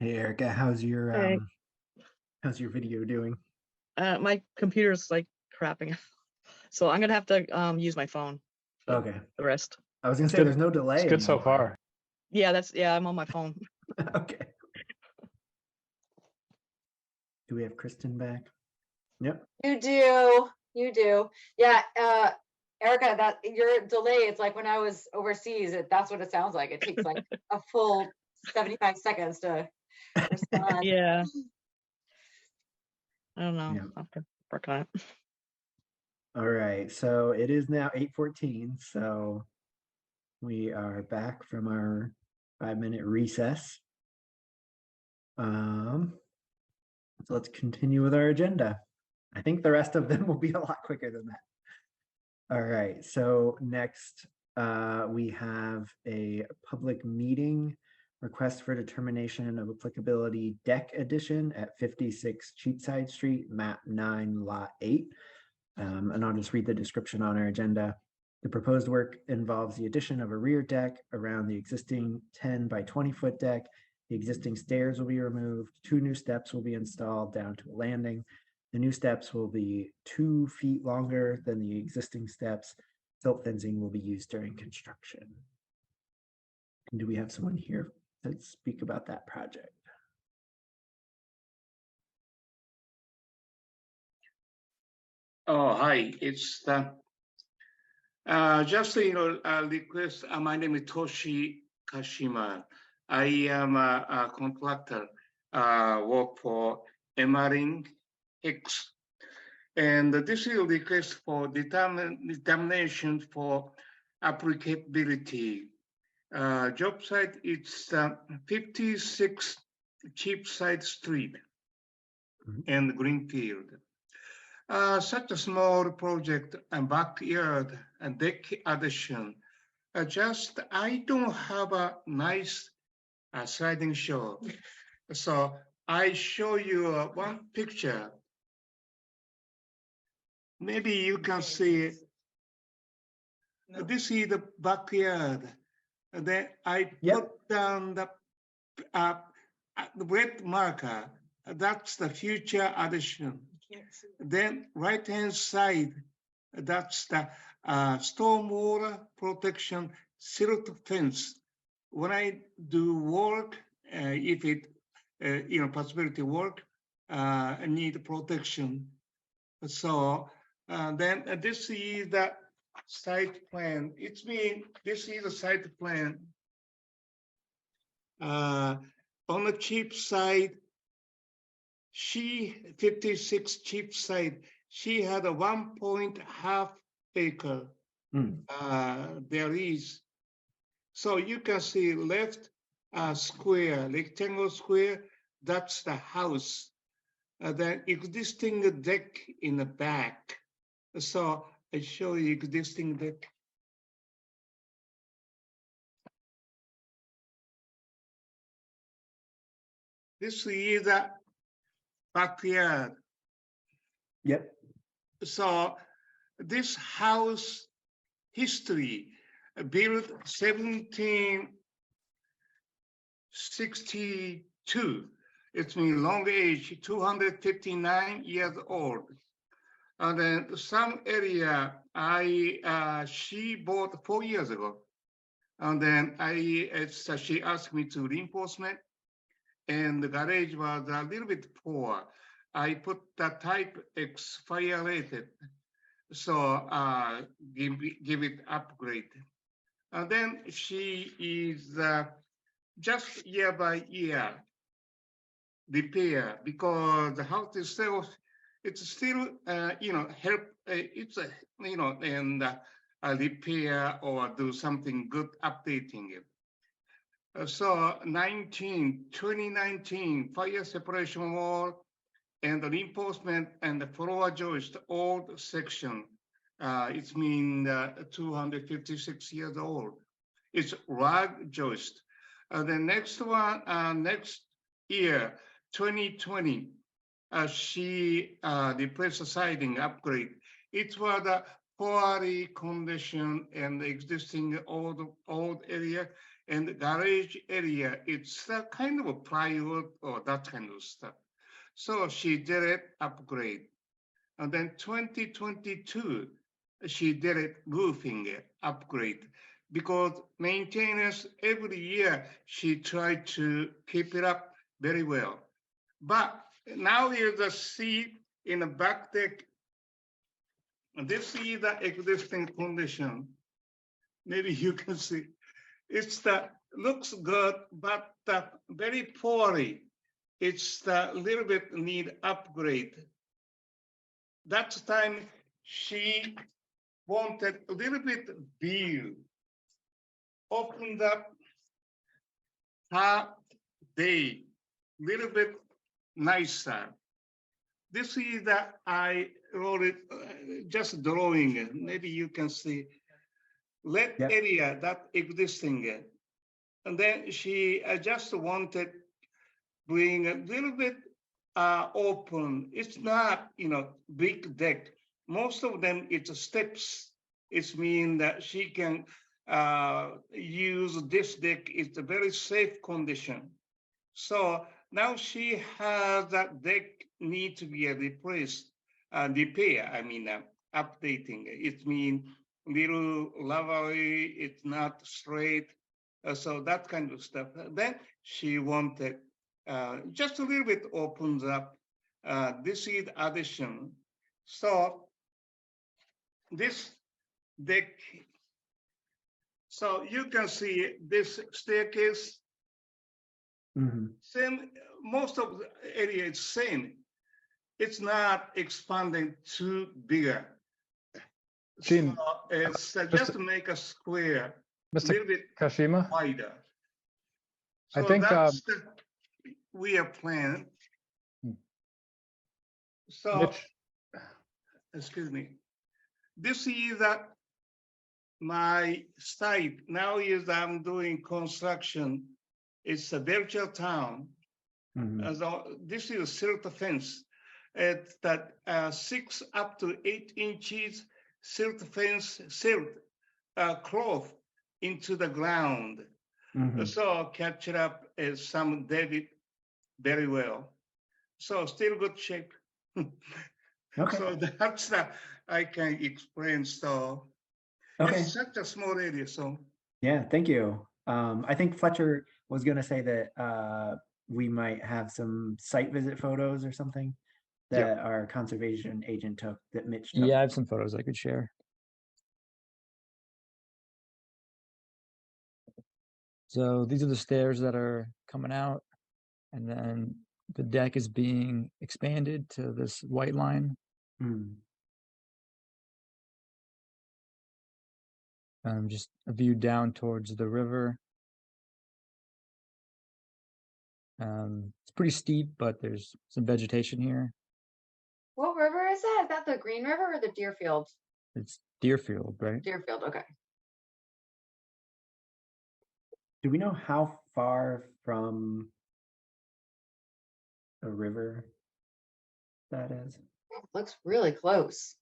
Hey Erica, how's your Hey. video doing? My computer's like crapping. So I'm gonna have to use my phone for Okay. the rest. I was gonna say good. there's no delay. It's good so anymore. far. Yeah, I'm on my phone. Okay. Do we have Kristen back? Yep. You do. Yeah, Erica, that your delay, it's like when I was overseas, that's what it sounds like. It takes like a full 75 seconds to respond. Yeah. I don't know. Yeah. I'll have to work on it. All right. So it is now 8:14. So we are back from our 5-minute recess. So let's continue with our agenda. I think the rest of them will be a lot quicker than that. All right, so next we have a public meeting request for determination of applicability deck addition at 56 Cheapside Street, map 9, lot 8. And I'll just read the description on our agenda. The proposed work involves the addition of a rear deck around the existing 10 by 20 foot deck. The existing stairs will be removed. 2 new steps will be installed down to a landing. The new steps will be 2 feet longer than the existing steps. Silt fencing will be used during construction. And do we have someone here to speak about that project? Oh, hi. It's just request. My name is Toshi Kashima. I am a contractor. Work for Emarin X, and this is a request for determination for applicability. Job site it's 56 Cheapside Street and Greenfield. Such a small project and backyard and deck addition. Just I don't have a nice sliding show, so I show you one picture. Maybe you can see. This is the backyard. Then I put down the red marker. That's the future addition. Then right-hand side, that's the stormwater protection silt fence. When I do work, if it, possibility work, I need protection. So then this is the site plan. It's mean this is a site plan. On the cheap side, she 56 cheap side. She had a 1.5 acre. There is, so you can see left square, rectangle square. That's the house. The existing deck in the back. So I show you existing deck. This is the backyard. Yep. So this house history built 1762. It's mean long age, 259 years old. And then some area she bought 4 years ago. And then she asked me to reinforcement, and the garage was a little bit poor. I put the type X fire rated, so give it upgrade. And then she is just year by year repair, because the house itself, it's still help. It's and repair or do something good, updating it. So 2019 fire separation wall and the reinforcement and the floor joist, old section. It's mean 256 years old. It's rag joist. The next one, next year, 2020, she replaced the siding upgrade. It was a poorly condition and existing old area. and the garage area, it's kind of a plywood or that kind of stuff. So she did it upgrade. And then 2022, she did it roofing upgrade because maintenance every year, she tried to keep it up very well. But now you just see in the back deck, this is the existing condition. Maybe you can see. It's the looks good, but very poorly. It's the little bit need upgrade. That time she wanted a little bit view, opened up her day, little bit nicer. This is that I wrote it, just drawing it. Maybe you can see. Let Yep. area that existing. And then she just wanted bring a little bit open. It's not, big deck. Most of them, it's steps. It's mean that she can use this deck. It's a very safe condition. So now she has that deck need to be replaced, repair, updating. It means little lavary, it's not straight. So that kind of stuff. Then she wanted just a little bit opens up. This is addition. So this deck, so you can see this staircase, same, most of the area is same. It's not expanding too bigger. Gene, So it's just to make a square, a Mr. little bit Kashima, wider. I So think, that's the we are planning. So, Mitch, excuse me. This is that my site now is I'm doing construction. It's a virtual town. So this is a silt fence. It's that 6 up to 8 inches silt fence, silt cloth into the ground. So catch it up as some David very well. So still good shape. Okay. So that's that I can explain. So Okay. it's such a small area. So Yeah, thank you. I think Fletcher was going to say that we might have some site visit photos or something that our conservation agent took that Mitch took. Yeah, I have some photos I could share. So these are the stairs that are coming out, and then the deck is being expanded to this white line. Just a view down towards the river. It's pretty steep, but there's some vegetation here. What river is that? Is that the Green River or the Deerfield? It's Deerfield, right? Deerfield, okay. Do we know how far from a river that is? Looks really close.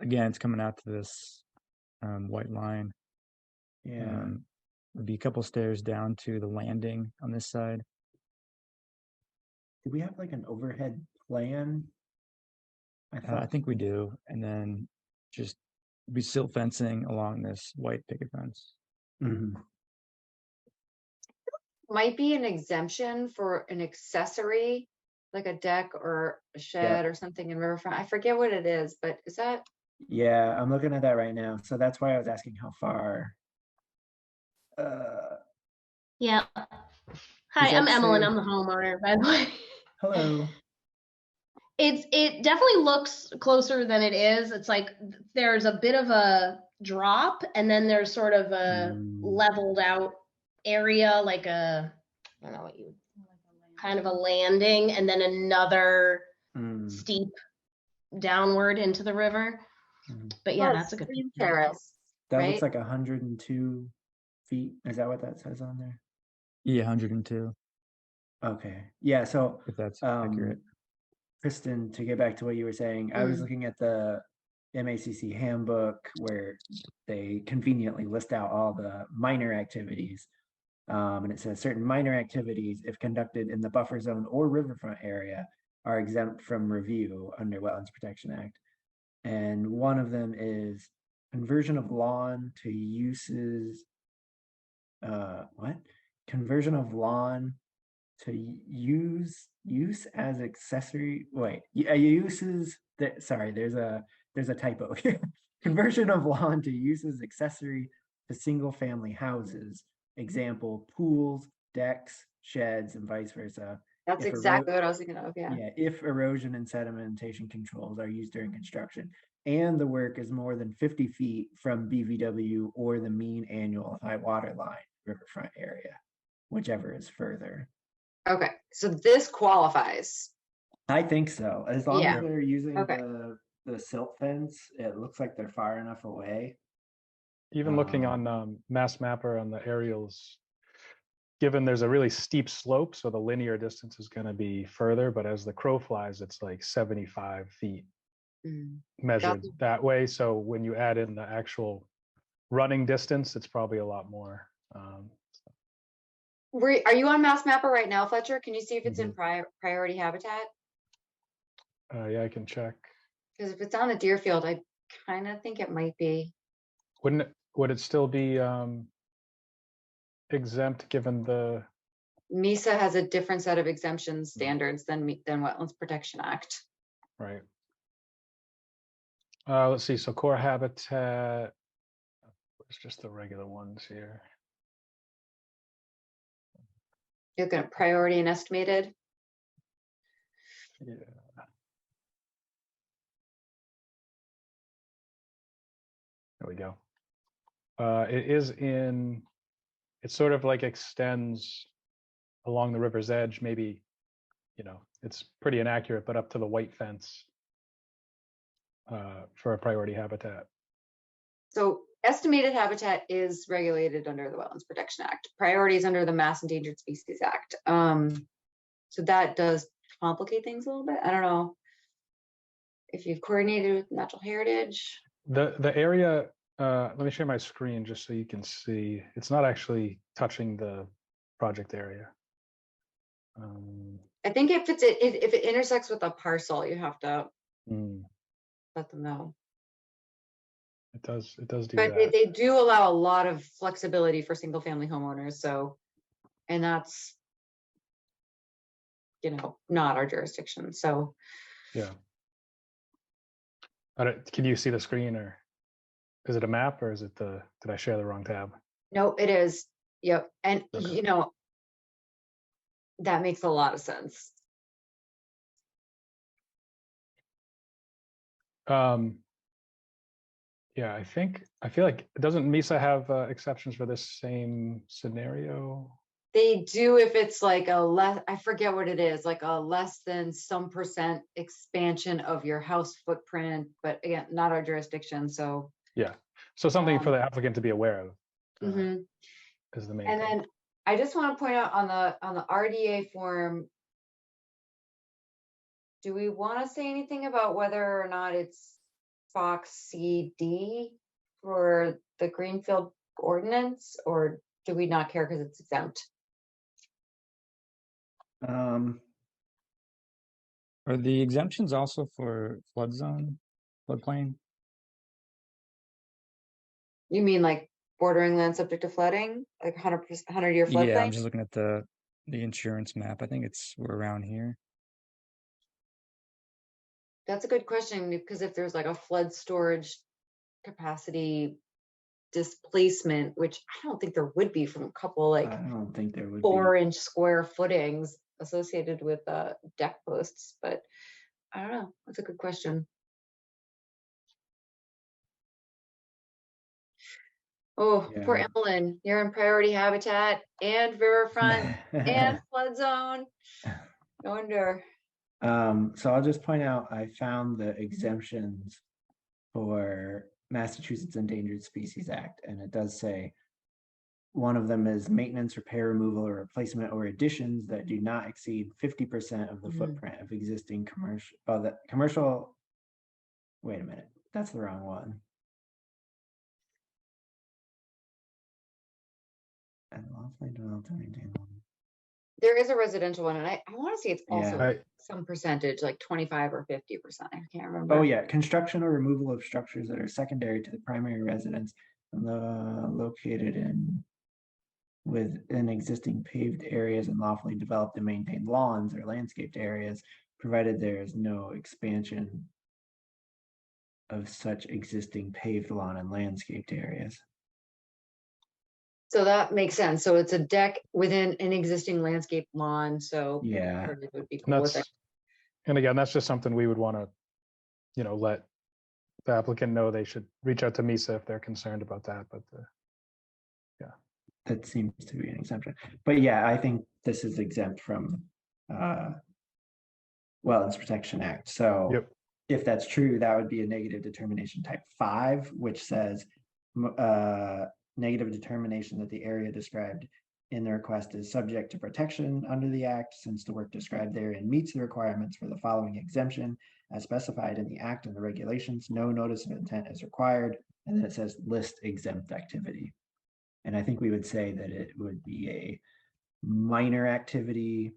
Again, it's coming out to this white line. Yeah. There'd be a couple stairs down to the landing on this side. Do we have like an overhead plan? I think we do. And then just be silt fencing along this white picket fence. Might be an exemption for an accessory, like a deck or a shed or something in Riverfront. I forget what it is, but is that? Yeah, I'm looking at that right now. So that's why I was asking how far. Yeah. Hi, I'm that Emmeline. say- I'm the homeowner, by the way. Hello. It definitely looks closer than it is. It's like there's a bit of a drop, and then there's sort of a leveled out area, like a, I don't know what you, kind of a landing, and then another steep downward into the river. But yeah, Oh, that's a good Stream picture. Terrace, That right? looks like 102 feet. Is that what that says on there? Yeah, 102, Okay. Yeah. So if that's accurate. Kristen, to get back to what you were saying, I was Mm. looking at the MACC handbook where they conveniently list out all the minor activities. And it says certain minor activities, if conducted in the buffer zone or riverfront area, are exempt from review under Wetlands Protection Act. And one of them is conversion of lawn to uses, what? Conversion of lawn to use as accessory, wait, uses that, sorry, there's a typo here. Conversion of lawn to uses accessory to single family houses, example, pools, decks, sheds, and vice versa. That's If exactly what I was thinking of, yeah. Yeah, if erosion and sedimentation controls are used during construction and the work is more than 50 feet from BVW or the mean annual high water line riverfront area, whichever is further. Okay, so this qualifies. I think so. As long Yeah. as they're using Okay. the silt fence, it looks like they're far enough away. Even looking on Mass Mapper on the aerials, given there's a really steep slope, so the linear distance is going to be further, but as the crow flies, it's like 75 feet measured that way. So when you add in the actual running distance, it's probably a lot more. Are you on Mass Mapper right now, Fletcher? Can you see if it's in priority habitat? Yeah, I can check. Because if it's on the Deerfield, I kind of think it might be. Would it still be exempt given the MESA has a different set of exemption standards than Wetlands Protection Act. right? Let's see. So core habitat. It's just the regular ones here. You're looking at priority and estimated. Yeah. There we go. It is in, it sort of like extends along the river's edge, maybe, you know, it's pretty inaccurate, but up to the white fence for a priority habitat. So estimated habitat is regulated under the Wetlands Protection Act. Priority is under the Mass Endangered Species Act. So that does complicate things a little bit. I don't know if you've coordinated with Natural Heritage. The area, let me share my screen just so you can see. It's not actually touching the project area. I think if it intersects with a parcel, you have to let them know. It does do but that. They do allow a lot of flexibility for single family homeowners. So, and that's, you know, not our jurisdiction. So yeah. Can you see the screen, or is it a map, or is it did I share the wrong tab? no, it is. Yep. And Okay. you know, that makes a lot of sense. Yeah, I feel like, doesn't MESA have exceptions for this same scenario? They do if it's like I forget what it is, like a less than some % expansion of your house footprint, but again, not our jurisdiction. So yeah, so something for the applicant to be aware of is the main and thing. then I just want to point out on the RDA form, do we want to say anything about whether or not it's Fox CD for the Greenfield ordinance, or do we not care because it's exempt? Are the exemptions also for flood zone, floodplain? You mean like bordering land subject to flooding, like 100-year floodplain? Yeah, I'm just looking at the insurance map. I think we're around here. That's a good question, because if there's like a flood storage capacity displacement, which I don't think there would be from a couple like I don't think there would 4-inch square footings associated with deck posts, but I don't know. That's a good question. Oh, poor Evelyn, you're in priority habitat and riverfront and flood zone. No wonder. So I'll just point out, I found the exemptions for Massachusetts Endangered Species Act, and it does say one of them is maintenance, repair, removal, or replacement or additions that do not exceed 50% of the footprint of existing commercial, commercial. Wait a minute, that's the wrong one. And lawfully developed and maintained. There is a residential one, and I want to say it's also Yeah. some percentage, like 25 or 50%. I can't remember. Oh yeah, construction or removal of structures that are secondary to the primary residence located within existing paved areas and lawfully developed and maintained lawns or landscaped areas, provided there is no expansion of such existing paved lawn and landscaped areas. So that makes sense. So it's a deck within an existing landscape lawn. So Yeah, it would be cool with it. And again, that's just something we would want to, let the applicant know. They should reach out to MISA if they're concerned about that. But that seems to be an exemption. But yeah, I think this is exempt from Wetlands Protection Act. So Yep. if that's true, that would be a negative determination type 5, which says negative determination that the area described in the request is subject to protection under the act, since the work described therein meets the requirements for the following exemption as specified in the act and the regulations. No notice of intent is required. And then it says list exempt activity. And I think we would say that it would be a minor activity,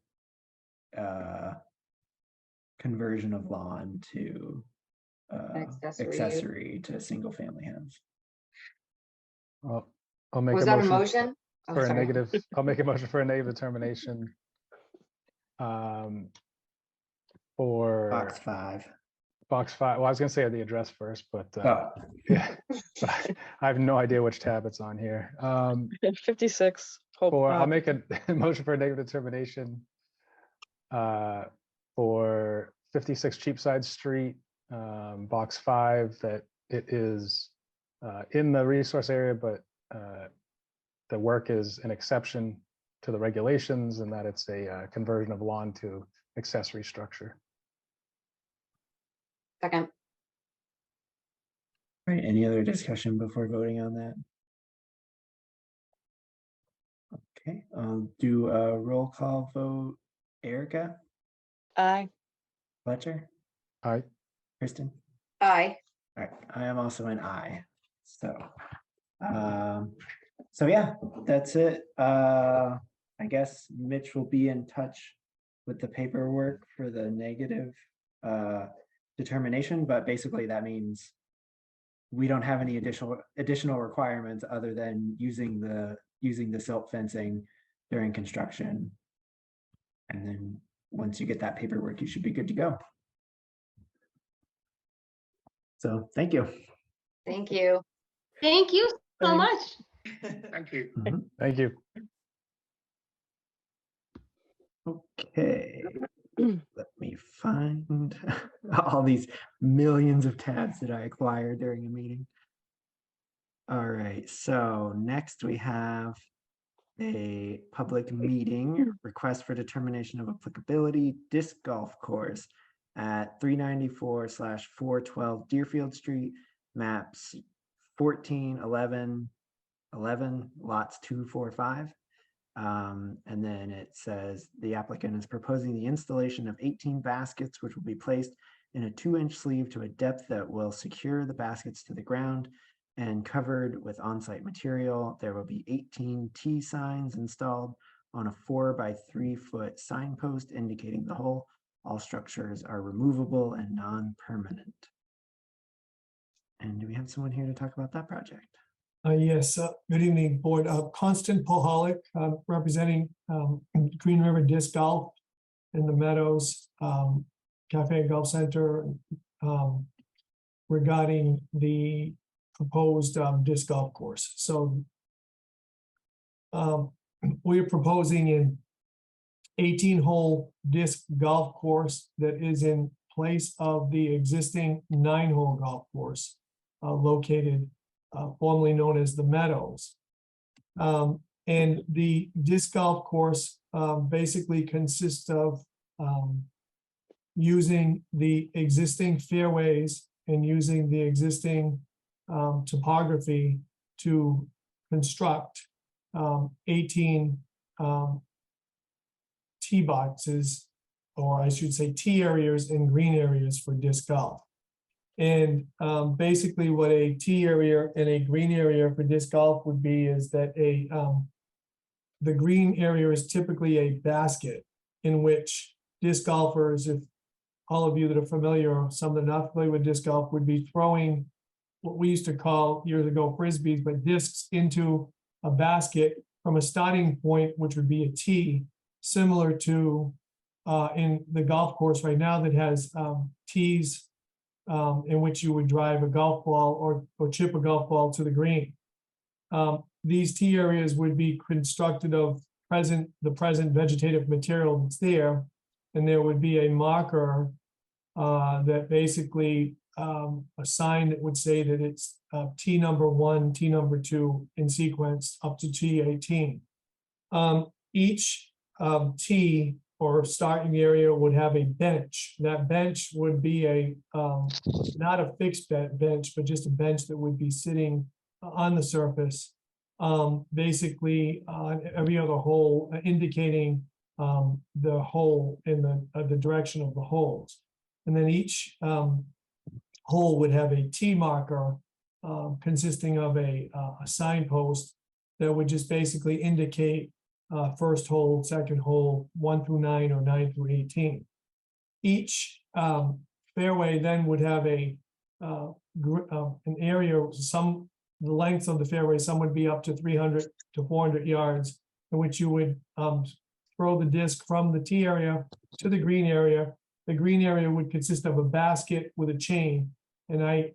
conversion of lawn to accessory to single family house. I'll make Was a that motion a motion? Oh, for a sorry. negative. I'll make a motion for a negative determination for Box 5. box 5. Well, I was going to say the address first, but Oh, yeah, I have no idea which tab it's on here. 56. I'll make a motion for a negative determination for 56 Cheapside Street, box 5, that it is in the resource area, but the work is an exception to the regulations, and that it's a conversion of lawn to accessory structure. Second. all right. Any other discussion before voting on that? Okay, I'll do a roll call vote. Erica, Aye. Fletcher, Aye. Kristen. Aye. All right, I am also an aye. So yeah, that's it. I guess Mitch will be in touch with the paperwork for the negative determination, but basically that means we don't have any additional requirements other than using the silt fencing during construction. And then once you get that paperwork, you should be good to go. So thank you. Thank you. Thank you so much. Thank you. Thank you. Okay, let me find all these millions of tabs that I acquired during a meeting. All right, so next we have a public meeting request for determination of applicability disc golf course at 394/412 Deerfield Street, maps 14, 11, 11, lots 2, 4, 5. And then it says the applicant is proposing the installation of 18 baskets, which will be placed in a 2-inch sleeve to a depth that will secure the baskets to the ground and covered with on-site material. There will be 18 T signs installed on a 4-by-3-foot signpost indicating the hole. All structures are removable and non-permanent. And do we have someone here to talk about that project? Yes, good evening, board. Constant Poholic, representing Green River Disc Golf in the Meadows Cafe and Golf Center regarding the proposed disc golf course. So we are proposing an 18-hole disc golf course that is in place of the existing 9-hole golf course located formerly known as the Meadows. And the disc golf course basically consists of using the existing fairways and using the existing topography to construct 18 tee boxes, or I should say tee areas and green areas for disc golf. And basically what a tee area and a green area for disc golf would be is that the green area is typically a basket in which disc golfers, if all of you that are familiar or some that are not familiar with disc golf, would be throwing what we used to call years ago frisbees, but discs into a basket from a starting point, which would be a tee, similar to in the golf course right now that has tees in which you would drive a golf ball or chip a golf ball to the green. These tee areas would be constructed of the present vegetative material that's there, and there would be a marker that basically a sign that would say that it's tee number 1, tee number 2 in sequence up to tee 18. Each tee or starting area would have a bench. That bench would be not a fixed bench, but just a bench that would be sitting on the surface, basically on every other hole, indicating the hole in the direction of the holes. And then each hole would have a tee marker consisting of a signpost that would just basically indicate first hole, second hole, 1 through 9 or 9 through 18. Each fairway then would have an area, the length of the fairway, some would be up to 300 to 400 yards, in which you would throw the disc from the tee area to the green area. The green area would consist of a basket with a chain. And I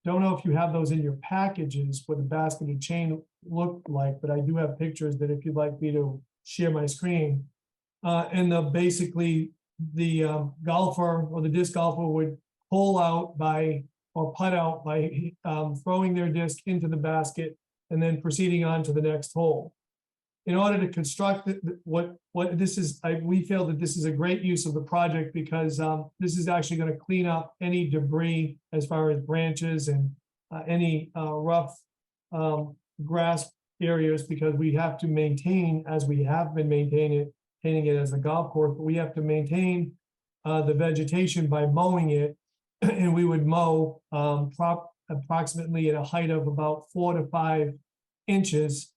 don't know if you have those in your packages, what the basket and chain look like, but I do have pictures that if you'd like me to share my screen. And basically the golfer or the disc golfer would pull out or putt out by throwing their disc into the basket and then proceeding on to the next hole. In order to construct what this is, we feel that this is a great use of the project because this is actually going to clean up any debris as far as branches and any rough grass areas, because we have to maintain, as we have been maintaining it as a golf course, but we have to maintain the vegetation by mowing it, and we would mow approximately at a height of about 4 to 5 inches.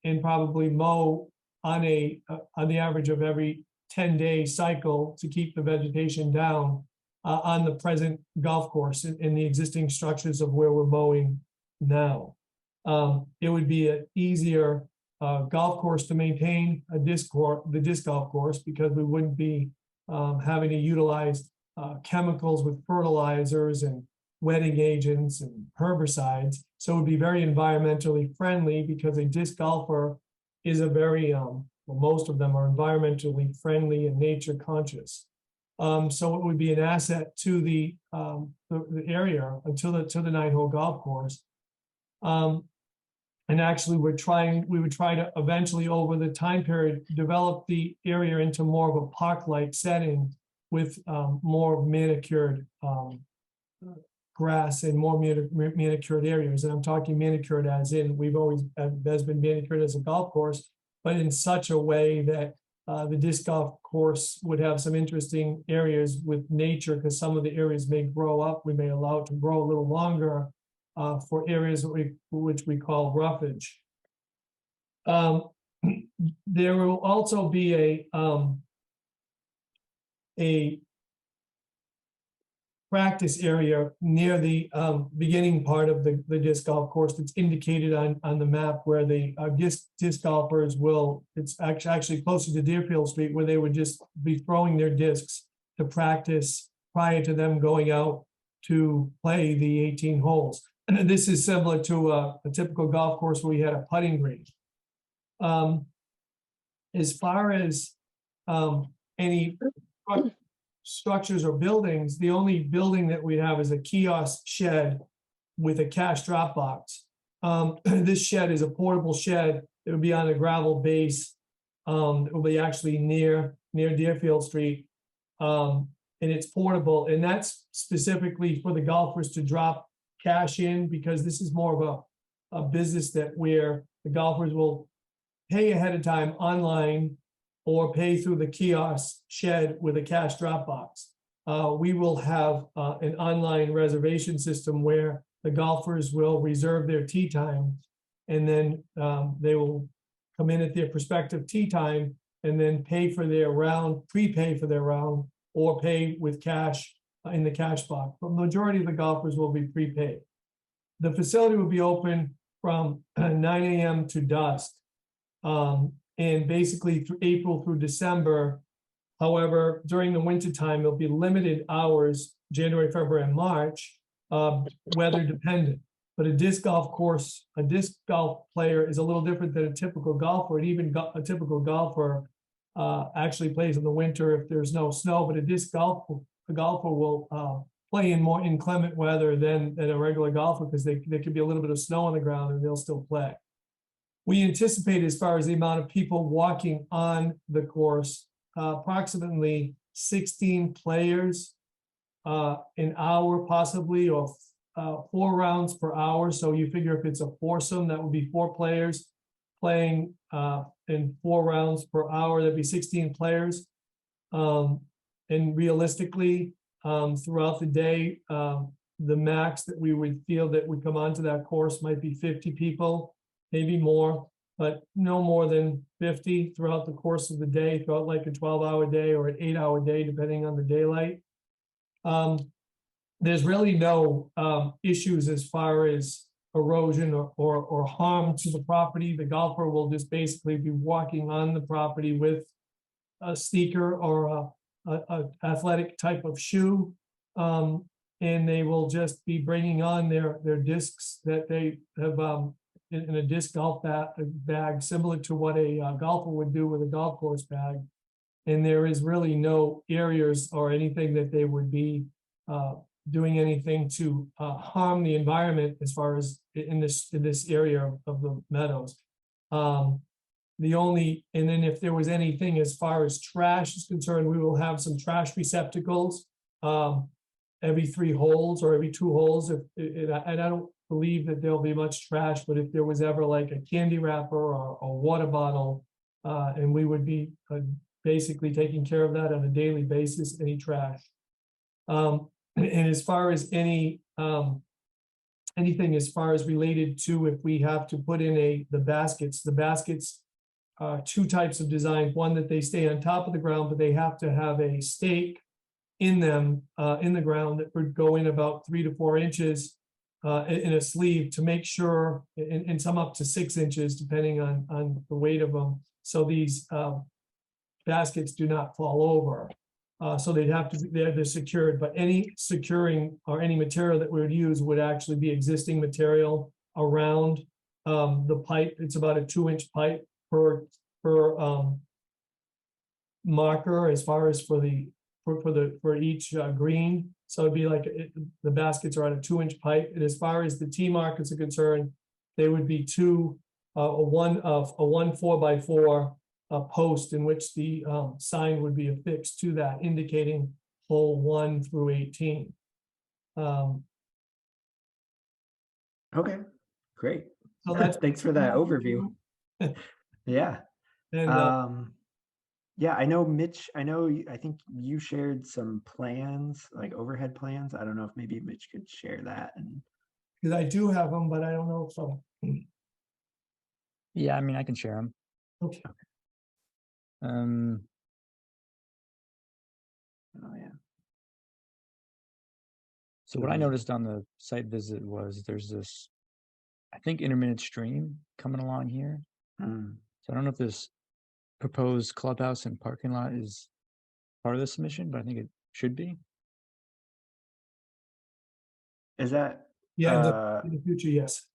And probably mow on the average of every 10-day cycle to keep the vegetation down on the present golf course in the existing structures of where we're mowing now. It would be an easier golf course to maintain the disc golf course, because we wouldn't be having to utilize chemicals with fertilizers and wetting agents and herbicides. So it would be very environmentally friendly, because a disc golfer is a very, most of them are environmentally friendly and nature conscious. So it would be an asset to the area until the 9-hole golf course. And actually we would try to eventually over the time period, develop the area into more of a park-like setting with more manicured grass and more manicured areas. And I'm talking manicured as in we've always has been manicured as a golf course, but in such a way that the disc golf course would have some interesting areas with nature, because some of the areas may grow up. We may allow it to grow a little longer for areas which we call roughage. There will also be a practice area near the beginning part of the disc golf course that's indicated on the map, where the disc golfers will, it's actually closer to Deerfield Street, where they would just be throwing their discs to practice prior to them going out to play the 18 holes. And this is similar to a typical golf course where we had a putting green. As far as any structures or buildings, the only building that we have is a kiosk shed with a cash drop box. This shed is a portable shed. It will be on a gravel base. It will be actually near Deerfield Street, and it's portable. And that's specifically for the golfers to drop cash in, because this is more of a business that we're the golfers will pay ahead of time online or pay through the kiosk shed with a cash drop box. We will have an online reservation system where the golfers will reserve their tee time, and then they will come in at their prospective tee time and then pay for their round, prepay for their round, or pay with cash in the cash box. But the majority of the golfers will be prepaid. The facility will be open from 9 a.m. to dusk, and basically through April through December. However, during the winter time, there'll be limited hours, January, February, and March, weather dependent. But a disc golf course, a disc golf player is a little different than a typical golfer. And even a typical golfer actually plays in the winter if there's no snow. But a golfer will play in more inclement weather than a regular golfer, because there could be a little bit of snow on the ground and they'll still play. We anticipate, as far as the amount of people walking on the course, approximately 16 players an hour possibly, or 4 rounds per hour. So you figure if it's a foursome, that would be 4 players playing in 4 rounds per hour. That'd be 16 players. And realistically, throughout the day, the max that we would feel that would come onto that course might be 50 people, maybe more, but no more than 50 throughout the course of the day, throughout like a 12-hour day or an 8-hour day, depending on the daylight. There's really no issues as far as erosion or harm to the property. The golfer will just basically be walking on the property with a sneaker or a athletic type of shoe, and they will just be bringing on their discs that they have in a disc golf bag, similar to what a golfer would do with a golf course bag. And there is really no areas or anything that they would be doing anything to harm the environment as far as in this area of the meadows. And then if there was anything as far as trash is concerned, we will have some trash receptacles every 3 holes or every 2 holes. And I don't believe that there'll be much trash, but if there was ever like a candy wrapper or a water bottle, and we would be basically taking care of that on a daily basis, any trash. And as far as anything as far as related to if we have to put in the baskets are 2 types of design. One, that they stay on top of the ground, but they have to have a stake in them in the ground that would go in about 3 to 4 inches in a sleeve to make sure, and some up to 6 inches, depending on the weight of them. So these baskets do not fall over. So they're secured, but any securing or any material that we would use would actually be existing material around the pipe. It's about a 2-inch pipe per marker as far as for each green. So it'd be like the baskets are on a 2-inch pipe. And as far as the tee markers are concerned, they would be one 4x4 post in which the sign would be affixed to that, indicating hole 1 through 18. Okay, great. So that's Thanks for that overview. Yeah. And yeah, I know Mitch, I think you shared some plans, like overhead plans. I don't know if maybe Mitch could share that. And because I do have them, but I don't know if so. Yeah, I mean, I can share them. Okay. oh yeah. So what I noticed on the site visit was there's this, I think, intermittent stream coming along here. Mm. So I don't know if this proposed clubhouse and parking lot is part of the submission, but I think it should be. Is that Yeah, in the future, yes.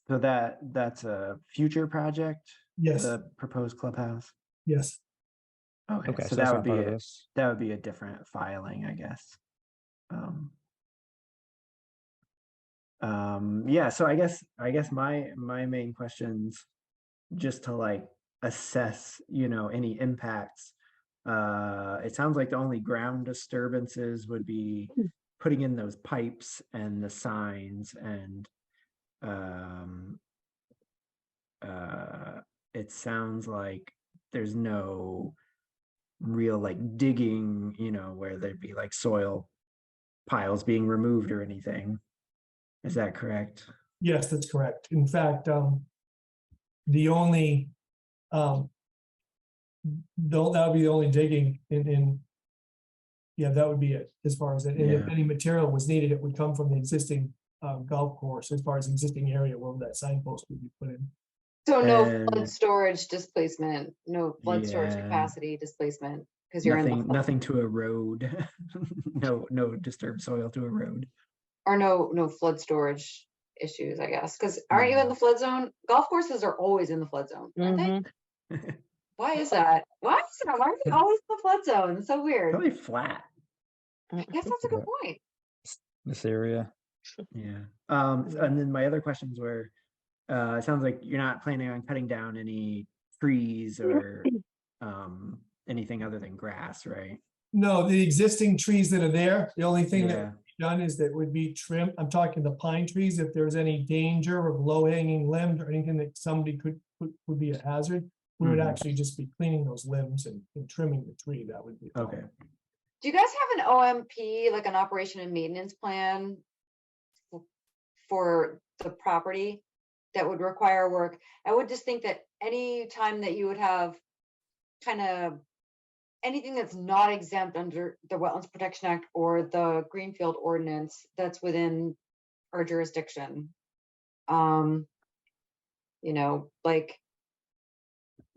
so that's a future project? Yes. The proposed clubhouse? Yes. Okay, so that's that not part of this. would be a different filing, I guess. Yeah, so I guess my main questions, just to like assess, any impacts. It sounds like the only ground disturbances would be putting in those pipes and the signs and it sounds like there's no real like digging, where there'd be like soil piles being removed or anything. Is that correct? Yes, that's correct. In fact, the only, that would be the only digging yeah, that would be it as far as it. And if Yeah. any material was needed, it would come from the existing golf course as far as existing area where that signpost would be put in. So no And- flood storage displacement, no flood storage Yeah. capacity displacement, because you're in the flood, Nothing to erode. No disturbed soil to erode. or no flood storage issues, I guess. Because aren't you in the flood zone? Golf courses are always in the flood zone, aren't they? Why is that? Why are they always in the flood zone? It's so weird. Really flat. I guess that's a good point. This area. Yeah. And then my other questions were, it sounds like you're not planning on cutting down any trees or anything other than grass, right? No, the existing trees that are there, the only thing that Yeah. would be done is that would be trimmed. I'm talking the pine trees. If there's any danger of low hanging limbs or anything that somebody would be a hazard, we would Mhm. actually just be cleaning those limbs and trimming the tree. That would be. Okay. Do you guys have an OMP, like an operation and maintenance plan for the property that would require work? I would just think that any time that you would have kind of anything that's not exempt under the Wetlands Protection Act or the Greenfield ordinance that's within our jurisdiction. Like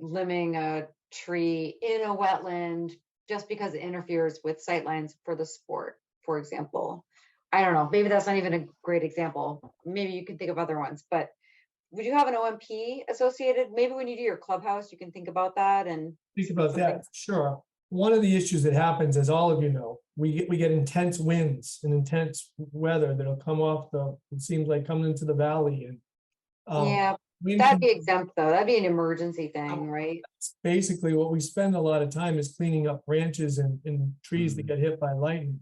limbing a tree in a wetland just because it interferes with sightlines for the sport, for example. I don't know, maybe that's not even a great example. Maybe you can think of other ones, but would you have an OMP associated? Maybe when you do your clubhouse, you can think about that and Think about that, sure. One of the issues that happens, as all of you know, we get intense winds and intense weather that'll come off it seems like coming into the valley and. yeah, that'd be exempt though. That'd be an emergency thing, right? Basically, what we spend a lot of time is cleaning up branches and trees that get hit by lightning.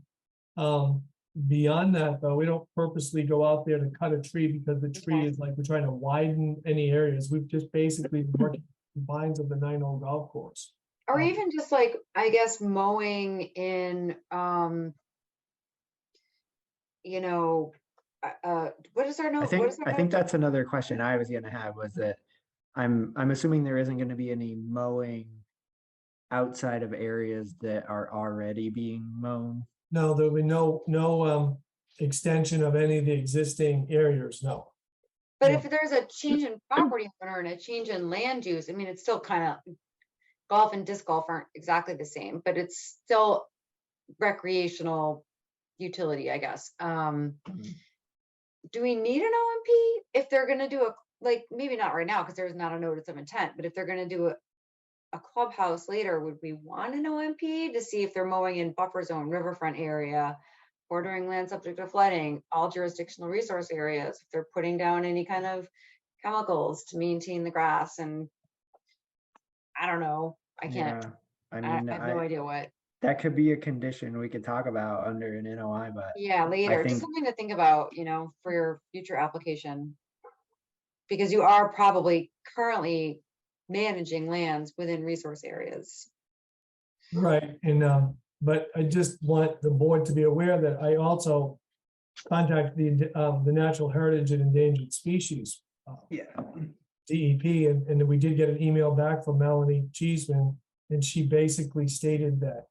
Beyond that, though, we don't purposely go out there to cut a tree because the tree is like we're trying to widen any areas. We've just basically worked vines of the 9-hole golf course. Or even just like, I guess, mowing in, what is our note? I think that's another question I was gonna have, was that I'm assuming there isn't gonna be any mowing outside of areas that are already being mown. No, there'll be no extension of any of the existing areas, no. But Yeah. if there's a change in property owner and a change in land use, I mean, it's still kind of, golf and disc golf aren't exactly the same, but it's still recreational utility, I guess. Do we need an OMP if they're gonna do maybe not right now because there's not a notice of intent, but if they're gonna do a clubhouse later, would we want an OMP to see if they're mowing in buffer zone, riverfront area, bordering land subject to flooding, all jurisdictional resource areas, if they're putting down any kind of chemicals to maintain the grass? And I don't know. I can't. Yeah, I have no idea what. That could be a condition we could talk about under an NOI, but Yeah, later. Just something to think about, for your future application. Because you are probably currently managing lands within resource areas. Right, and but I just want the board to be aware that I also contacted the Natural Heritage and Endangered Species yeah. DEP, and we did get an email back from Melanie Cheeseman, and she basically stated that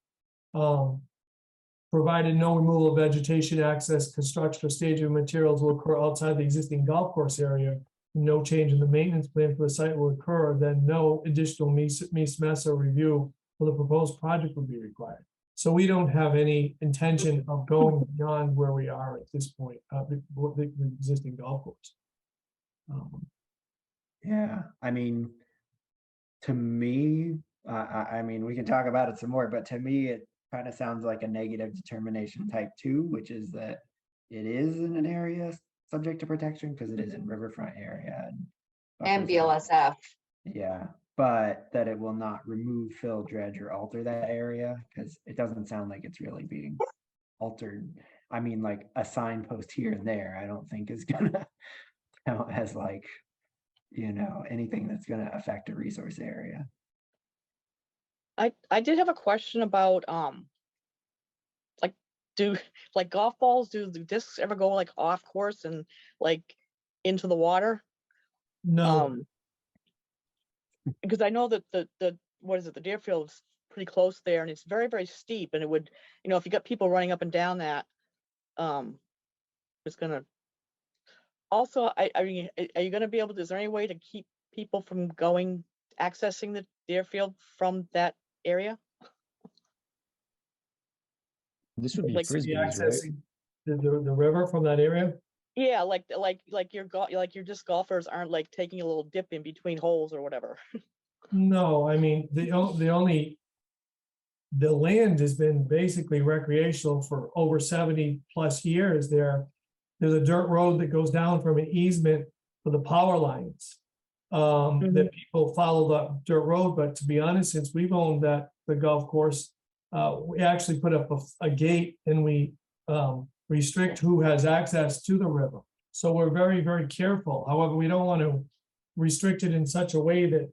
provided no removal of vegetation, access, construction, or staging of materials will occur outside the existing golf course area, no change in the maintenance plan for the site will occur, then no additional MESA review for the proposed project would be required. So we don't have any intention of going beyond where we are at this point, the existing golf course. Yeah, I mean, to me, I mean, we can talk about it some more, but to me, it kind of sounds like a negative determination type 2, which is that it is in an area subject to protection because it is in riverfront area And BLSF. Yeah, but that it will not remove, fill, dredge, or alter that area because it doesn't sound like it's really being altered. I mean, like a signpost here and there, I don't think is gonna count as like, anything that's going to affect a resource area. I did have a question about like do like golf balls, do the discs ever go like off course and like into the water? No, Because I know that the what is it, the Deerfield's pretty close there, and it's very, very steep, and it would, if you got people running up and down that, it's gonna also, I mean, are you gonna be able to, is there any way to keep people from accessing the Deerfield from that area? This would be Like, frisbees, right? accessing the river from that area. yeah, like your disc golfers aren't like taking a little dip in between holes or whatever. No, I mean, the land has been basically recreational for over 70 plus years there. There's a dirt road that goes down from an easement for the power lines. That people follow the dirt road, but to be honest, since we've owned the golf course, we actually put up a gate and we restrict who has access to the river. So we're very, very careful. However, we don't want to restrict it in such a way that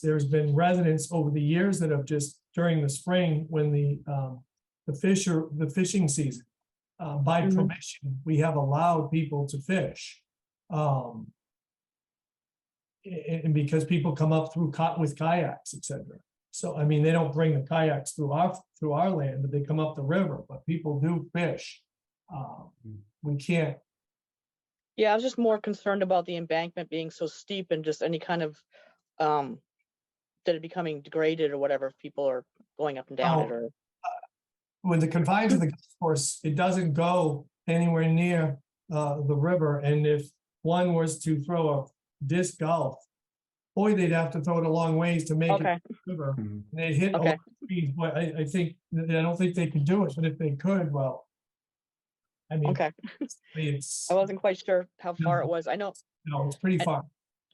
there's been residents over the years that have just during the spring when the fishing season, by permission, we have allowed people to fish. And because people come up with kayaks, etc. So, I mean, they don't bring the kayaks through our land, but they come up the river, but people do fish. We can't. Yeah, I was just more concerned about the embankment being so steep and just any kind of that it becoming degraded or whatever if people are going up and down it, or With the confines of the golf course, it doesn't go anywhere near the river. And if one was to throw a disc golf, boy, they'd have to throw it a long ways to make it to the river. And they'd hit a lot of speeds. But I don't think they could do it. But if they could, well, I mean, I wasn't quite sure how far it was. I know. No, it's pretty far.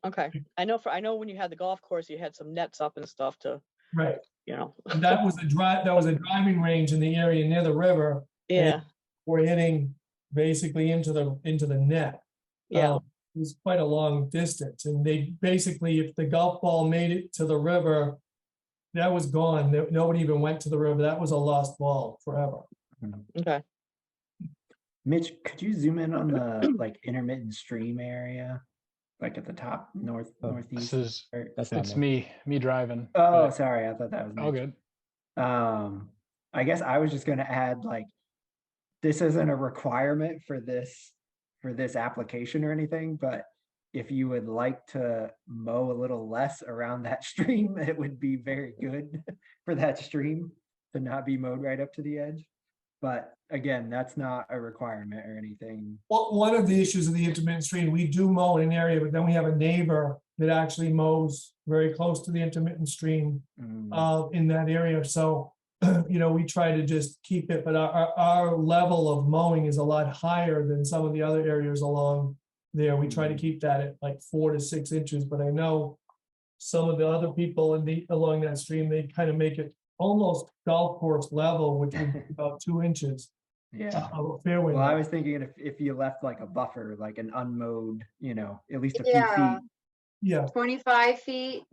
Okay, I know when you had the golf course, you had some nets up and stuff to. Right. And that was a driving range in the area near the river. Yeah. We're hitting basically into the net. Yeah. It was quite a long distance, and they basically, if the golf ball made it to the river, that was gone. Nobody even went to the river. That was a lost ball forever. Okay. Mitch, could you zoom in on the like intermittent stream area, like at the top northeast? It's me driving. Oh, sorry, I thought that was Mitch. All good. I guess I was just going to add, like, this isn't a requirement for this application or anything, but if you would like to mow a little less around that stream, it would be very good for that stream to not be mowed right up to the edge. But again, that's not a requirement or anything. Well, one of the issues of the intermittent stream, we do mow in an area, but then we have a neighbor that actually mows very close to the intermittent stream in that area. So, we try to just keep it, but our level of mowing is a lot higher than some of the other areas along there. We try to keep that at like 4 to 6 inches, but I know some of the other people along that stream, they kind of make it almost golf course level, which would be about 2 inches. Yeah. Fairway. Well, I was thinking if you left like a buffer, like an unmowed, at least a few feet. Yeah. 25 feet.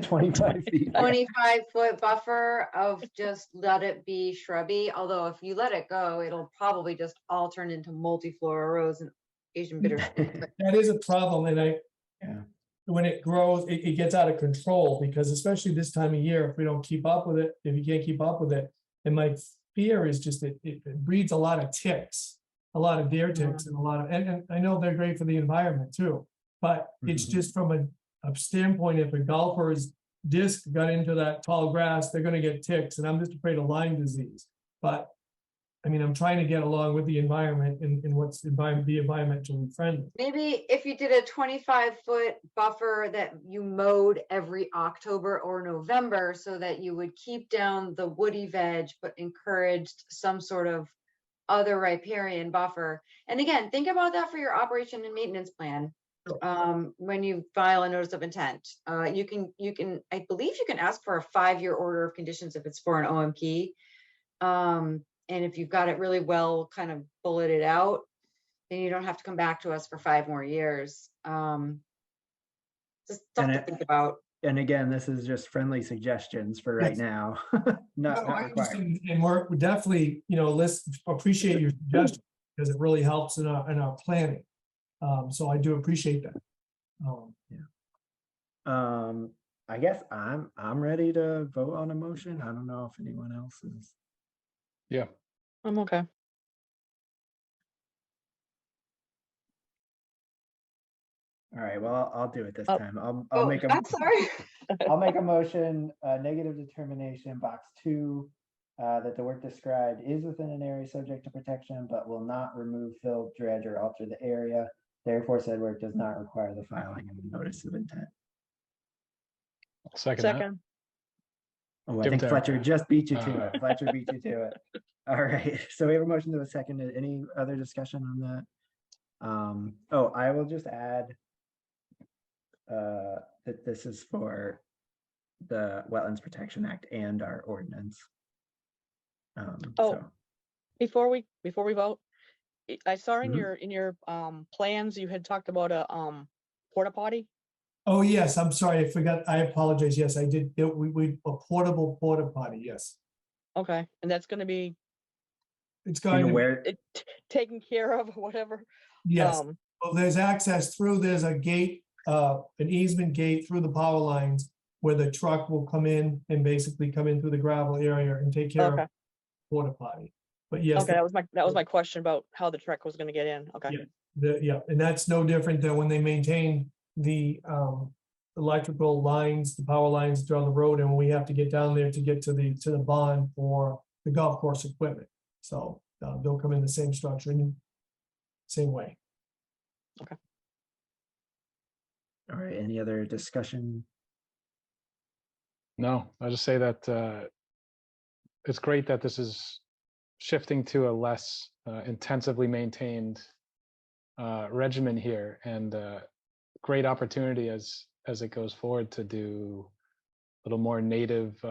25 feet. 25-foot buffer of just let it be shrubby. Although if you let it go, it'll probably just all turn into multiflora rose and Asian bitter. That is a problem, and when it grows, it gets out of control, because especially this time of year, if we don't keep up with it, if you can't keep up with it, and my fear is just it breeds a lot of ticks, a lot of deer ticks, and and I know they're great for the environment too, but it's just from a standpoint, if a golfer's disc got into that tall grass, they're going to get ticks, and I'm just afraid of Lyme disease. But I mean, I'm trying to get along with the environment and what's be environmentally friendly. Maybe if you did a 25-foot buffer that you mowed every October or November, so that you would keep down the woody veg, but encouraged some sort of other riparian buffer. And again, think about that for your operation and maintenance plan. When you file a notice of intent, you can, I believe you can ask for a 5-year order of conditions if it's for an OMP. And if you've got it really well kind of bulleted out, then you don't have to come back to us for 5 more years. Just stuff to think about. And again, this is just friendly suggestions for right Yes. now, No, not I required. understand, and we definitely, let's appreciate your suggestion because it really helps in our planning. So I do appreciate that. I guess I'm ready to vote on a motion. I don't know if anyone else is. Yeah. I'm okay. All right, well, I'll do it this Oh. time. I'll Oh, make a I'm sorry. I'll make a motion, negative determination, box 2, that the work described is within an area subject to protection, but will not remove, fill, dredge, or alter the area. Therefore, said work does not require the filing of a notice of intent. Second. Second. Oh, I Give it think to Eric. Fletcher just beat you to All it. Fletcher beat you to it. All right, so we have a motion to a second. Any other discussion on that? Oh, I will just add that this is for the Wetlands Protection Act and our ordinance. Oh. So, Before we vote, I saw in Mhm. your plans, you had talked about a porta potty. Oh, yes, I'm sorry, I forgot. I apologize. Yes, I did. We a portable porta potty. Yes, Okay, and that's gonna be it's do you going know to. where? taken care of or whatever. Yes. Well, there's access through. There's a gate, an easement gate through the power lines where the truck will come in and basically come in through the gravel area and take care Okay. of porta potty. But yes, Okay, that was my question about how the truck was gonna get in. Okay. yeah, and that's no different than when they maintain the electrical lines, the power lines down the road, and we have to get down there to get to the bond for the golf course equipment. So they'll come in the same structure and same way. All right, any other discussion? No, I just say that it's great that this is shifting to a less intensively maintained regimen here, and great opportunity as it goes forward to do a little more native,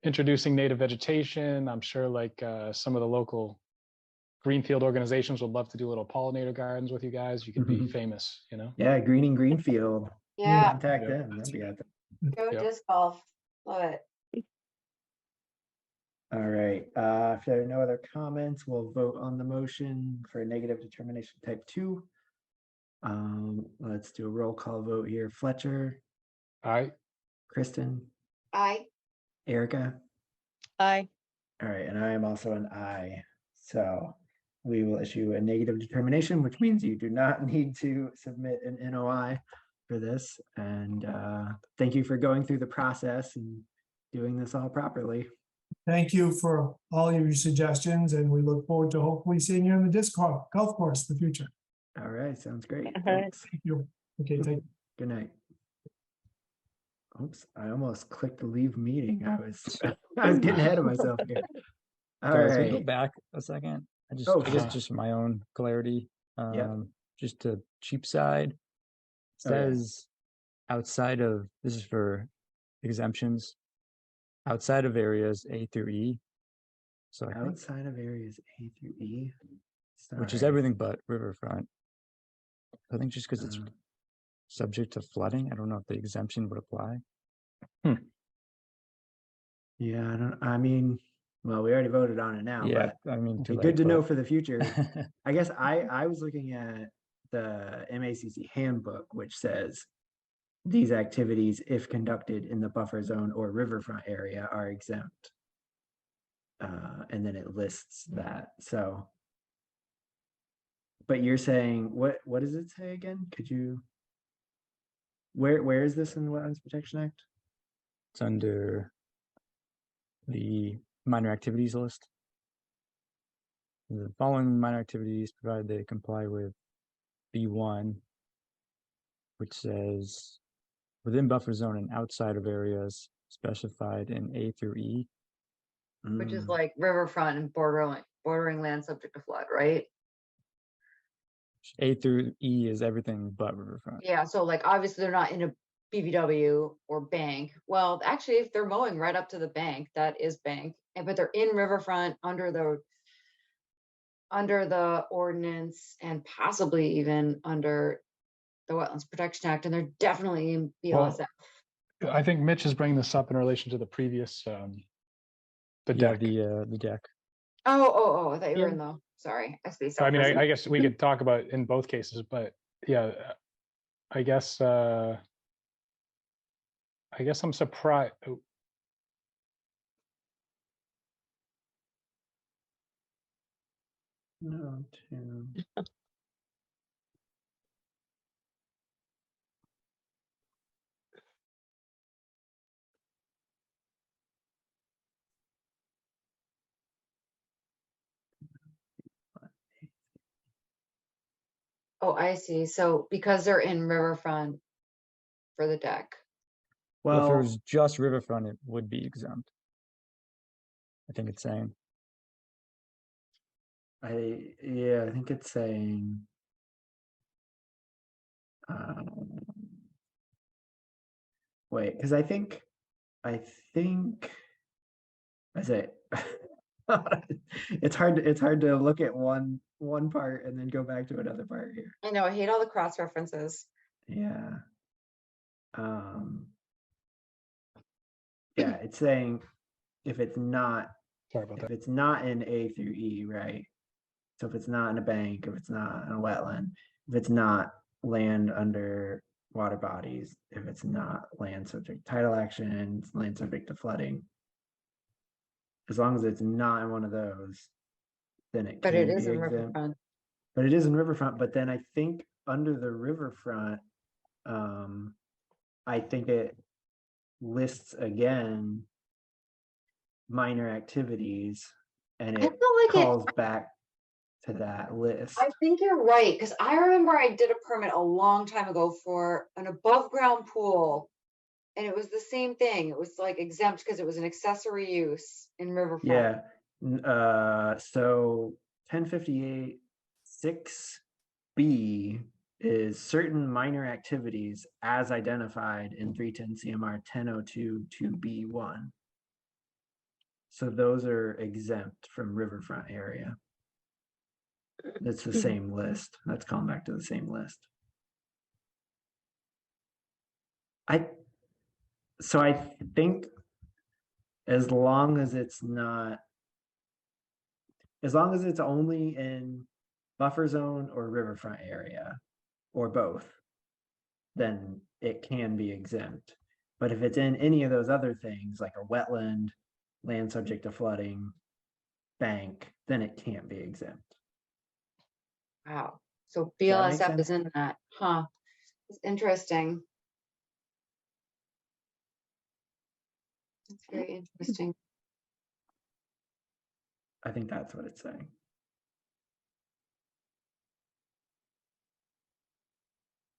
introducing native vegetation. I'm sure like some of the local Greenfield organizations would love to do little pollinator gardens with you guys. You could be famous, you know? Yeah, Greening Greenfield. Yeah, Contact Yeah. them. That'd be awesome. go Yep. disc golf. Love it. All right, if there are no other comments, we'll vote on the motion for negative determination type 2. Let's do a roll call vote here. Fletcher, All right. Kristen, I Erica. Aye. All right, and I am also an aye. So we will issue a negative determination, which means you do not need to submit an NOI for this. And thank you for going through the process and doing this all properly. Thank you for all your suggestions, and we look forward to hopefully seeing you on the golf course in the future. All right, sounds great. right. Thanks. Thank you. Okay, thank you. Good night. Oops, I almost clicked leave meeting. I was getting ahead of myself here. All Guys, we go right. back a second. I Oh, guess sure. just for my own clarity. Yep. Just to Cheapside. It Oh, yeah. says outside of, this is for exemptions, outside of areas A through E. So I think, Outside of areas A through E. which is Sorry. everything but riverfront. I think just because it's subject to flooding, I don't know if the exemption would apply. Yeah, I mean, well, we already voted on it now, Yeah, but I mean, it'd too be late, good to know but- for the future. I guess I was looking at the MACC handbook, which says these activities, if conducted in the buffer zone or riverfront area, are exempt. And then it lists that. So, but you're saying what does it say again? Could you? Where is this in the Wetlands Protection Act? It's under the minor activities list. The following minor activities, provided they comply with B1, which says within buffer zone and outside of areas specified in A through E. which is Mm, like riverfront and bordering land subject to flood, right? A through E is everything but riverfront. Yeah, so like obviously they're not in a BVW or bank. Well, actually, if they're mowing right up to the bank, that is bank. But they're in riverfront under under the ordinance and possibly even under the Wetlands Protection Act, and they're definitely in BLSF. I think Mitch is bringing this up in relation to the previous, the Yeah, deck. the deck. Oh, I thought you were Yeah. in the, sorry, I spaced I out mean, for a I guess we could talk about it in both cases, but yeah, I guess I'm surprised. No, two. Oh, I see. So because they're in Riverfront for the deck. Well, if it Well, was just riverfront, it would be exempt. I think it's saying. I think it's saying. Wait, because I think I say it's hard to look at one part and then go back to another part here. I know, I hate all the cross references. Yeah. Yeah, it's saying if it's not Sorry about that. if it's not in A through E, right? So if it's not in a bank, if it's not in a wetland, if it's not land under water bodies, if it's not land subject to tidal action, it's land subject to flooding. As long as it's not in one of those, then it But can it be is in exempt. Riverfront. But it is in riverfront. But then I think under the riverfront, I think it lists again minor activities, and I it feel like it, calls back to that list. I think you're right, because I remember I did a permit a long time ago for an above ground pool. And it was the same thing. It was like exempt because it was an accessory use in Riverfront. Yeah. So 1058 6B is certain minor activities as identified in 310 CMR 1002 2B1. So those are exempt from riverfront area. It's the same list. That's calling back to the same list. I think as long as it's only in buffer zone or riverfront area or both, then it can be exempt. But if it's in any of those other things like a wetland, land subject to flooding, bank, then it can't be exempt. Wow. So Does that make BLSF is sense? in that, huh? It's interesting. It's very interesting. I think that's what it's saying.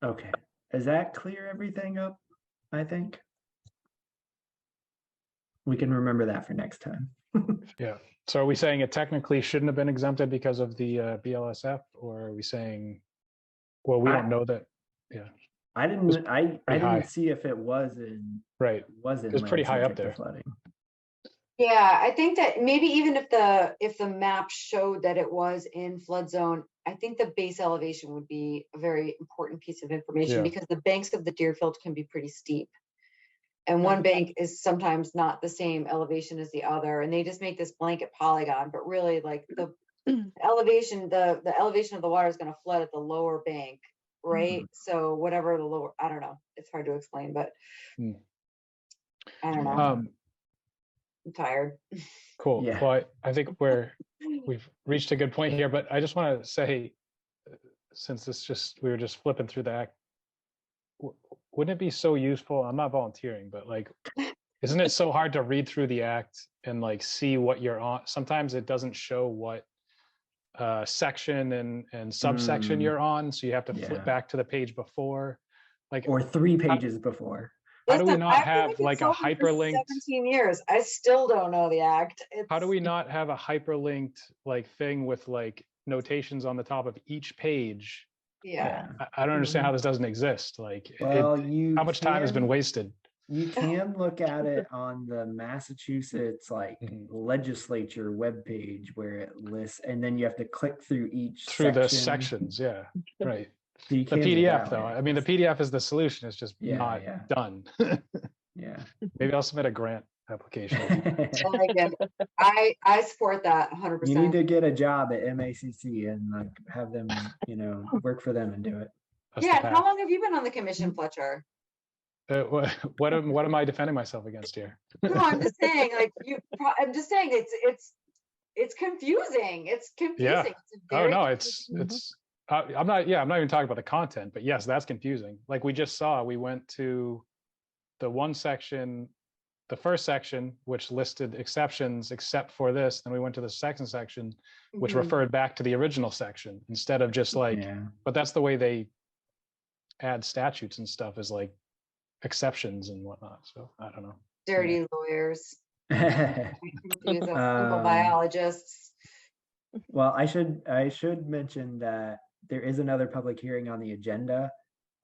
Okay. Does that clear everything up? I think we can remember that for next time. Yeah. So are we saying it technically shouldn't have been exempted because of the BLSF, or are we saying, well, we don't know that? Yeah. I didn't high. see if it was in Right. was in It's pretty land high up subject to there. flooding. Yeah, I think that maybe even if the map showed that it was in flood zone, I think the base elevation would be a very important piece of information, Yeah. because the banks of the Deerfield can be pretty steep. And one bank is sometimes not the same elevation as the other, and they just make this blanket polygon, but really like the elevation, the elevation of the water is going to flood at the lower bank, right? So whatever the lower, I don't know, it's hard to explain, but I don't know. I'm tired. Cool. Yeah. Well, I think we've reached a good point here, but I just want to say, since we were just flipping through the act, wouldn't it be so useful? I'm not volunteering, but like, isn't it so hard to read through the act and like see what you're on? Sometimes it doesn't show what section and subsection you're on, so you have to flip back to the page before, like, or 3 pages before. How do we Listen, not I've been have like a consulting for hyperlinked? 17 years. I still don't know the act. How do we not have a hyperlinked like thing with like notations on the top of each page? Yeah. I don't understand how this doesn't exist. Like, Well, how much time has been wasted? You can look at it on the Massachusetts like legislature webpage where it lists, and then you have to click through each Through the section. sections, yeah, right. So you The can do it PDF that though, way. I mean, the PDF is the solution, it's just Yeah, not yeah. done. Yeah. Maybe I'll submit a grant application. I like it. I support that 100%. You need to get a job at MACC and like have them, work for them and do it. That's the Yeah, and how path. long have you been on the commission, Fletcher? What am I defending myself against here? No, I'm just saying, like I'm just saying it's confusing. It's confusing. Yeah. It's a Oh very no, confusing- it's I'm not even talking about the content, but yes, that's confusing. Like we just saw, we went to the one section, the first section, which listed exceptions except for this. Then we went to the second section, which Mhm. referred back to the original section instead of just like, Yeah. but that's the way they add statutes and stuff, is like exceptions and whatnot. So I don't know. dirty lawyers. Confuse us simple Um, biologists. Well, I should mention that there is another public hearing on the agenda.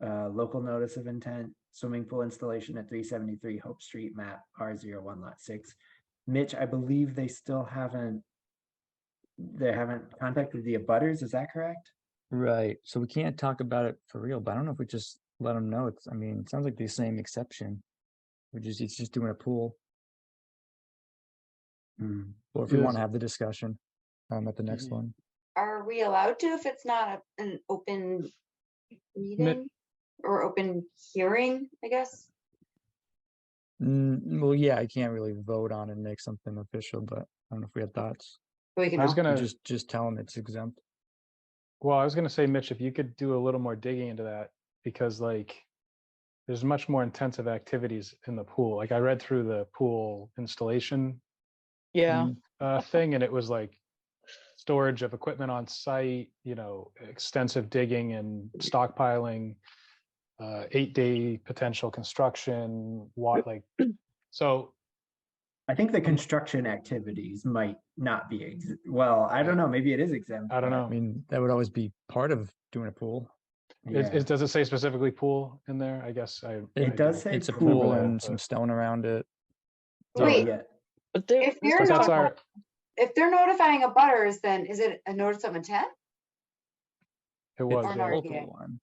Local notice of intent, swimming pool installation at 373 Hope Street, map R01 lot 6. Mitch, I believe they haven't contacted the abutters, is that correct? Right. So we can't talk about it for real, but I don't know if we just let them know. It sounds like the same exception. It's just doing a pool. Or if we want to have the discussion at the next one. Are we allowed to if it's not an open meeting or open hearing, I guess? Well, yeah, I can't really vote on and make something official, but I don't know if we had thoughts. We can I was all- gonna just tell them it's exempt. Well, I was gonna say, Mitch, if you could do a little more digging into that, because like there's much more intensive activities in the pool. Like I read through the pool installation Yeah. thing, and it was like storage of equipment on site, extensive digging and stockpiling, 8-day potential construction, so I think the construction activities might not be, well, I don't know, maybe it is exempt. I don't but- know. That would always be part of doing a pool. Yeah. Does it say specifically pool in there? I guess It does say It's a pool, pool that, and some stone around it. Oh, Wait, yeah. But there, if this they're is that's not- our if they're notifying abutters, then is it a notice of intent? it was Or yeah. not. Local RDA. one.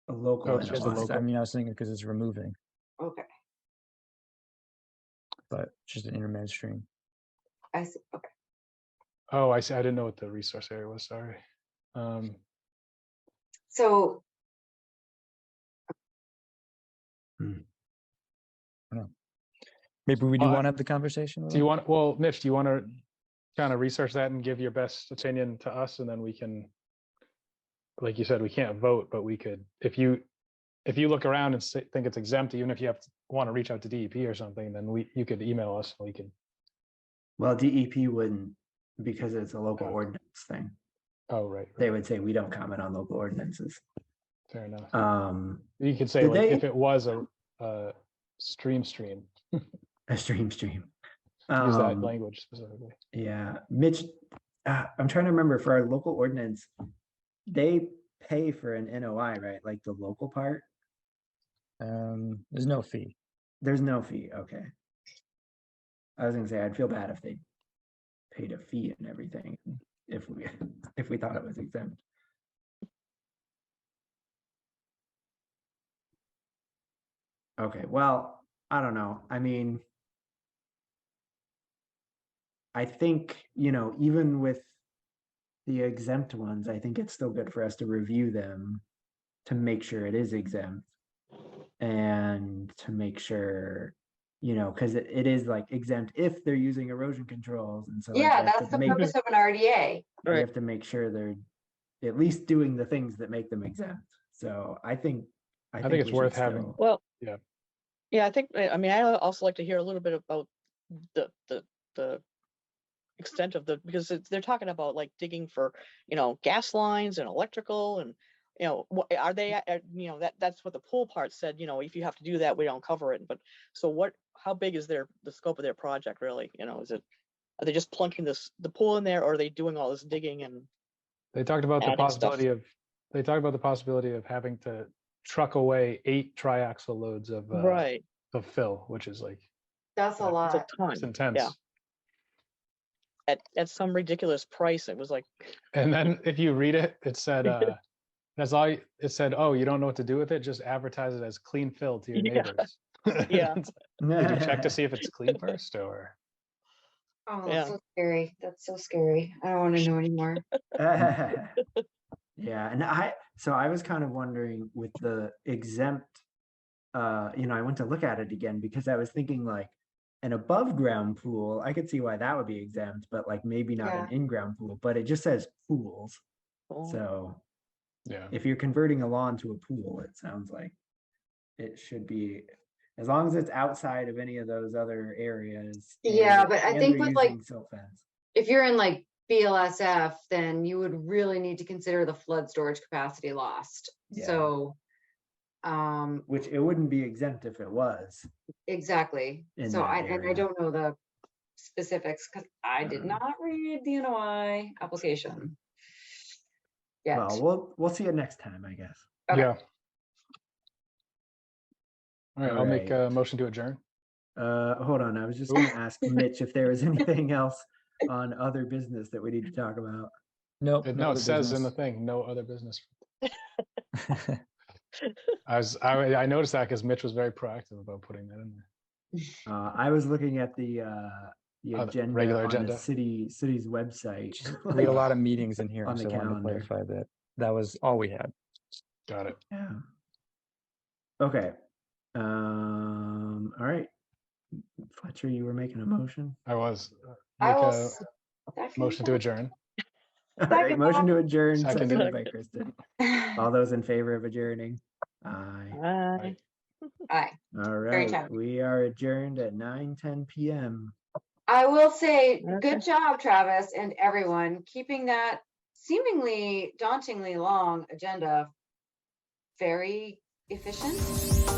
A local. Oh, it's It's just a NOI. just- local. I was thinking because it's removing, Okay, but just an intermittent stream. I see. Okay. Oh, I see. I didn't know what the resource area was. Sorry. So Maybe we do Well, want to have the conversation. with Do you them? want? Well, Mitch, do you want to kind of research that and give your best opinion to us, and then we can, like you said, we can't vote, but we could, if you look around and think it's exempt, even if you want to reach out to DEP or something, then you could email us and we can. Well, DEP wouldn't, because it's a local Okay. ordinance thing. Oh, right. They would say, we don't comment on local ordinances. Fair enough. You could say did like they- if it was a stream, A stream. use that language specifically. Yeah, Mitch, I'm trying to remember for our local ordinance, they pay for an NOI, right? Like the local part? There's no fee. There's no fee, okay. I was gonna say, I'd feel bad if they paid a fee and everything, if we thought it was exempt. Okay, well, I don't know. I mean, I think, even with the exempt ones, I think it's still good for us to review them to make sure it is exempt and to make sure, because it is like exempt if they're using erosion controls. And so like, yeah, we have that's to the purpose of an RDA. we Right. have to make sure they're at least doing the things that make them exempt. So I think think it's we worth should having. still- Well, Yeah. yeah, I think, I mean, I also like to hear a little bit about the extent of because they're talking about like digging for, gas lines and electrical and, are they, that's what the pool part said, if you have to do that, we don't cover it. But so how big is the scope of their project really? Are they just plunking the pool in there, or are they doing all this digging and They talked about the adding stuff? possibility of having to truck away 8 triaxle loads of Right. of fill, which is like That's a Yeah. It's a lot. ton. it's intense. Yeah. At some ridiculous price, it was like, And then if you read it, it said that's all it said, oh, you don't know what to do with it, just advertise it as clean fill to your Yeah. neighbors. Yeah. Did you check to see if it's clean first or? Oh, Yeah. that's so scary. That's so scary. I don't want to know anymore. Yeah, and I was kind of wondering with the exempt, I went to look at it again because I was thinking like an above ground pool, I could see why that would be exempt, but like maybe not an Yeah. in-ground pool, but it just says pools. oh, So Yeah. if you're converting a lawn to a pool, it sounds like it should be, as long as it's outside of any of those other areas. Yeah, and- but I and think they're with, like, using silt fence. If you're in like BLSF, then you would really need to consider the flood storage capacity lost. Yeah. So, Which it wouldn't be exempt if it was. exactly. In So that I area. don't know the specifics because I did not read the NOI application. Yet. Well, we'll see it next time, I guess. Okay. Yeah. All right, I'll make Alright. a motion to adjourn. Hold on, I was just gonna ask Mitch if there was anything else on other business that we need to talk about. Nope. No, it other says in the business. thing, no other business. I noticed that because Mitch was very proactive about putting that in there. I was looking at the the agenda regular on agenda. the city's website. We had a lot of meetings in here, On so the I wanted to calendar. clarify that. That was all we had. Got it. Yeah. Okay. All right. Fletcher, you were making a motion. I was. I Make will a second motion to that. adjourn. All right, motion to adjourn, Seconded. seconded by Kristen. All those in favor of adjourning? Aye. bye. Aye. All Very right, timely. we are adjourned at 9:10 p.m. I will say, Okay. good job, Travis, and everyone, keeping that seemingly dauntingly long agenda very efficient.